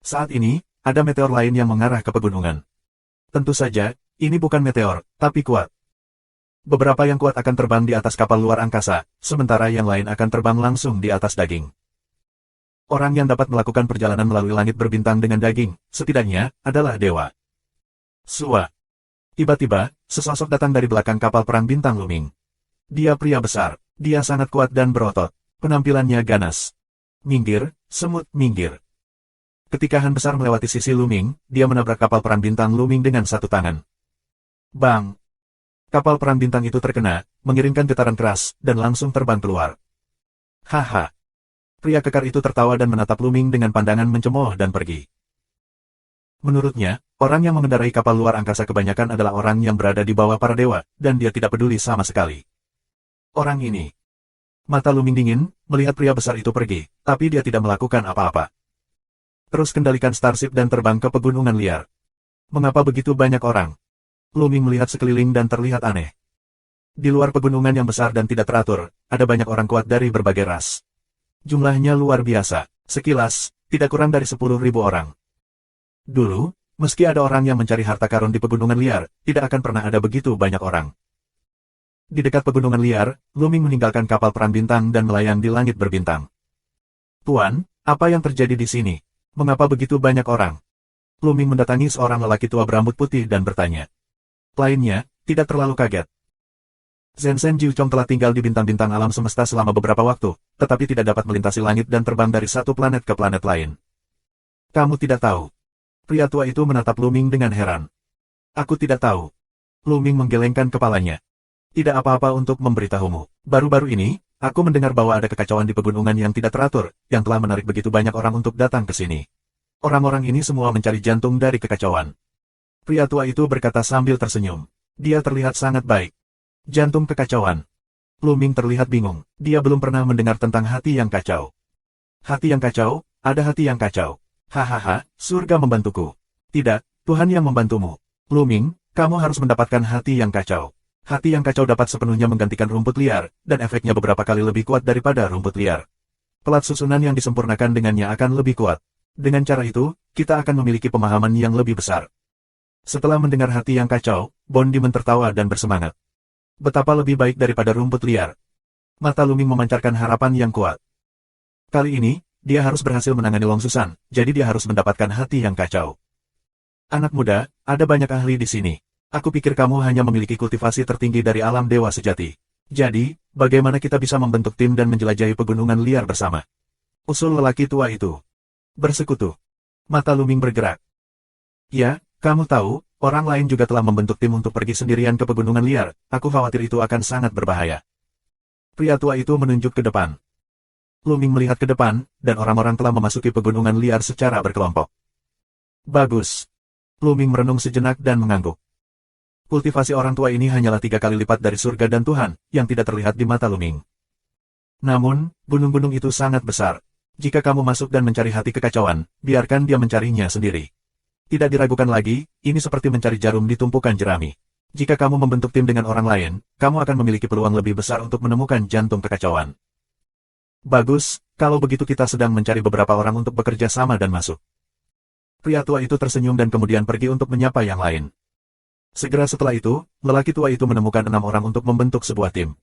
Saat ini, ada meteor lain yang mengarah ke pegunungan. Tentu saja, ini bukan meteor, tapi kuat. Beberapa yang kuat akan terbang di atas kapal luar angkasa, sementara yang lain akan terbang langsung di atas daging. Orang yang dapat melakukan perjalanan melalui langit berbintang dengan daging, setidaknya, adalah dewa. Sua. Tiba-tiba, sesosok datang dari belakang kapal perang bintang Luming. Dia pria besar, dia sangat kuat dan berotot, penampilannya ganas. Minggir, semut, minggir. Ketika Han besar melewati sisi Luming, dia menabrak kapal perang bintang Luming dengan satu tangan. Bang! Kapal perang bintang itu terkena, mengirimkan getaran keras, dan langsung terbang keluar. Haha! Pria kekar itu tertawa dan menatap Luming dengan pandangan mencemooh dan pergi. Menurutnya, orang yang mengendarai kapal luar angkasa kebanyakan adalah orang yang berada di bawah para dewa, dan dia tidak peduli sama sekali. Orang ini. Mata Luming dingin, melihat pria besar itu pergi, tapi dia tidak melakukan apa-apa. Terus kendalikan Starship dan terbang ke pegunungan liar. Mengapa begitu banyak orang? Luming melihat sekeliling dan terlihat aneh. Di luar pegunungan yang besar dan tidak teratur, ada banyak orang kuat dari berbagai ras. Jumlahnya luar biasa, sekilas, tidak kurang dari 10.000 orang. Dulu, meski ada orang yang mencari harta karun di pegunungan liar, tidak akan pernah ada begitu banyak orang. Di dekat pegunungan liar, Luming meninggalkan kapal perang bintang dan melayang di langit berbintang. Tuan, apa yang terjadi di sini? Mengapa begitu banyak orang? Luming mendatangi seorang lelaki tua berambut putih dan bertanya. Lainnya, tidak terlalu kaget. Zhensen Jiuchong telah tinggal di bintang-bintang alam semesta selama beberapa waktu, tetapi tidak dapat melintasi langit dan terbang dari satu planet ke planet lain. Kamu tidak tahu. Pria tua itu menatap Luming dengan heran. Aku tidak tahu. Luming menggelengkan kepalanya. Tidak apa-apa untuk memberitahumu. Baru-baru ini, aku mendengar bahwa ada kekacauan di pegunungan yang tidak teratur, yang telah menarik begitu banyak orang untuk datang ke sini. Orang-orang ini semua mencari jantung dari kekacauan. Pria tua itu berkata sambil tersenyum. Dia terlihat sangat baik. Jantung kekacauan. Luming terlihat bingung. Dia belum pernah mendengar tentang hati yang kacau. Hati yang kacau, ada hati yang kacau. Hahaha, surga membantuku. Tidak, Tuhan yang membantumu. Luming, kamu harus mendapatkan hati yang kacau. Hati yang kacau dapat sepenuhnya menggantikan rumput liar, dan efeknya beberapa kali lebih kuat daripada rumput liar. Pelat susunan yang disempurnakan dengannya akan lebih kuat. Dengan cara itu, kita akan memiliki pemahaman yang lebih besar. Setelah mendengar hati yang kacau, Bondiman tertawa dan bersemangat. Betapa lebih baik daripada rumput liar. Mata Luming memancarkan harapan yang kuat. Kali ini, dia harus berhasil menangani Long Susan, jadi dia harus mendapatkan hati yang kacau. Anak muda, ada banyak ahli di sini. Aku pikir kamu hanya memiliki kultivasi tertinggi dari alam dewa sejati. Jadi, bagaimana kita bisa membentuk tim dan menjelajahi pegunungan liar bersama? Usul lelaki tua itu. Bersekutu. Mata Luming bergerak. Ya, kamu tahu, orang lain juga telah membentuk tim untuk pergi sendirian ke pegunungan liar. Aku khawatir itu akan sangat berbahaya. Pria tua itu menunjuk ke depan. Luming melihat ke depan, dan orang-orang telah memasuki pegunungan liar secara berkelompok. Bagus. Luming merenung sejenak dan mengangguk. Kultivasi orang tua ini hanyalah 3 kali lipat dari surga dan Tuhan, yang tidak terlihat di mata Luming. Namun, gunung-gunung itu sangat besar. Jika kamu masuk dan mencari hati kekacauan, biarkan dia mencarinya sendiri. Tidak diragukan lagi, ini seperti mencari jarum di tumpukan jerami. Jika kamu membentuk tim dengan orang lain, kamu akan memiliki peluang lebih besar untuk menemukan jantung kekacauan. Bagus, kalau begitu kita sedang mencari beberapa orang untuk bekerja sama dan masuk. Pria tua itu tersenyum dan kemudian pergi untuk menyapa yang lain. Segera setelah itu, lelaki tua itu menemukan 6 orang untuk membentuk sebuah tim.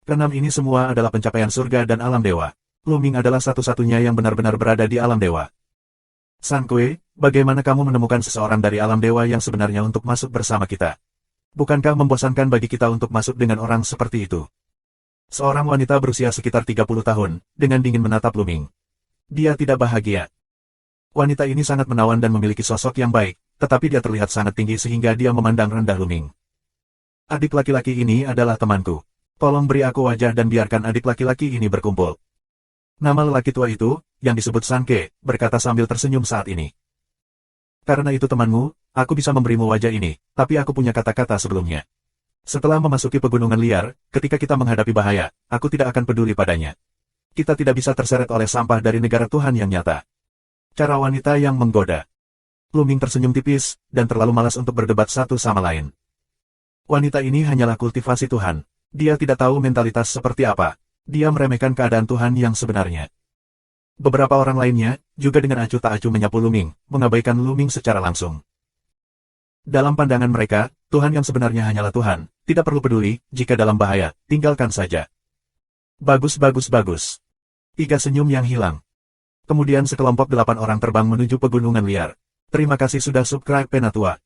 Keenam ini semua adalah pencapaian surga dan alam dewa. Luming adalah satu-satunya yang benar-benar berada di alam dewa. San Kue, bagaimana kamu menemukan seseorang dari alam dewa yang sebenarnya untuk masuk bersama kita? Bukankah membosankan bagi kita untuk masuk dengan orang seperti itu? Seorang wanita berusia sekitar 30 tahun, dengan dingin menatap Luming. Dia tidak bahagia. Wanita ini sangat menawan dan memiliki sosok yang baik, tetapi dia terlihat sangat tinggi sehingga dia memandang rendah Luming. Adik laki-laki ini adalah temanku. Tolong beri aku wajah dan biarkan adik laki-laki ini berkumpul. Nama lelaki tua itu, yang disebut Sanke, berkata sambil tersenyum saat ini. Karena itu temanmu, aku bisa memberimu wajah ini, tapi aku punya kata-kata sebelumnya. Setelah memasuki pegunungan liar, ketika kita menghadapi bahaya, aku tidak akan peduli padanya. Kita tidak bisa terseret oleh sampah dari negara Tuhan yang nyata. Cara wanita yang menggoda. Luming tersenyum tipis, dan terlalu malas untuk berdebat satu sama lain. Wanita ini hanyalah kultivasi Tuhan. Dia tidak tahu mentalitas seperti apa. Dia meremehkan keadaan Tuhan yang sebenarnya. Beberapa orang lainnya, juga dengan acuh tak acuh menyapu Luming, mengabaikan Luming secara langsung. Dalam pandangan mereka, Tuhan yang sebenarnya hanyalah Tuhan, tidak perlu peduli, jika dalam bahaya, tinggalkan saja. Bagus bagus bagus. Iga senyum yang hilang. Kemudian sekelompok 8 orang terbang menuju pegunungan liar. Terima kasih sudah subscribe Penatua.